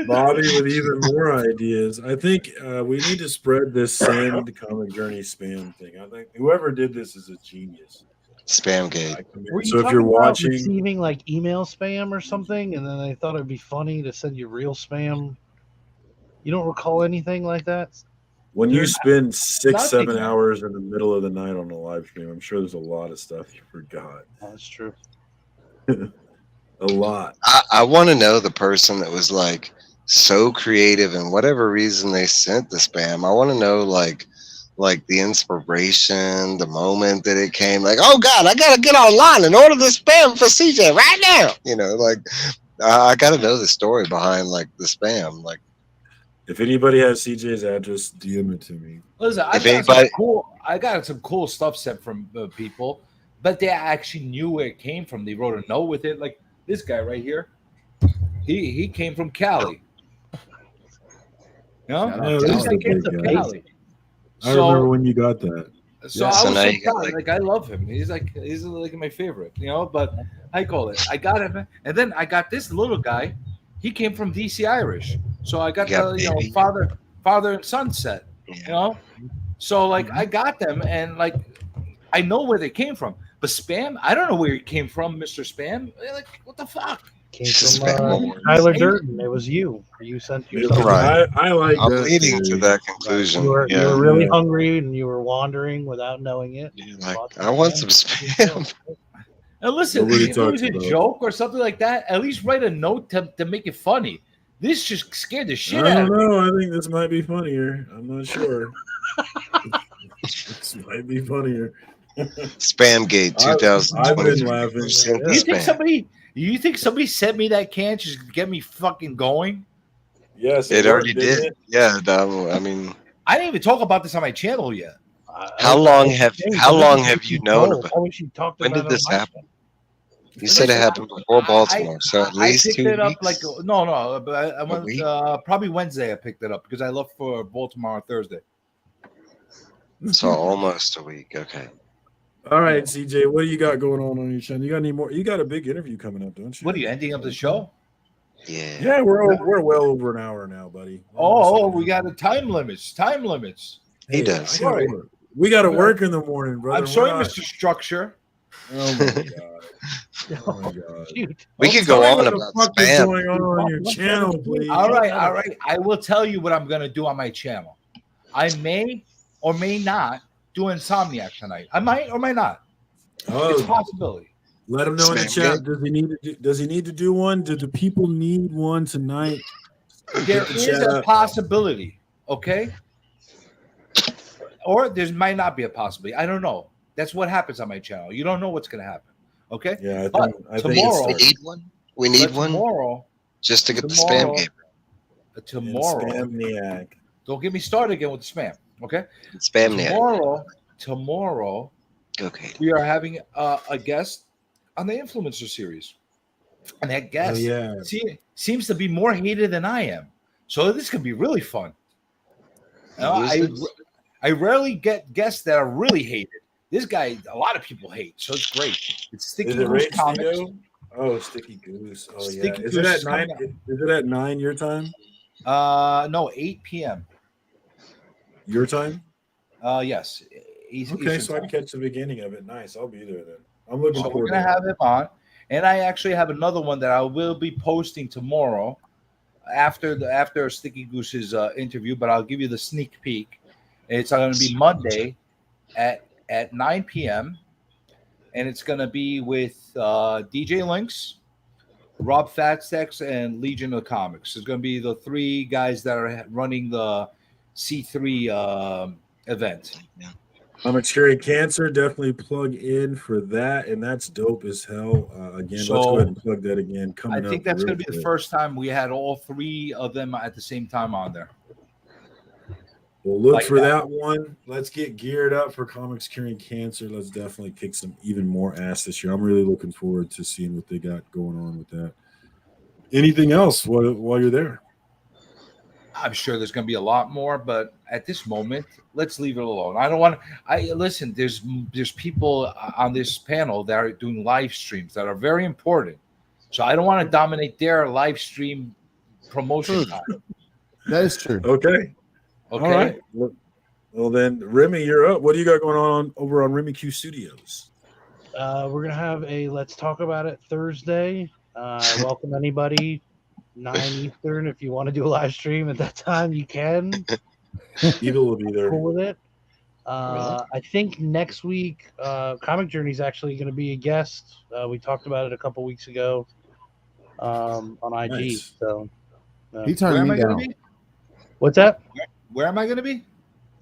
Speaker 10: Bobby with even more ideas. I think we need to spread this send Comic Journey spam thing. I think whoever did this is a genius.
Speaker 13: Spam gate.
Speaker 16: Were you
Speaker 10: So if
Speaker 16: talking
Speaker 10: you're
Speaker 16: about
Speaker 10: watching,
Speaker 16: receiving like email spam or something, and then they thought it'd be funny to send you real spam. You don't recall anything like that?
Speaker 10: when you spend 6-7
Speaker 16: nothing.
Speaker 10: hours in the middle of the night on a live stream, I'm sure there's a lot of stuff you forgot.
Speaker 16: That's true.
Speaker 10: A lot.
Speaker 13: I want to know the person that was like so creative and whatever reason they sent the spam. I want to know like the inspiration, the moment that it came, like, oh God, I gotta get online and order this spam for CJ right now. You know, like I gotta know the story behind like the spam. Like,
Speaker 10: if anybody has CJ's address, DM it to me.
Speaker 9: Listen, I got some cool stuff sent from people, but they actually knew where it came from. They wrote a note with it. Like this guy right here, he came from Cali.
Speaker 10: No, this
Speaker 9: guy came
Speaker 10: is a
Speaker 9: from
Speaker 10: big guy.
Speaker 9: Cali.
Speaker 10: I remember when you got that.
Speaker 9: So I was so proud. Like I love him. He's like my favorite, you know. But I call it. I got him, and then I got this little guy. He came from DC Irish, so I got the father and son set, you know. So like I got them, and like I know where they came from. But spam, I don't know where it came from, Mr. Spam. Like what the fuck?
Speaker 16: Came from Tyler Durden. It was you. You sent yourself.
Speaker 13: Right.
Speaker 10: I like.
Speaker 13: I'm leading to that conclusion.
Speaker 16: You were really hungry and you were wandering without knowing it.
Speaker 13: Like, I want some spam.
Speaker 9: And listen,
Speaker 10: Nobody
Speaker 9: if it was
Speaker 10: talks
Speaker 9: a
Speaker 10: about
Speaker 9: joke or something like that, at least write a note to make it funny. This just scared the shit
Speaker 10: I
Speaker 9: out
Speaker 10: don't
Speaker 9: of me.
Speaker 10: know. I think this might be funnier. I'm not sure. This might be funnier.
Speaker 13: Spamgate
Speaker 10: I've been
Speaker 13: 2023.
Speaker 10: laughing.
Speaker 13: Who sent the
Speaker 9: You think
Speaker 13: spam?
Speaker 9: you think somebody sent me that can just to get me fucking going?
Speaker 10: Yes,
Speaker 13: It already
Speaker 10: worked, didn't
Speaker 13: did.
Speaker 10: it?
Speaker 13: Yeah, I mean,
Speaker 9: I didn't even talk about this on my channel yet.
Speaker 13: how long have you known about?
Speaker 16: I wish you talked
Speaker 13: When
Speaker 16: about
Speaker 13: did
Speaker 16: it
Speaker 13: this
Speaker 16: on my
Speaker 13: happen? You said it happened before Baltimore, so at least
Speaker 9: picked
Speaker 13: 2
Speaker 9: it up
Speaker 13: weeks.
Speaker 9: like no, but I went
Speaker 13: week?
Speaker 9: probably Wednesday. I picked it up because I left for Baltimore on Thursday.
Speaker 13: So almost a week. Okay.
Speaker 10: All right, CJ, what do you got going on your channel? You got any more? You got a big interview coming up, don't you?
Speaker 9: What are you ending up the show?
Speaker 13: Yeah.
Speaker 10: Yeah, we're well over an hour now, buddy.
Speaker 9: Oh, we got a time limits. Time limits.
Speaker 13: He
Speaker 10: Hey,
Speaker 13: does.
Speaker 10: I gotta work. We got to work in the morning, brother.
Speaker 9: I'm sorry,
Speaker 10: We're not-
Speaker 9: Mr. Structure.
Speaker 10: Oh my god. Oh my god.
Speaker 13: We could go
Speaker 10: Tell me
Speaker 13: on
Speaker 10: what the
Speaker 13: about
Speaker 10: fuck is
Speaker 13: spam.
Speaker 10: going on your channel, please.
Speaker 9: All right. I will tell you what I'm gonna do on my channel. I may or may not do Insomniac tonight. I might or might not. It's a possibility.
Speaker 10: Let him know in the
Speaker 13: Spam
Speaker 10: chat. Does he need to do one? Do the people need one tonight?
Speaker 9: There
Speaker 10: Hit the
Speaker 9: is
Speaker 10: chat
Speaker 9: a
Speaker 10: up.
Speaker 9: possibility, okay? Or there might not be a possibility. I don't know. That's what happens on my channel. You don't know what's going to happen, okay?
Speaker 10: Yeah, I think
Speaker 9: tomorrow,
Speaker 13: we need one. We need one
Speaker 9: tomorrow,
Speaker 13: just to get the spam game.
Speaker 9: Tomorrow,
Speaker 10: Spamniac.
Speaker 9: don't get me started again with the spam, okay?
Speaker 13: Spamniac.
Speaker 9: Tomorrow,
Speaker 13: Okay.
Speaker 9: we are having a guest on the influencer series, and that guest seems to be more hated than I am. So this could be really fun. I rarely get guests that are really hated. This guy, a lot of people hate, so it's great. It's Sticky
Speaker 10: Is it
Speaker 9: Goose
Speaker 10: Rage
Speaker 9: Comics.
Speaker 10: Video? Oh, Sticky Goose. Oh
Speaker 9: Sticky
Speaker 10: yeah. Is
Speaker 9: Goose
Speaker 10: it at
Speaker 9: is coming
Speaker 10: 9? Is it at 9 your time?
Speaker 9: No, 8 p.m.
Speaker 10: Your time?
Speaker 9: Yes.
Speaker 10: Okay, so I can catch the beginning of it. Nice. I'll be there then. I'm looking
Speaker 9: So we're
Speaker 10: forward
Speaker 9: gonna
Speaker 10: to
Speaker 9: have him on, and I actually have another one that I will be posting tomorrow after Sticky Goose's interview. But I'll give you the sneak peek. It's going to be Monday at 9 p.m. and it's going to be with DJ Lynx, Rob Fatstex, and Legion of Comics. It's going to be the three guys that are running the C3 event.
Speaker 10: I'm curing cancer. Definitely plug in for that, and that's dope as hell. Again, let's go ahead and plug that again.
Speaker 9: I think that's going to be the first time we had all three of them at the same time on there.
Speaker 10: We'll look
Speaker 9: Like
Speaker 10: for
Speaker 9: that.
Speaker 10: that one. Let's get geared up for Comics Curing Cancer. Let's definitely kick some even more ass this year. I'm really looking forward to seeing what they got going on with that. Anything else while you're there?
Speaker 9: I'm sure there's going to be a lot more, but at this moment, let's leave it alone. I don't want to. Listen. There's people on this panel that are doing live streams that are very important, so I don't want to dominate their live stream promotion time.
Speaker 12: That is true.
Speaker 10: Okay.
Speaker 9: Okay.
Speaker 10: All right. Well, then, Remy, you're up. What do you got going on over on Remy Q Studios?
Speaker 16: We're gonna have a Let's Talk About It Thursday. Welcome anybody. 9 Eastern. If you want to do a live stream at that time, you can.
Speaker 10: Evil will be there.
Speaker 16: Cool with it. I think next week, Comic Journey is actually going to be a guest. We talked about it a couple weeks ago on IG.
Speaker 10: Nice.
Speaker 16: So
Speaker 12: He turned me down.
Speaker 16: What's that?
Speaker 9: Where am I going to be?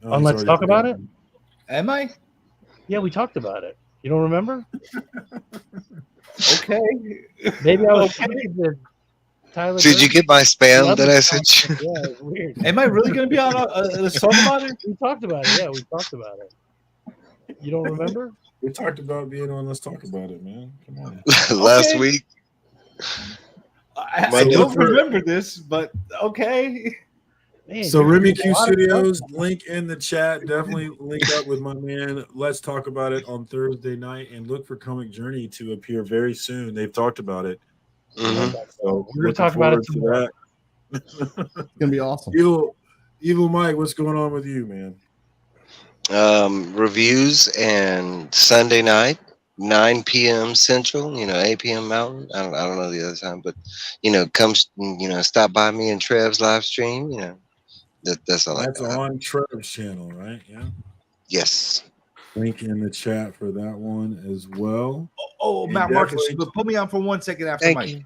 Speaker 10: Oh,
Speaker 16: On Let's Talk About It.
Speaker 9: Am I?
Speaker 16: Yeah, we talked about it. You don't remember?
Speaker 9: Okay.
Speaker 16: Maybe I was thinking that Tyler.
Speaker 13: Did you get my spam that I sent you?
Speaker 16: Yeah, it's weird.
Speaker 9: Am I really going to be on? Let's talk about it.
Speaker 16: We talked about it. Yeah, we talked about it. You don't remember?
Speaker 10: We talked about being on Let's Talk About It, man. Come on.
Speaker 13: Last week.
Speaker 9: I don't remember this, but okay.
Speaker 16: Man,
Speaker 10: So
Speaker 16: you're
Speaker 10: Remy
Speaker 16: doing a
Speaker 10: Q
Speaker 16: lot of
Speaker 10: Studios,
Speaker 16: stuff.
Speaker 10: link in the chat. Definitely link up with my man. Let's talk about it on Thursday night, and look for Comic Journey to appear very soon. They've talked about it.
Speaker 13: Mhm.
Speaker 10: So
Speaker 16: We're gonna talk about it
Speaker 10: tomorrow.
Speaker 12: It's gonna be awesome.
Speaker 10: Evil Mike, what's going on with you, man?
Speaker 13: Reviews and Sunday night, 9 p.m. Central, 8 p.m. Mountain. I don't know the other time, but come stop by me and Trev's live stream. That's all.
Speaker 10: That's on Trev's channel, right? Yeah.
Speaker 13: Yes.
Speaker 10: Link in the chat for that one as well.
Speaker 9: Oh,
Speaker 10: And
Speaker 9: Matt Marcus,
Speaker 10: definitely-
Speaker 9: put me on for 1 second after
Speaker 13: Thank
Speaker 9: Mike.
Speaker 13: you.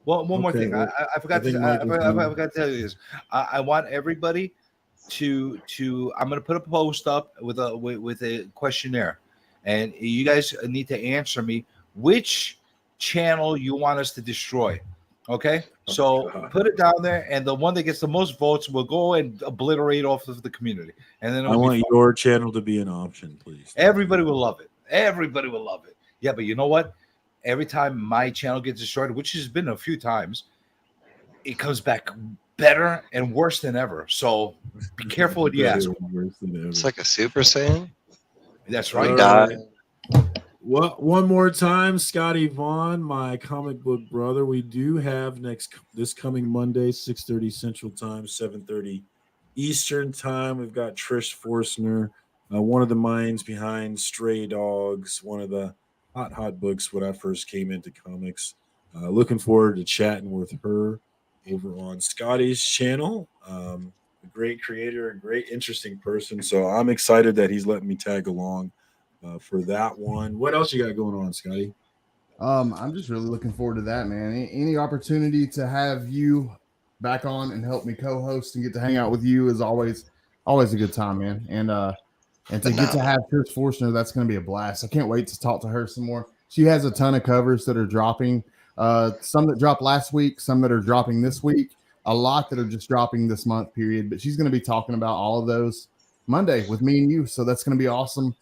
Speaker 9: Well, one more
Speaker 10: Okay,
Speaker 9: thing.
Speaker 10: well,
Speaker 9: I forgot
Speaker 10: I think
Speaker 9: to.
Speaker 10: Mike was
Speaker 9: I
Speaker 10: done.
Speaker 9: forgot to tell you this. I want everybody to. I'm going to put a post up with a questionnaire, and you guys need to answer me which channel you want us to destroy. Okay, so put it down there, and the one that gets the most votes will go and obliterate off of the community. And then
Speaker 10: I want your channel to be an option, please.
Speaker 9: everybody will love it. Everybody will love it. Yeah, but you know what? Every time my channel gets destroyed, which has been a few times, it comes back better and worse than ever. So be careful what you ask.
Speaker 13: It's like a Super Saiyan.
Speaker 9: That's
Speaker 13: We
Speaker 9: right.
Speaker 13: die.
Speaker 10: Well, one more time, Scotty Vaughn, my comic book brother. We do have this coming Monday, 6:30 Central Time, 7:30 Eastern Time. We've got Trish Forstner, one of the minds behind Stray Dogs, one of the hot books when I first came into comics. Looking forward to chatting with her over on Scotty's channel. A great creator, a great interesting person. So I'm excited that he's letting me tag along for that one. What else you got going on, Scotty?
Speaker 12: I'm just really looking forward to that, man. Any opportunity to have you back on and help me co-host and get to hang out with you is always a good time, man. And to get to have Trish Forstner, that's going to be a blast. I can't wait to talk to her some more. She has a ton of covers that are dropping. Some that dropped last week, some that are dropping this week, a lot that are just dropping this month period. But she's going to be talking about all of those Monday with me and you. So that's going to be awesome.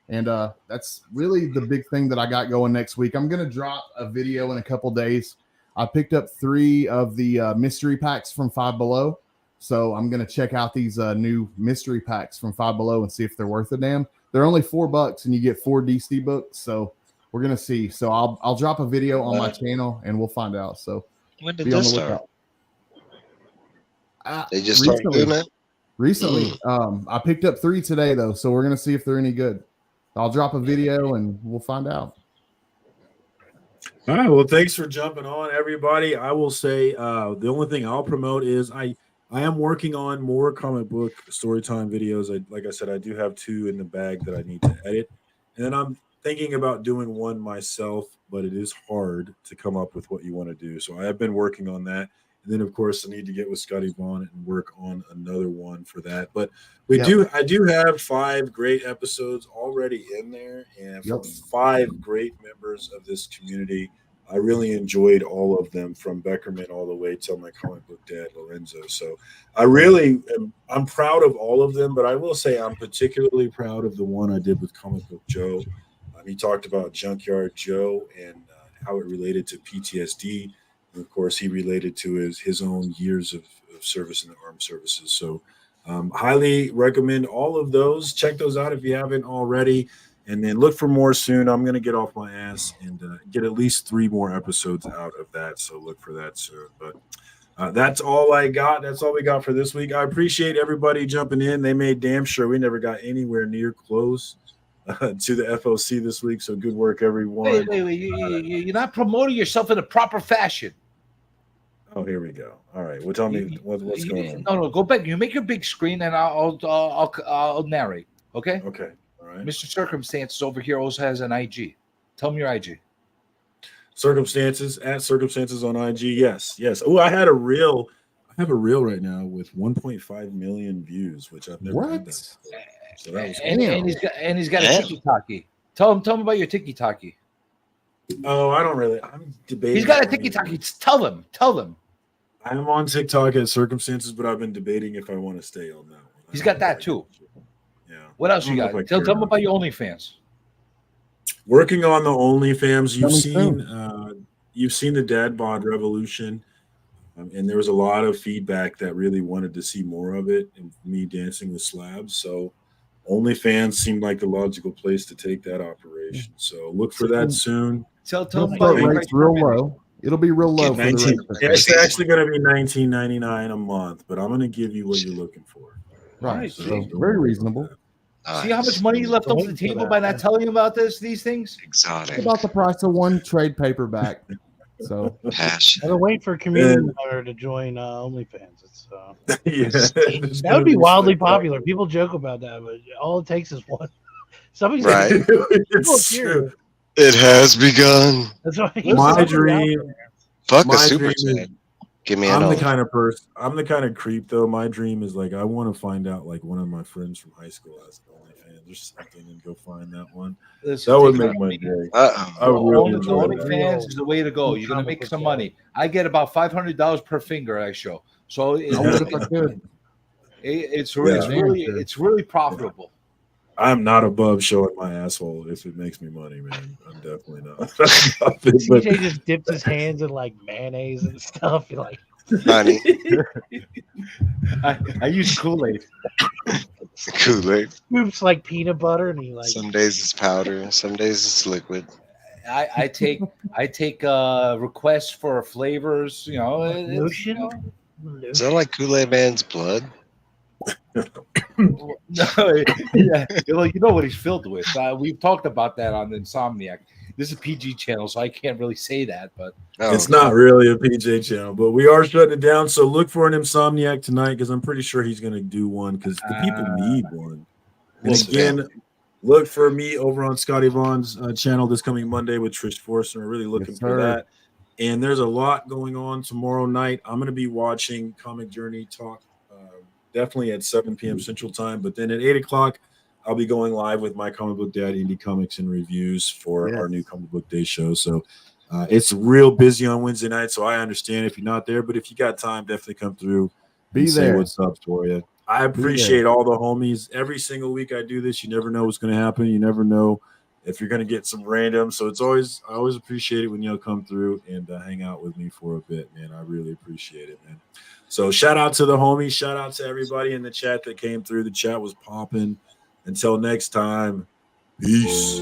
Speaker 12: And that's really the big thing that I got going next week. I'm going to drop a video in a couple days. I picked up 3 of the mystery packs from Five Below. So I'm going to check out these new mystery packs from Five Below and see if they're worth a damn. They're only $4 and you get 4 DC books. So we're going to see. So I'll drop a video on my channel and we'll find out. So
Speaker 13: when did this start? They just started doing that?
Speaker 12: Recently. I picked up 3 today though. So we're going to see if they're any good. I'll drop a video and we'll find out.
Speaker 10: All right. Well, thanks for jumping on, everybody. I will say the only thing I'll promote is I am working on more comic book storytime videos. Like I said, I do have 2 in the bag that I need to edit. And then I'm thinking about doing one myself, but it is hard to come up with what you want to do. So I have been working on that. And then, of course, I need to get with Scotty Vaughn and work on another one for that. But I do have 5 great episodes already in there, and from 5 great members of this community. I really enjoyed all of them, from Beckerman all the way till my comic book dad, Lorenzo. So I'm proud of all of them, but I will say I'm particularly proud of the one I did with Comic Book Joe. He talked about Junkyard Joe and how it related to PTSD. And of course, he related to his own years of service in the armed services. So highly recommend all of those. Check those out if you haven't already. And then look for more soon. I'm going to get off my ass and get at least 3 more episodes out of that. So look for that soon. But that's all I got. That's all we got for this week. I appreciate everybody jumping in. They made damn sure we never got anywhere near close to the FOC this week. So good work, everyone.
Speaker 9: Wait. You're not promoting yourself in a proper fashion.
Speaker 10: Oh, here we go. All right. Well, tell me what's going on.
Speaker 9: No, go back. You make your big screen, and I'll narrate. Okay.
Speaker 10: Okay. All right.
Speaker 9: Mr. Circumstances over here also has an IG. Tell me your IG.
Speaker 10: Circumstances on IG. Yes. Oh, I have a reel right now with 1.5 million views, which I've never had that. So that was cool.
Speaker 9: and he's got a tiki-taki. Tell him about your tiki-taki.
Speaker 10: Oh, I don't really. I'm debating.
Speaker 9: He's got a tiki-taki. Tell them.
Speaker 10: I'm on TikTok at Circumstances, but I've been debating if I want to stay on that one.
Speaker 9: He's got that too.
Speaker 10: Yeah.
Speaker 9: What else you got? Tell him about your OnlyFans.
Speaker 10: Working on the OnlyFans. You've seen the Dad Bod Revolution, and there was a lot of feedback that really wanted to see more of it and me dancing with slabs. So OnlyFans seemed like the logical place to take that operation. So look for that soon.
Speaker 9: Tell them
Speaker 12: rates real low. It'll be real low.
Speaker 10: It's actually going to be $19.99 a month, but I'm going to give you what you're looking for.
Speaker 12: Right. So very reasonable.
Speaker 9: See how much money you left off the table by not telling him about these things?
Speaker 13: Exotic.
Speaker 12: About the price of one trade paperback. So
Speaker 16: I'll wait for Community Hunter to join OnlyFans. It's that would be wildly popular. People joke about that, but all it takes is one. Somebody's
Speaker 13: right.
Speaker 10: It's true.
Speaker 13: It has begun.
Speaker 16: That's why
Speaker 10: my dream.
Speaker 13: Fuck a super chat. Give me.
Speaker 10: I'm the kind of person. I'm the kind of creep though. My dream is like I want to find out like one of my friends from high school has OnlyFans. there's something and go find that one.
Speaker 9: Listen,
Speaker 10: That would
Speaker 9: take
Speaker 10: make
Speaker 9: it
Speaker 10: my
Speaker 9: from me.
Speaker 10: day.
Speaker 13: Uh-oh.
Speaker 10: I would really
Speaker 9: The
Speaker 10: enjoy that.
Speaker 9: OnlyFans is the way to go. You're gonna make some money. I get about $500 per finger I show, so
Speaker 12: I would if I could.
Speaker 9: it's
Speaker 10: Yeah.
Speaker 9: really profitable.
Speaker 10: I'm not above showing my asshole if it makes me money, man. I'm definitely not. That's not it, but
Speaker 16: CJ just dipped his hands in like mayonnaise and stuff. You're like,
Speaker 13: Honey.
Speaker 9: I use Kool-Aid.
Speaker 13: Kool-Aid.
Speaker 16: scoops like peanut butter, and he like.
Speaker 13: Some days it's powder, some days it's liquid.
Speaker 9: I take requests for flavors. You know,
Speaker 16: Lotion?
Speaker 13: Is that like Kool-Aid Man's blood?
Speaker 9: No, yeah, well, you know what he's filled with. We've talked about that on Insomniac. This is a PG channel, so I can't really say that. But
Speaker 10: it's not really a PJ channel, but we are shutting it down. So look for an Insomniac tonight because I'm pretty sure he's going to do one because the people need one. And again, look for me over on Scotty Vaughn's channel this coming Monday with Trish Forster. We're really looking for that. And there's a lot going on tomorrow night. I'm going to be watching Comic Journey Talk definitely at 7 p.m. Central Time. But then at 8 o'clock, I'll be going live with my Comic Book Dad Indie Comics and Reviews for our new Comic Book Day show. So it's real busy on Wednesday night, so I understand if you're not there. But if you got time, definitely come through and say what's up for you. I appreciate all the homies. Every single week I do this. You never know what's going to happen. You never know if you're going to get some random. So I always appreciate it when y'all come through and hang out with me for a bit, man. I really appreciate it, man. So shout out to the homies. Shout out to everybody in the chat that came through. The chat was popping. Until next time, peace.